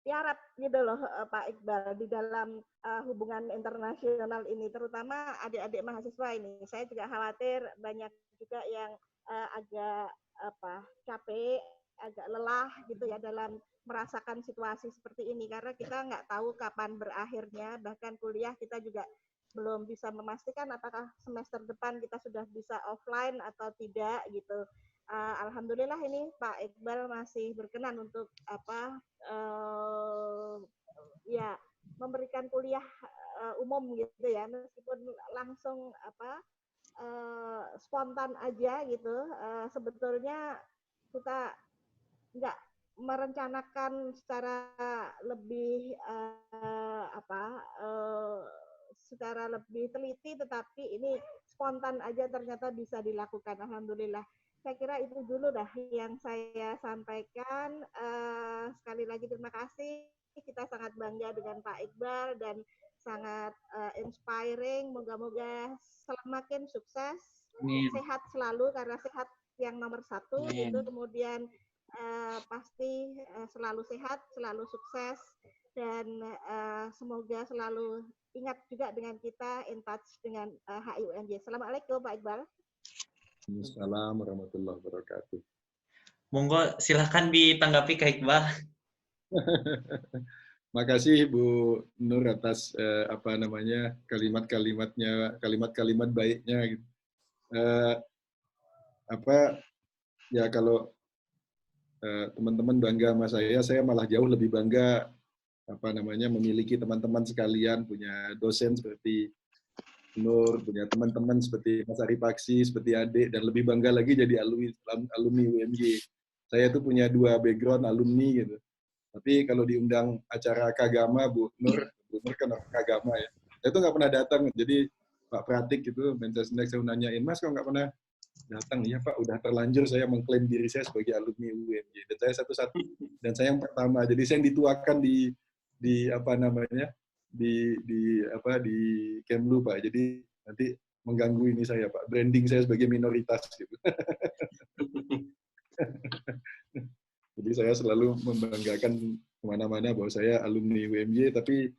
tiarap gitu loh Pak Iqbal di dalam hubungan internasional ini, terutama adik-adik mahasiswa ini. Saya juga khawatir banyak juga yang agak capek, agak lelah gitu ya dalam merasakan situasi seperti ini, karena kita nggak tahu kapan berakhirnya, bahkan kuliah kita juga belum bisa memastikan apakah semester depan kita sudah bisa offline atau tidak gitu. Alhamdulillah ini Pak Iqbal masih berkenan untuk memberikan kuliah umum gitu ya, meskipun langsung spontan aja gitu. Sebetulnya kita nggak merencanakan secara lebih secara lebih teliti, tetapi ini spontan aja ternyata bisa dilakukan. Alhamdulillah. saya kira itu dulu dah yang saya sampaikan. Sekali lagi terima kasih. Kita sangat bangga dengan Pak Iqbal dan sangat inspiring. Moga-moga semakin sukses, Amin. sehat selalu karena sehat yang nomor satu Amin. gitu. Kemudian pasti selalu sehat, selalu sukses dan semoga selalu ingat juga dengan kita, in touch dengan HIUMJ. Assalamualaikum Pak Iqbal. Assalamualaikum warahmatullahi wabarakatuh. Monggo silahkan ditanggapi Kak Iqbal. Makasih Bu Nur atas kalimat-kalimatnya, kalimat-kalimat baiknya. Gitu. Kalau teman-teman bangga sama saya malah jauh lebih bangga memiliki teman-teman sekalian, punya dosen seperti Nur, punya teman-teman seperti Mas Ari Paksi, seperti Adik, dan lebih bangga lagi jadi alumni UMJ. Saya tuh punya 2 background alumni gitu. Tapi kalau diundang acara Kagama, Bu Nur kan Kagama ya. Saya tuh nggak pernah datang. Jadi Pak Pratik gitu, Mensesnek saya nanyain, Mas kok nggak pernah datang? Iya Pak, udah terlanjur saya mengklaim diri saya sebagai alumni UMJ. Dan saya satu-satu. Dan saya yang pertama. Jadi saya yang dituakan di Kemlu Pak. Jadi nanti mengganggu ini saya Pak. Branding saya sebagai minoritas gitu. Jadi saya selalu membanggakan kemana-mana bahwa saya alumni UMJ, tapi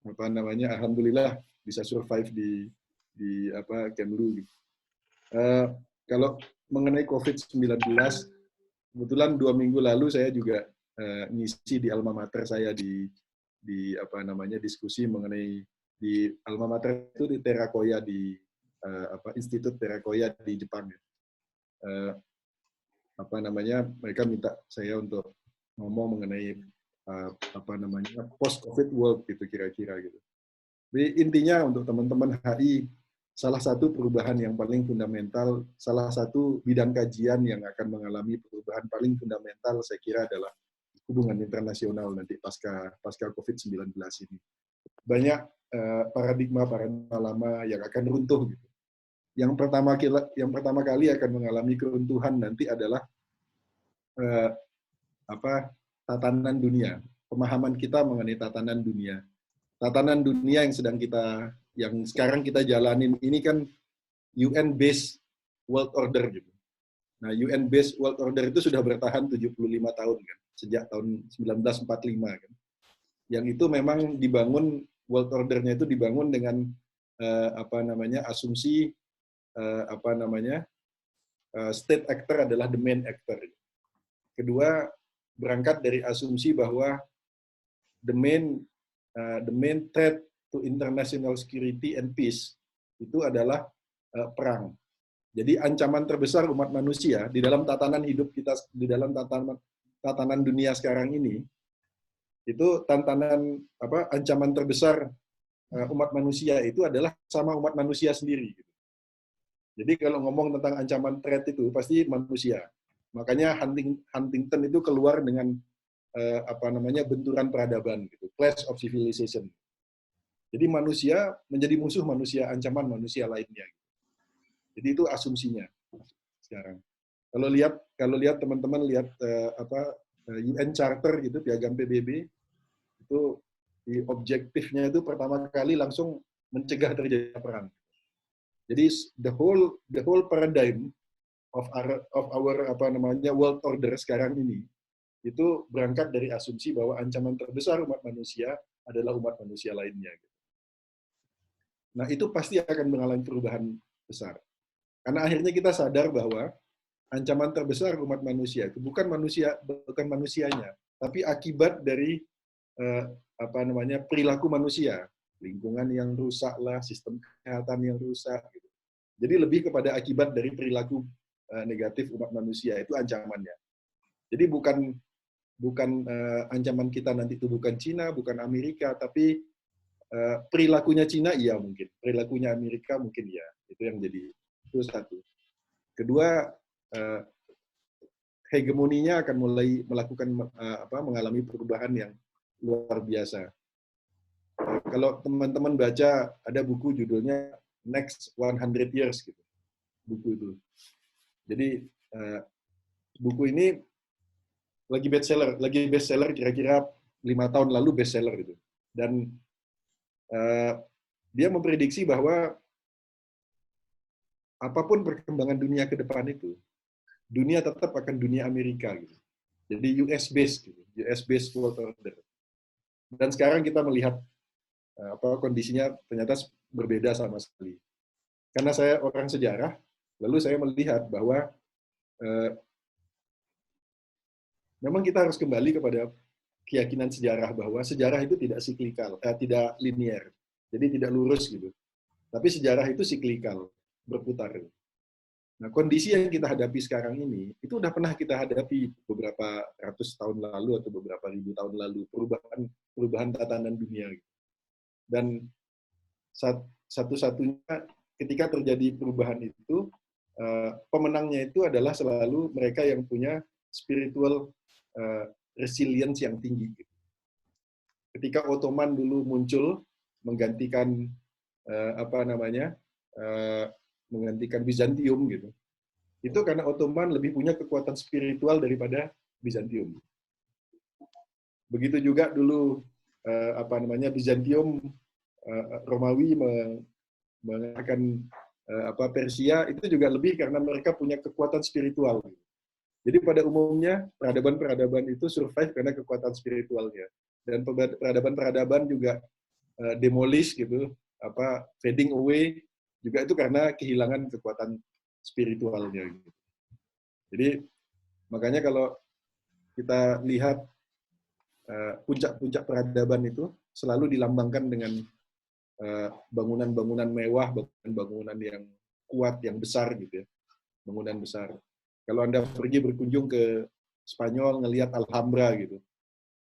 alhamdulillah bisa survive di Kemlu. Kalau mengenai COVID-19, kebetulan 2 minggu lalu saya juga ngisi di alma mater saya di diskusi mengenai di alma mater itu di Terakoya di Institut Terakoya di Jepang. Mereka minta saya untuk ngomong mengenai post COVID world gitu kira-kira gitu. Jadi intinya untuk teman-teman HI, salah satu perubahan yang paling fundamental, salah satu bidang kajian yang akan mengalami perubahan paling fundamental saya kira adalah hubungan internasional nanti pasca COVID-19 ini. Banyak paradigma lama yang akan runtuh gitu. Yang pertama kali akan mengalami keruntuhan nanti adalah tatanan dunia, pemahaman kita mengenai tatanan dunia. Tatanan dunia yang sekarang kita jalanin ini kan UN based world order gitu. Nah, UN based world order itu sudah bertahan 75 tahun kan, sejak tahun 1945 kan. Yang itu memang dibangun, world order-nya itu dibangun dengan asumsi state actor adalah the main actor. Kedua, berangkat dari asumsi bahwa the main threat to international security and peace itu adalah perang. Jadi ancaman terbesar umat manusia di dalam tatanan hidup kita, di dalam tatanan dunia sekarang ini, itu ancaman terbesar umat manusia itu adalah sama umat manusia sendiri. Jadi kalau ngomong tentang ancaman threat itu pasti manusia. Makanya Huntington itu keluar dengan benturan peradaban gitu, clash of civilization. Jadi manusia menjadi musuh manusia, ancaman manusia lainnya. Jadi itu asumsinya sekarang. Kalau lihat teman-teman lihat UN Charter gitu, piagam PBB itu di objektifnya itu pertama kali langsung mencegah terjadi perang. Jadi the whole paradigm of our world order sekarang ini itu berangkat dari asumsi bahwa ancaman terbesar umat manusia adalah umat manusia lainnya. Nah, itu pasti akan mengalami perubahan besar. Karena akhirnya kita sadar bahwa ancaman terbesar umat manusia itu bukan manusianya, tapi akibat dari perilaku manusia, lingkungan yang rusak lah, sistem kesehatan yang rusak. Gitu. Jadi lebih kepada akibat dari perilaku negatif umat manusia, itu ancamannya. Jadi bukan ancaman kita nanti itu bukan Cina, bukan Amerika, tapi perilakunya Cina iya mungkin, perilakunya Amerika mungkin iya. Itu yang jadi itu satu. Kedua, hegemoninya akan mulai mengalami perubahan yang luar biasa. Kalau teman-teman baca ada buku judulnya Next 100 Years gitu. Buku itu. Jadi buku ini lagi bestseller kira-kira 5 tahun lalu bestseller gitu. Dan dia memprediksi bahwa apapun perkembangan dunia ke depan itu, dunia tetap akan dunia Amerika gitu. Jadi US based gitu, US based world order. Dan sekarang kita melihat kondisinya ternyata berbeda sama sekali. Karena saya orang sejarah, lalu saya melihat bahwa memang kita harus kembali kepada keyakinan sejarah bahwa sejarah itu tidak siklikal, tidak linier, jadi tidak lurus gitu. Tapi sejarah itu siklikal, berputar. Nah, kondisi yang kita hadapi sekarang ini itu udah pernah kita hadapi beberapa ratus tahun lalu atau beberapa ribu tahun lalu, perubahan tatanan dunia. Dan satu-satunya ketika terjadi perubahan itu, pemenangnya itu adalah selalu mereka yang punya spiritual resilience yang tinggi. Ketika Ottoman dulu muncul menggantikan menggantikan Bizantium gitu, itu karena Ottoman lebih punya kekuatan spiritual daripada Bizantium. Begitu juga dulu Bizantium, Romawi mengalahkan Persia, itu juga lebih karena mereka punya kekuatan spiritual. Jadi pada umumnya peradaban-peradaban itu survive karena kekuatan spiritualnya, dan peradaban-peradaban juga demolish gitu, fading away juga itu karena kehilangan kekuatan spiritualnya. Gitu. Jadi makanya kalau kita lihat puncak-puncak peradaban itu selalu dilambangkan dengan bangunan-bangunan mewah, bangunan yang kuat, yang besar gitu ya, bangunan besar. Kalau Anda pergi berkunjung ke Spanyol, ngelihat Alhambra gitu,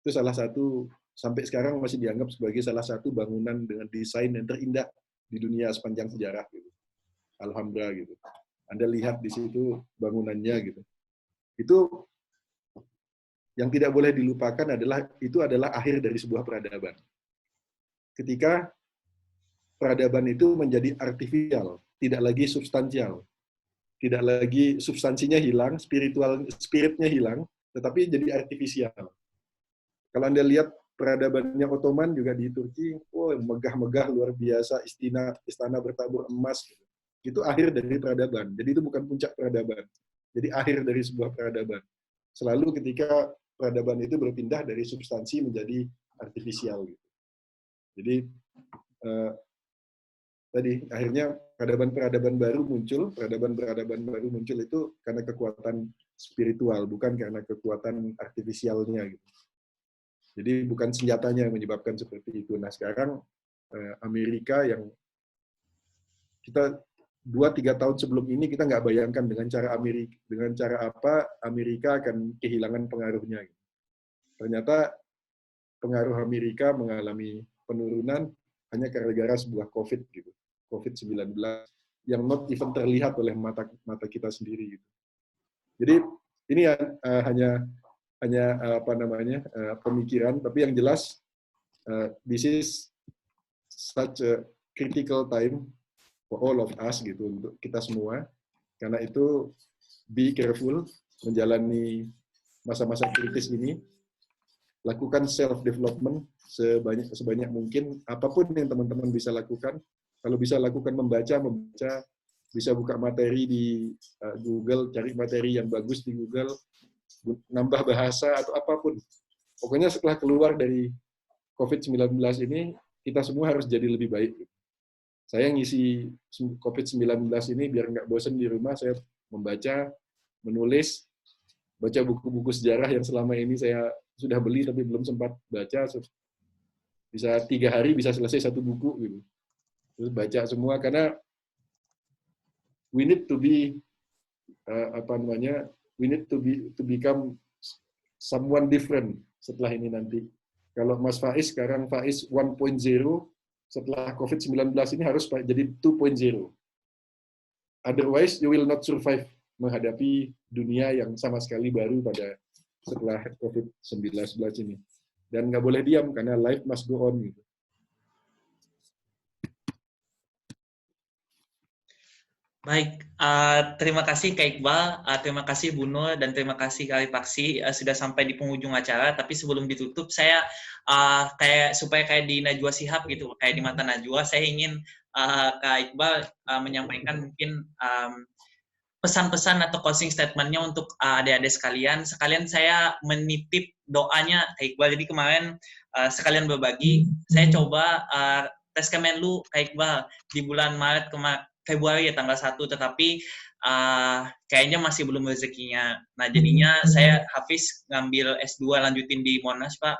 itu salah satu, sampai sekarang masih dianggap sebagai salah satu bangunan dengan desain yang terindah di dunia sepanjang sejarah gitu. Alhambra gitu. Anda lihat di situ bangunannya gitu. Itu yang tidak boleh dilupakan adalah akhir dari sebuah peradaban. Ketika peradaban itu menjadi artifisial, tidak lagi substansial. Tidak lagi substansinya hilang, spiritnya hilang, tetapi jadi artifisial. Kalau Anda lihat peradabannya Ottoman juga di Turki, megah-megah luar biasa, istana bertabur emas. Itu akhir dari peradaban. Jadi itu bukan puncak peradaban. Jadi akhir dari sebuah peradaban. Selalu ketika peradaban itu berpindah dari substansi menjadi artifisial. Jadi tadi akhirnya peradaban-peradaban baru muncul itu karena kekuatan spiritual, bukan karena kekuatan artifisialnya gitu. Jadi bukan senjatanya yang menyebabkan seperti itu. Nah sekarang Amerika yang kita 2-3 tahun sebelum ini kita nggak bayangkan dengan cara apa Amerika akan kehilangan pengaruhnya. Gitu. Ternyata pengaruh Amerika mengalami penurunan hanya gara-gara sebuah COVID gitu. COVID-19 yang not even terlihat oleh mata kita sendiri gitu. Jadi ini hanya pemikiran, tapi yang jelas this is such a critical time for all of us gitu, untuk kita semua. Karena itu be careful menjalani masa-masa kritis ini. Lakukan self development sebanyak mungkin, apapun yang teman-teman bisa lakukan. Kalau bisa lakukan membaca, bisa buka materi di Google, cari materi yang bagus di Google, nambah bahasa atau apapun. Pokoknya setelah keluar dari COVID-19 ini, kita semua harus jadi lebih baik. Saya ngisi COVID-19 ini biar nggak bosan di rumah, saya membaca, menulis, baca buku-buku sejarah yang selama ini saya sudah beli tapi belum sempat baca. Bisa 3 hari bisa selesai 1 buku gitu. Terus baca semua, karena we need to be we need to become someone different setelah ini nanti. Kalau Mas Faiz sekarang Faiz 1.0, setelah COVID-19 ini harus jadi 2.0. Otherwise you will not survive menghadapi dunia yang sama sekali baru pada setelah COVID-19 ini. Dan nggak boleh diam karena life must go on gitu. Baik, terima kasih Kak Iqbal, terima kasih Bu Nur, dan terima kasih Kak Paksi sudah sampai di penghujung acara. Tapi sebelum ditutup, saya supaya kayak di Najwa Shihab gitu, kayak di Mata Najwa, saya ingin Kak Iqbal menyampaikan mungkin pesan-pesan atau closing statement-nya untuk adik-adik sekalian. Sekalian saya menitip doanya Kak Iqbal. Jadi kemarin sekalian berbagi, saya coba tes Kemenlu Kak Iqbal di bulan Maret Februari ya tanggal 1, tetapi kayaknya masih belum rezekinya. Nah, jadinya saya Hafiz ngambil S2 lanjutin di Monash, Pak.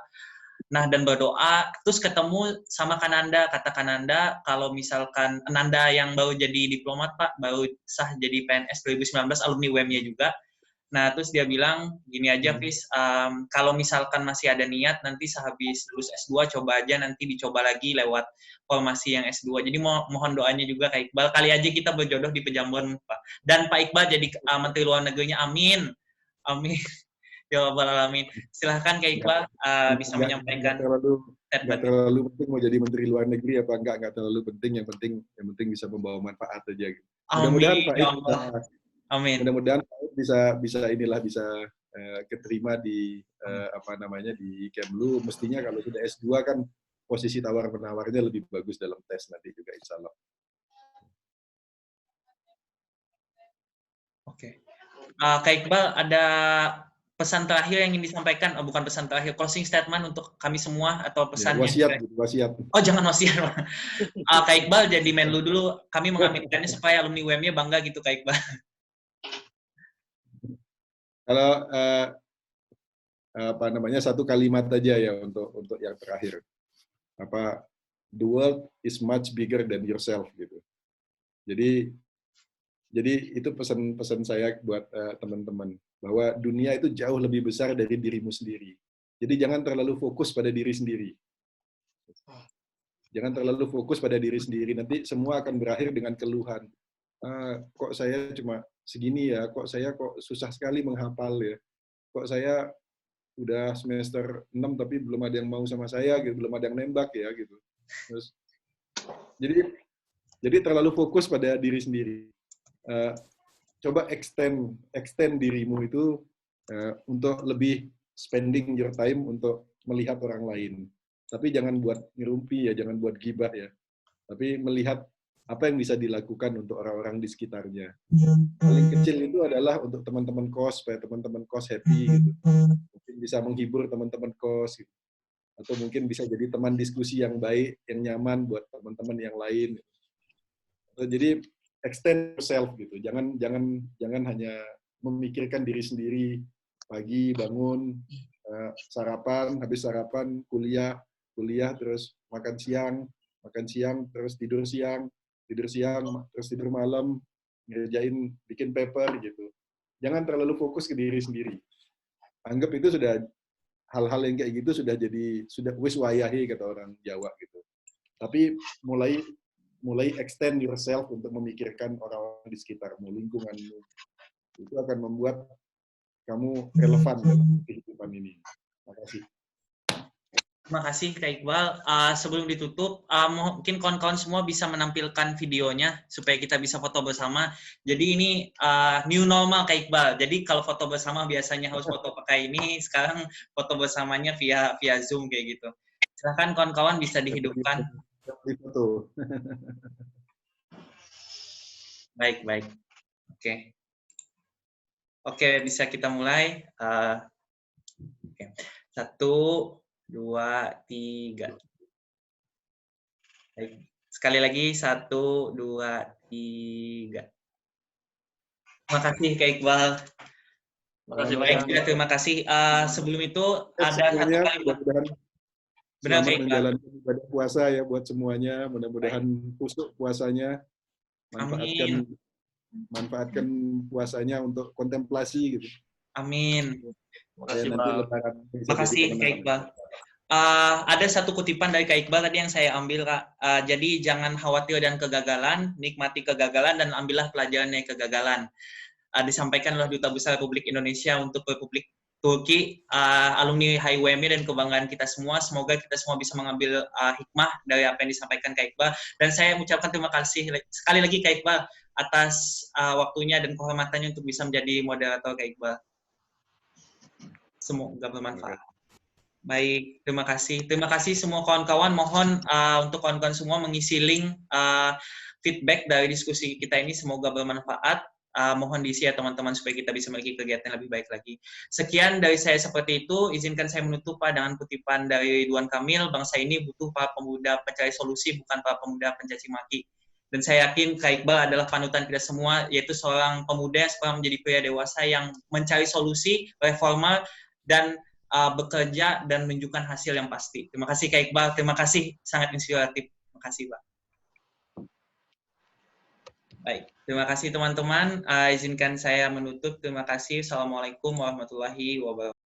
Nah, dan berdoa, terus ketemu sama Kananda, kata Kananda, kalau misalkan Ananda yang baru jadi diplomat, Pak, baru sah jadi PNS 2019, alumni UM-nya juga. Nah, terus dia bilang, gini aja, Fis, kalau misalkan masih ada niat, nanti sehabis lulus S2, coba aja, nanti dicoba lagi lewat formasi yang S2. Jadi mohon doanya juga Kak Iqbal, kali aja kita berjodoh di Pejamuan, Pak. Dan Pak Iqbal jadi Menteri Luar Negerinya, amin. Amin. Ya Rabbal Alamin. Silahkan Kak Iqbal bisa menyampaikan nggak terlalu penting mau jadi Menteri Luar Negeri apa nggak terlalu penting. Yang penting bisa membawa manfaat aja. Gitu. Mudah-mudahan Pak mudah-mudahan bisa keterima di di Kemlu. Mestinya kalau sudah S2 kan posisi tawar-menawarnya lebih bagus dalam tes nanti juga insya Allah. Oke. Kak Iqbal, ada pesan terakhir yang ingin disampaikan? Bukan pesan terakhir, closing statement untuk kami semua atau pesan wasiat. Oh, jangan wasiat. Kak Iqbal jadi Menlu dulu, kami mengaminkannya supaya alumni UM-nya bangga gitu Kak Iqbal. Kalau satu kalimat aja ya untuk yang terakhir. The world is much bigger than yourself gitu. Jadi itu pesan saya buat teman-teman bahwa dunia itu jauh lebih besar dari dirimu sendiri. Jadi jangan terlalu fokus pada diri sendiri. Jangan terlalu fokus pada diri sendiri. Nanti semua akan berakhir dengan keluhan. Kok saya cuma segini ya? Kok saya susah sekali menghafal ya? Kok saya udah semester 6 tapi belum ada yang mau sama saya gitu, belum ada yang nembak ya gitu. Terus jadi terlalu fokus pada diri sendiri. Coba extend dirimu itu untuk lebih spending your time untuk melihat orang lain. Tapi jangan buat ngerumpi ya, jangan buat gibah ya. Tapi melihat apa yang bisa dilakukan untuk orang-orang di sekitarnya. Paling kecil itu adalah untuk teman-teman kos, supaya teman-teman kos happy gitu. Mungkin bisa menghibur teman-teman kos gitu. Atau mungkin bisa jadi teman diskusi yang baik, yang nyaman buat teman-teman yang lain. Jadi extend yourself gitu. Jangan hanya memikirkan diri sendiri. Pagi bangun, sarapan, habis sarapan kuliah terus makan siang terus tidur siang terus tidur malam, ngerjain bikin paper gitu. Jangan terlalu fokus ke diri sendiri. Anggap itu sudah hal-hal yang kayak gitu sudah wis wayahe kata orang Jawa gitu. Tapi mulai extend yourself untuk memikirkan orang-orang di sekitarmu, lingkunganmu. Itu akan membuat kamu relevan dalam kehidupan ini. Terima kasih. Terima kasih Kak Iqbal. Sebelum ditutup, mungkin kawan-kawan semua bisa menampilkan videonya supaya kita bisa foto bersama. Jadi ini new normal Kak Iqbal. Jadi kalau foto bersama biasanya harus foto pakai ini, sekarang foto bersamanya via Zoom kayak gitu. Silakan kawan-kawan bisa dihidupkan. Baik. Oke, bisa kita mulai. 1, 2, 3. Baik. Sekali lagi 1, 2, 3. Terima kasih Kak Iqbal. Terima kasih. Sebelum itu ada satu kalimat. Benar Kak Iqbal. Menjalankan ibadah puasa ya buat semuanya. Mudah-mudahan kusuk puasanya. Manfaatkan puasanya untuk kontemplasi gitu. Amin. Terima kasih Kak Iqbal. Ada satu kutipan dari Kak Iqbal tadi yang saya ambil, Kak. Jadi jangan khawatir dan kegagalan, nikmati kegagalan dan ambillah pelajaran dari kegagalan. Disampaikan oleh Duta Besar Republik Indonesia untuk Republik Turki, alumni HIWM dan kebanggaan kita semua. Semoga kita semua bisa mengambil hikmah dari apa yang disampaikan Kak Iqbal. Dan saya mengucapkan terima kasih sekali lagi Kak Iqbal atas waktunya dan kehormatannya untuk bisa menjadi moderator Kak Iqbal. Semoga bermanfaat. Baik, terima kasih. Terima kasih semua kawan-kawan. Mohon untuk kawan-kawan semua mengisi link feedback dari diskusi kita ini. Semoga bermanfaat. Mohon diisi ya teman-teman supaya kita bisa memiliki kegiatan yang lebih baik lagi. Sekian dari saya seperti itu. Izinkan saya menutup dengan kutipan dari Ridwan Kamil. Bangsa ini butuh para pemuda pencari solusi, bukan para pemuda pencaci maki. Dan saya yakin Kak Iqbal adalah panutan kita semua, yaitu seorang pemuda yang sekarang menjadi pria dewasa yang mencari solusi, reforma, dan bekerja dan menunjukkan hasil yang pasti. Terima kasih Kak Iqbal, terima kasih, sangat inspiratif. Terima kasih Pak. Baik, terima kasih teman-teman. Izinkan saya menutup. Terima kasih. Assalamualaikum warahmatullahi wabarakatuh.